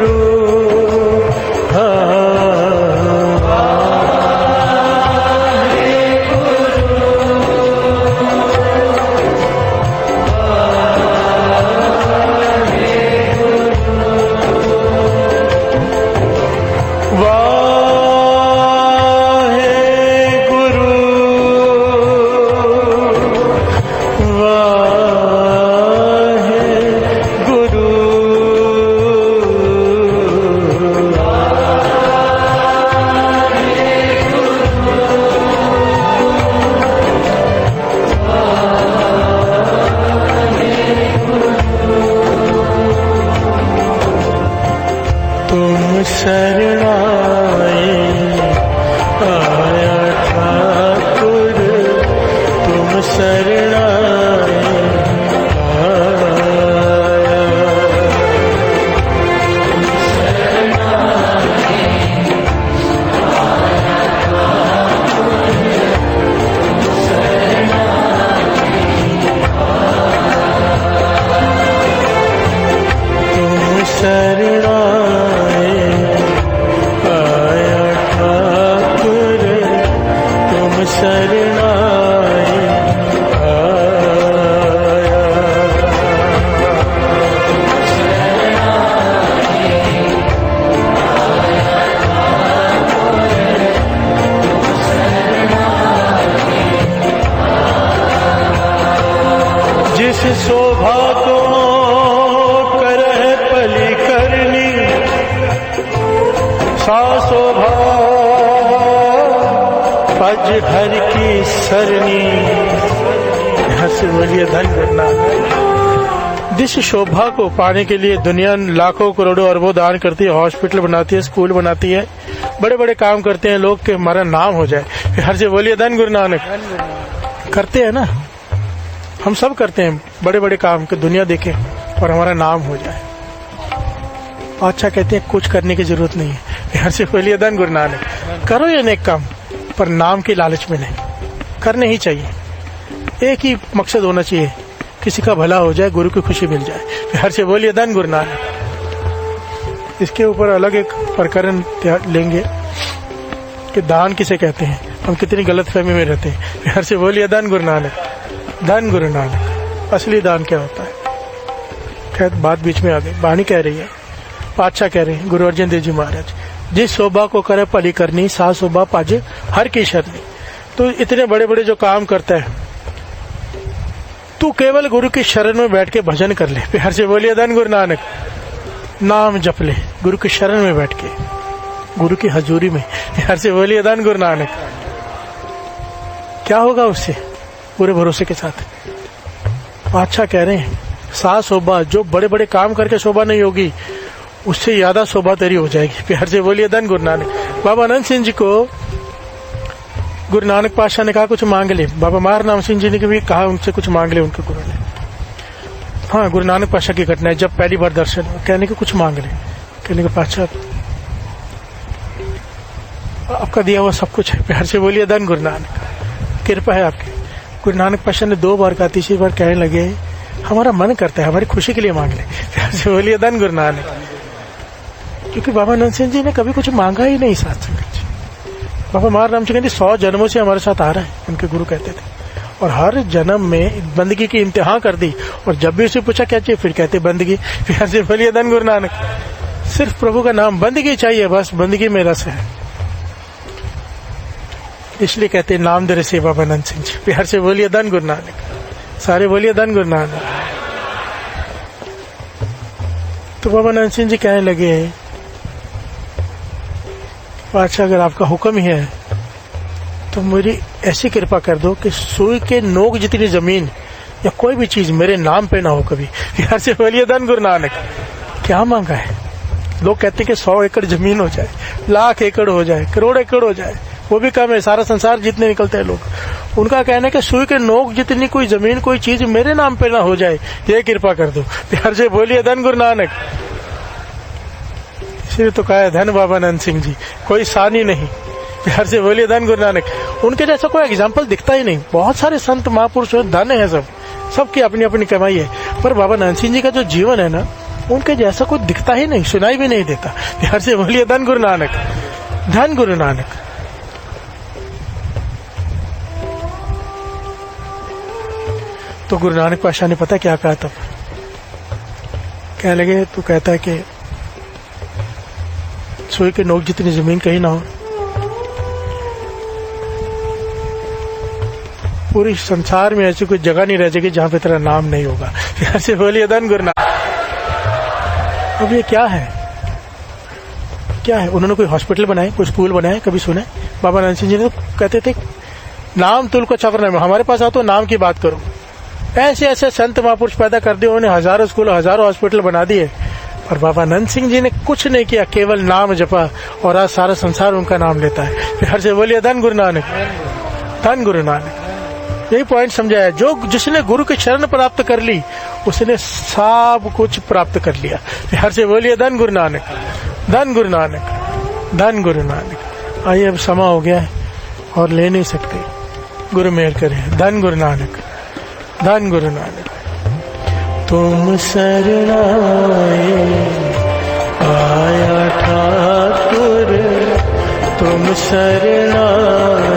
शोभा को करह पली करनी, सा शोभा पज हर की सरनी। हंस बोलिए धन करना। जिस शोभा को पाने के लिए दुनिया लाखों करोड़ों अरबों दान करती है, हॉस्पिटल बनाती है, स्कूल बनाती है, बड़े बड़े काम करते हैं लोग के हमारा नाम हो जाए। हर से बोलिए धन गुरु नानक। करते हैं ना, हम सब करते हैं बड़े बड़े काम कि दुनिया देखे और हमारा नाम हो जाए। अच्छा कहते हैं कुछ करने की जरूरत नहीं है। हर से बोलिए धन गुरु नानक। करो ये नेक काम, पर नाम की लालच में नहीं, करने ही चाहिए। एक ही मकसद होना चाहिए, किसी का भला हो जाए, गुरु की खुशी मिल जाए। हर से बोलिए धन गुरु नानक। इसके ऊपर अलग एक प्रकरण लेंगे कि दान किसे कहते हैं, हम कितनी गलतफहमी में रहते हैं। हर से बोलिए धन गुरु नानक, धन गुरु नानक। असली दान क्या होता है? खैर बात बीच में आ गई। वाणी कह रही है, पातशाह कह रहे हैं, गुरु अर्जन देव जी महाराज, जिस शोभा को करे पली करनी, सा शोभा पाजे हर की शरणी। तो इतने बड़े बड़े जो काम करता है, तू केवल गुरु की शरण में बैठ के भजन कर ले। हर से बोलिए धन गुरु नानक। नाम जप ले गुरु की शरण में बैठ के, गुरु की हजूरी में। हर से बोलिए धन गुरु नानक। क्या होगा उससे? पूरे भरोसे के साथ। अच्छा कह रहे हैं, सा शोभा, जो बड़े बड़े काम करके शोभा नहीं होगी, उससे ज्यादा शोभा तेरी हो जाएगी। प्यार से बोलिए धन गुरु नानक। बाबा अनंत सिंह जी को गुरु नानक पातशाह ने कहा कुछ मांग ले। बाबा मार नाम सिंह जी ने भी कहा उनसे कुछ मांग ले। उनके गुरु ने हाँ, गुरु नानक पातशाह की घटना है। जब पहली बार दर्शन हुआ, कहने के कुछ मांग रहे, कहने के पातशाह आपका दिया हुआ सब कुछ है। प्यार से बोलिए धन गुरु नानक, कृपा है आपकी। गुरु नानक पातशाह ने 2 बार कहा, तीसरी बार कहने लगे हमारा मन करता है, हमारी खुशी के लिए मांग ले। प्यार से बोलिए धन गुरु नानक। क्योंकि बाबा नंद सिंह जी ने कभी कुछ मांगा ही नहीं साथ संगत जी। बाबा महाराम जी कहते 100 जन्मों से हमारे साथ आ रहा है, उनके गुरु कहते थे, और हर जन्म में बंदगी की इम्तिहान कर दी, और जब भी उसे पूछा क्या चाहिए फिर कहते बंदगी। प्यार से बोलिए धन गुरु नानक। सिर्फ प्रभु का नाम, बंदगी चाहिए, बस बंदगी में रस है, इसलिए कहते हैं नाम दे से बाबा नंद सिंह जी। प्यार से बोलिए धन गुरु नानक, सारे बोलिए धन गुरु नानक। तो बाबा नंद सिंह जी कहने लगे अच्छा अगर आपका हुक्म ही है तो मेरी ऐसी कृपा कर दो कि सुई के नोक जितनी जमीन या कोई भी चीज मेरे नाम पे ना हो कभी। प्यार से बोलिए धन गुरु नानक। क्या मांगा है? लोग कहते हैं कि 100 एकड़ जमीन हो जाए, 1,00,000 एकड़ हो जाए, करोड़ एकड़ हो जाए, वो भी कम है। सारा संसार जितने निकलते हैं लोग, उनका कहना है कि सुई के नोक जितनी कोई जमीन कोई चीज मेरे नाम पे ना हो जाए, ये कृपा कर दो। प्यार से बोलिए धन गुरु नानक। इसलिए तो कहा है धन बाबा नंद सिंह जी, कोई सानी नहीं। प्यार से बोलिए धन गुरु नानक। उनके जैसा कोई एग्जाम्पल दिखता ही नहीं। बहुत सारे संत महापुरुष धन है, सबकी अपनी अपनी कमाई है, पर बाबा नंद सिंह जी का जो जीवन है ना, उनके जैसा कोई दिखता ही नहीं, सुनाई भी नहीं देता। प्यार से बोलिए धन गुरु नानक, धन गुरु नानक। तो गुरु नानक पातशाह ने पता क्या कहा तब? कहने लगे तो कहता है कि सुई के नोक जितनी जमीन कहीं ना हो, पूरी संसार में ऐसी कोई जगह नहीं रह जाएगी जहां पे तेरा नाम नहीं होगा। प्यार से बोलिए धन गुरु नानक। अब ये क्या है? क्या है? उन्होंने कोई हॉस्पिटल बनाए, कोई स्कूल बनाए, कभी सुने? बाबा नंद सिंह जी ने तो कहते थे नाम तुल को छापना है, हमारे पास आओ तो नाम की बात करो। ऐसे ऐसे संत महापुरुष पैदा कर दिए, उन्होंने हजारों स्कूल हजारों हॉस्पिटल बना दिए, और बाबा नंद सिंह जी ने कुछ नहीं किया, केवल नाम जपा, और आज सारा संसार उनका नाम लेता है। प्यार से बोलिए धन गुरु नानक, धन गुरु नानक। यही पॉइंट समझाया, जो जिसने गुरु की शरण प्राप्त कर ली उसने सब कुछ प्राप्त कर लिया। प्यार से बोलिए धन गुरु नानक, धन गुरु नानक, धन गुरु नानक। आइए अब समा हो गया है और ले नहीं सकते, गुरु मेहर करे। धन गुरु नानक, धन गुरु नानक। तुम शरणाए आया ठाकुर, तुम शरणाए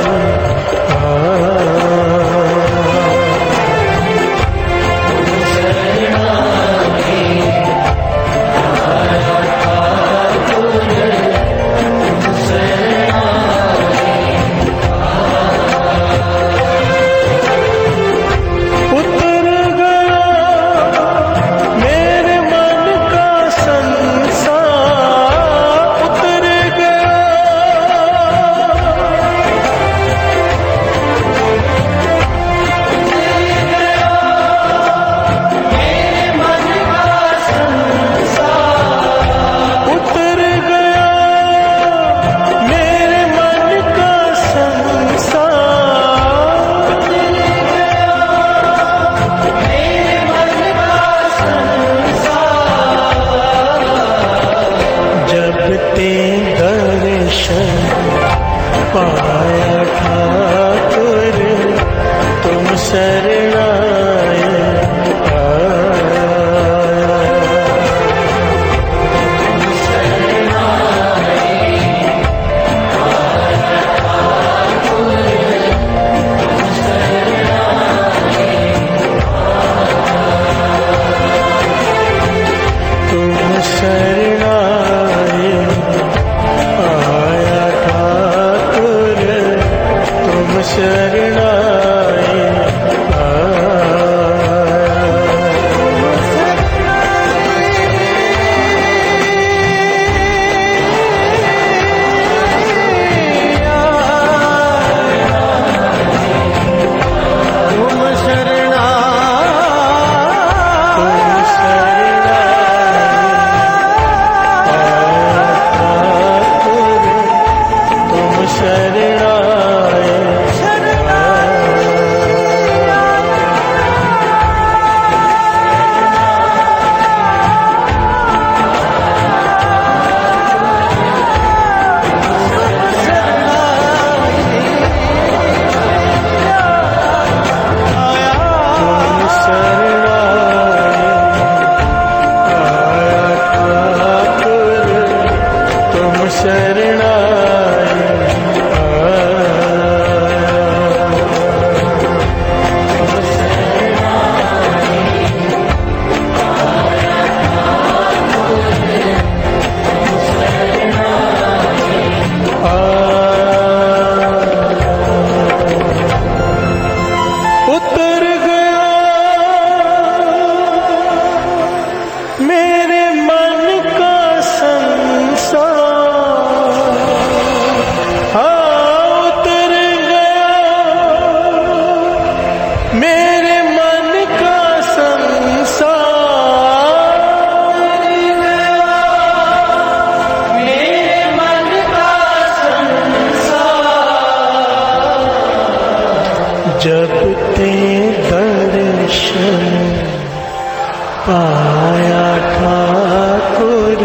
पाया ठाकुर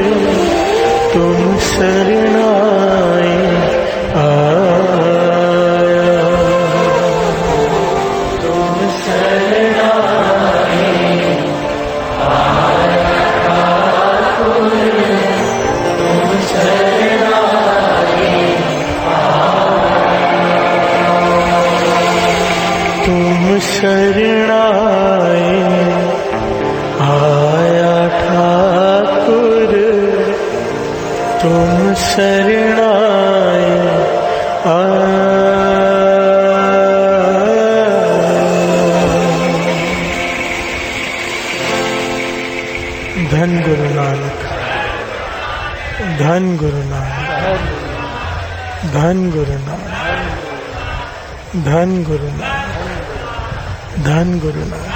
तुम शरणाए आया, तुम शरणाए आया ठाकुर तुम शरणाए आया, तुम शरणाए आया ठाकुर तुम शरणाए धन गुरु नानक, धन गुरु नानक, धन गुरु नानक, धन गुरु नानक, धन गुरु नानक।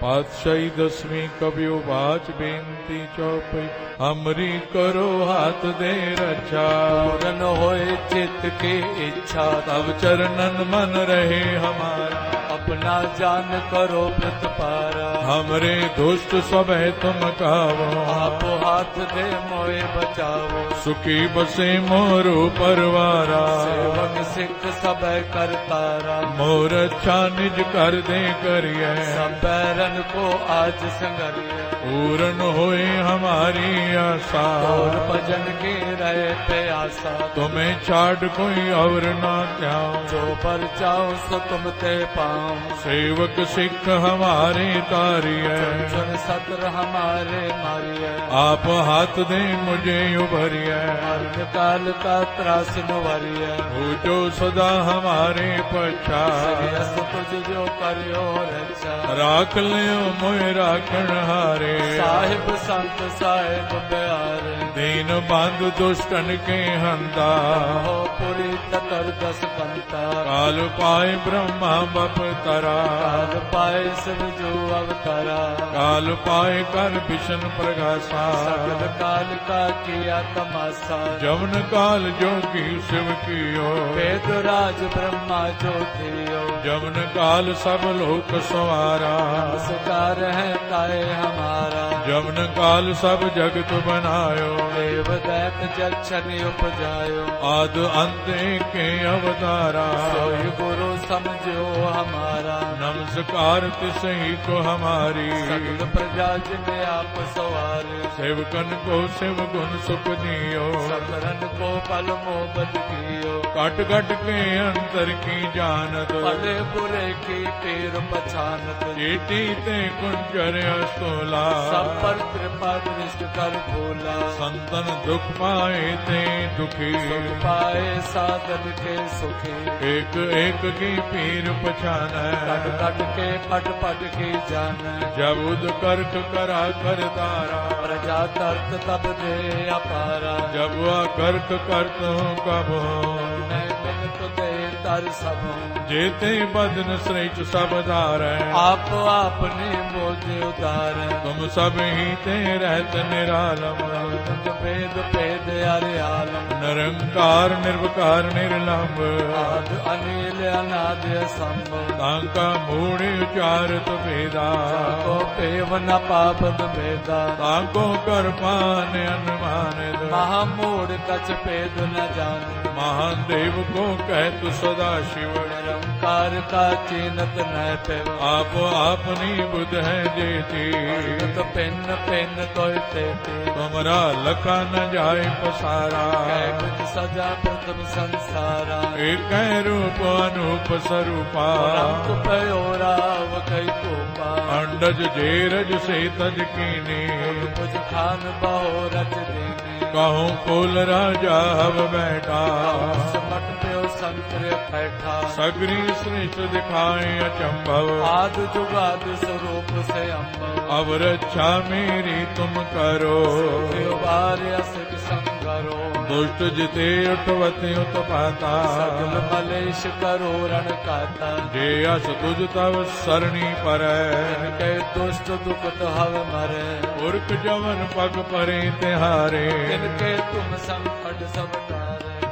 पातशाही दसवीं कबियो बाच बेनती चौपई, हमरी करो हाथ दे रक्षा। पूरन होए चित्त की इच्छा, तब चरणन मन रहे हमारा। अपना जान करो प्रतिपारा, हमरे दुष्ट सब है तुम कावो। आप हाथ दे मोए बचावो, सुखी बसे मोरू परवारा। सेवक सिख सब करतारा, मोर अच्छा निज कर दे करिए। सब बैरन को आज संगरिए, पूरन होए हमारी आशा। और भजन की रहे प्यासा, तुम्हें छाड़ कोई और ना त्याओ। जो पर चाहो सो तुम ते पाओ, सेवक सिख हमारे तारिए। चुन सत्र हमारे मारिए, आप हाथ दे मुझे उभरिए। मरण काल का त्रास नुवरिए, हो जो सदा हमारे पछा। तुझ जो करियो रक्षा, राख लियो मोए राखण हारे। साहिब संत साहिब प्यारे, दीन बंधु दुष्टन के हंता। हो पुरी ततर दस कंता, काल पाए ब्रह्मा बप तरा। काल पाए शिव जो अवतारा, काल पाए कर विष्णु प्रगासा। सकल काल का किया तमाशा, जमन काल जोगी शिव कियो। वेद राज ब्रह्मा जो थियो, जमन काल सब लोक सवारा। नमस्कार है ताए हमारा, जमन काल सब जगत बनायो। देव दैत जक्षण उपजायो, आद अंत के अवतारा। सोई गुरु समझो हमारा, नमस्कार तिसही को हमारी। सकल प्रजा जिने आप सवारे, सेवकन को शिव गुण सुख दियो। सकरन को पल मोहब्बत कियो, कट कट के अंतर की जानत। भले बुरे की पीर पछानत, चेटी ते कुंजर अस्तोला। सब पर कृपा दृष्ट कर भोला, संतन दुख पाए ते दुखी। सुख पाए साधन के सुखी, एक एक की पीर पछान। कट कट के पट पट की जान, जब उद कर्क करा कर तारा। प्रजा कर्त तब दे अपारा, जब वह कर्क करत हूँ कब मैं तो दे तर सब। जेते बदन श्रेष्ठ सब धार, आप आपने मोदे उदार। तुम सब ही ते रहत निरालम, भेद भेद अरे आलम। निरंकार निर्विकार निर्लंब, आद अनिल अनाद असंभ। तांका मूढ़ उचारत भेदा, को पेव न पापद भेदा। तांको कर पान अनुमान, महामूढ़ कछ भेद न जान। महान देव को कहत सदा शिव, निरंकार का चीनत न पेव। आप आपनी बुध है जेती, तो पिन पिन तो तेती। तुमरा लखा न जाए पसारा, कुछ सजा प्रथम संसारा। एक रूप अनूप स्वरूपा, पयोराव कई कोपा। अंडज जेरज से तज कीनी, कुछ खान बहो रच देने। कहूँ कुल राजा हव बैठा, समट प्यो संतरे बैठा। सगरी श्रेष्ठ दिखाए अचंभव, आद जुगाद स्वरूप से अम्भव। अब रक्षा मेरी तुम करो, सिख संगरो। दुष्ट जिते उठवते उत्पाता, सगल मलेश करो रण काता। जे अस तुझ तव सरणी पर, के दुष्ट दुखत हव मरे। उर्क जवन पग परे तिहारे, के तुम संकट सब टारे।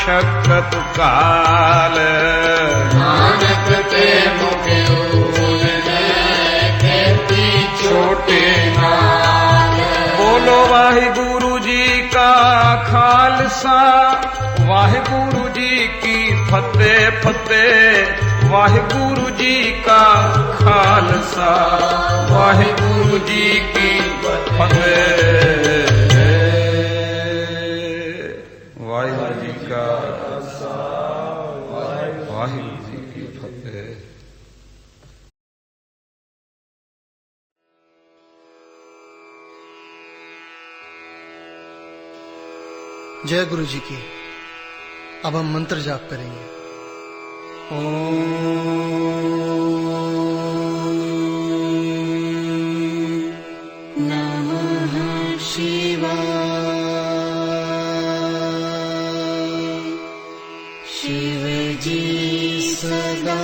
मशक्कत काल। नानक ते मुख छोटे नाल। बोलो वाहिगुरु जी का खालसा, वाहिगुरु जी की फतेह फतेह। वाहिगुरु जी का खालसा, वाहिगुरु जी की फतेह। वाहिगुरु जी का खालसा, वाहिगुरु जी की फतेह। जय गुरु जी की। अब हम मंत्र जाप करेंगे। नमः शिवाय। शिव जी सदा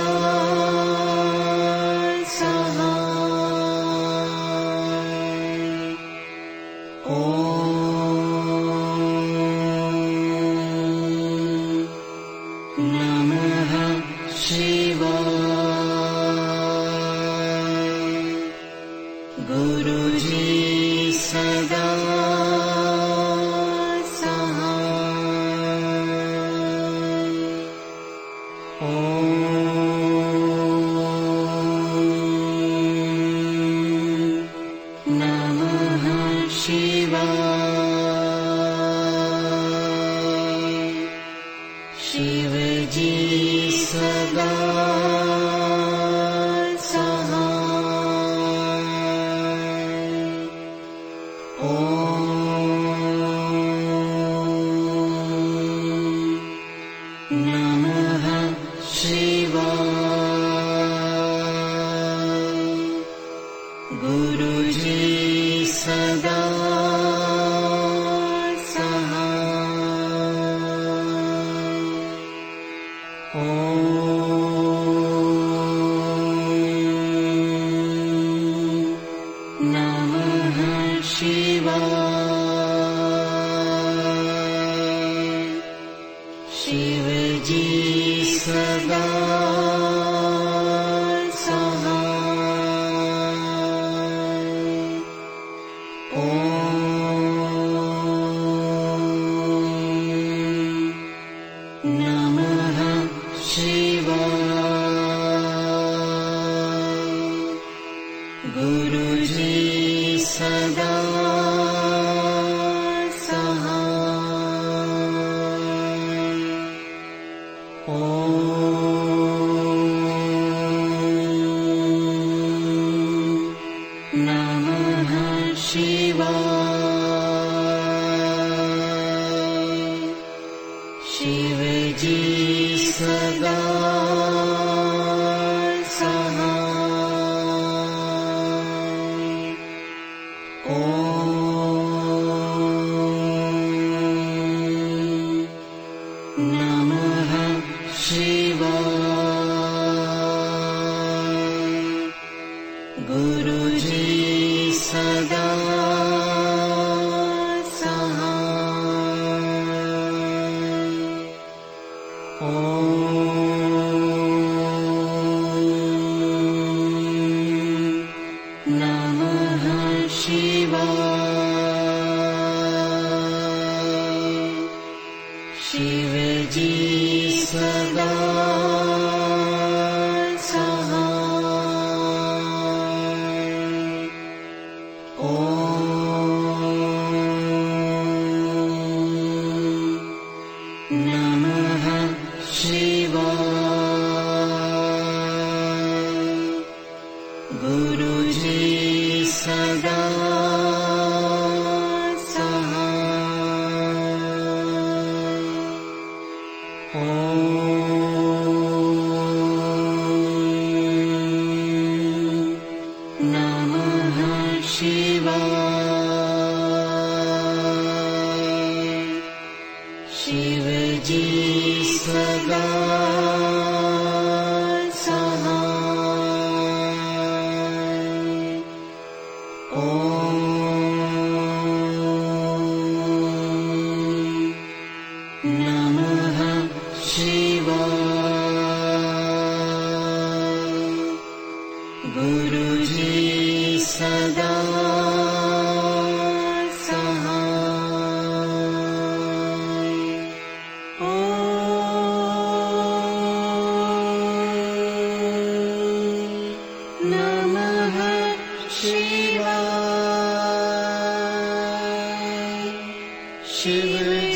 नमः शिवाय शिव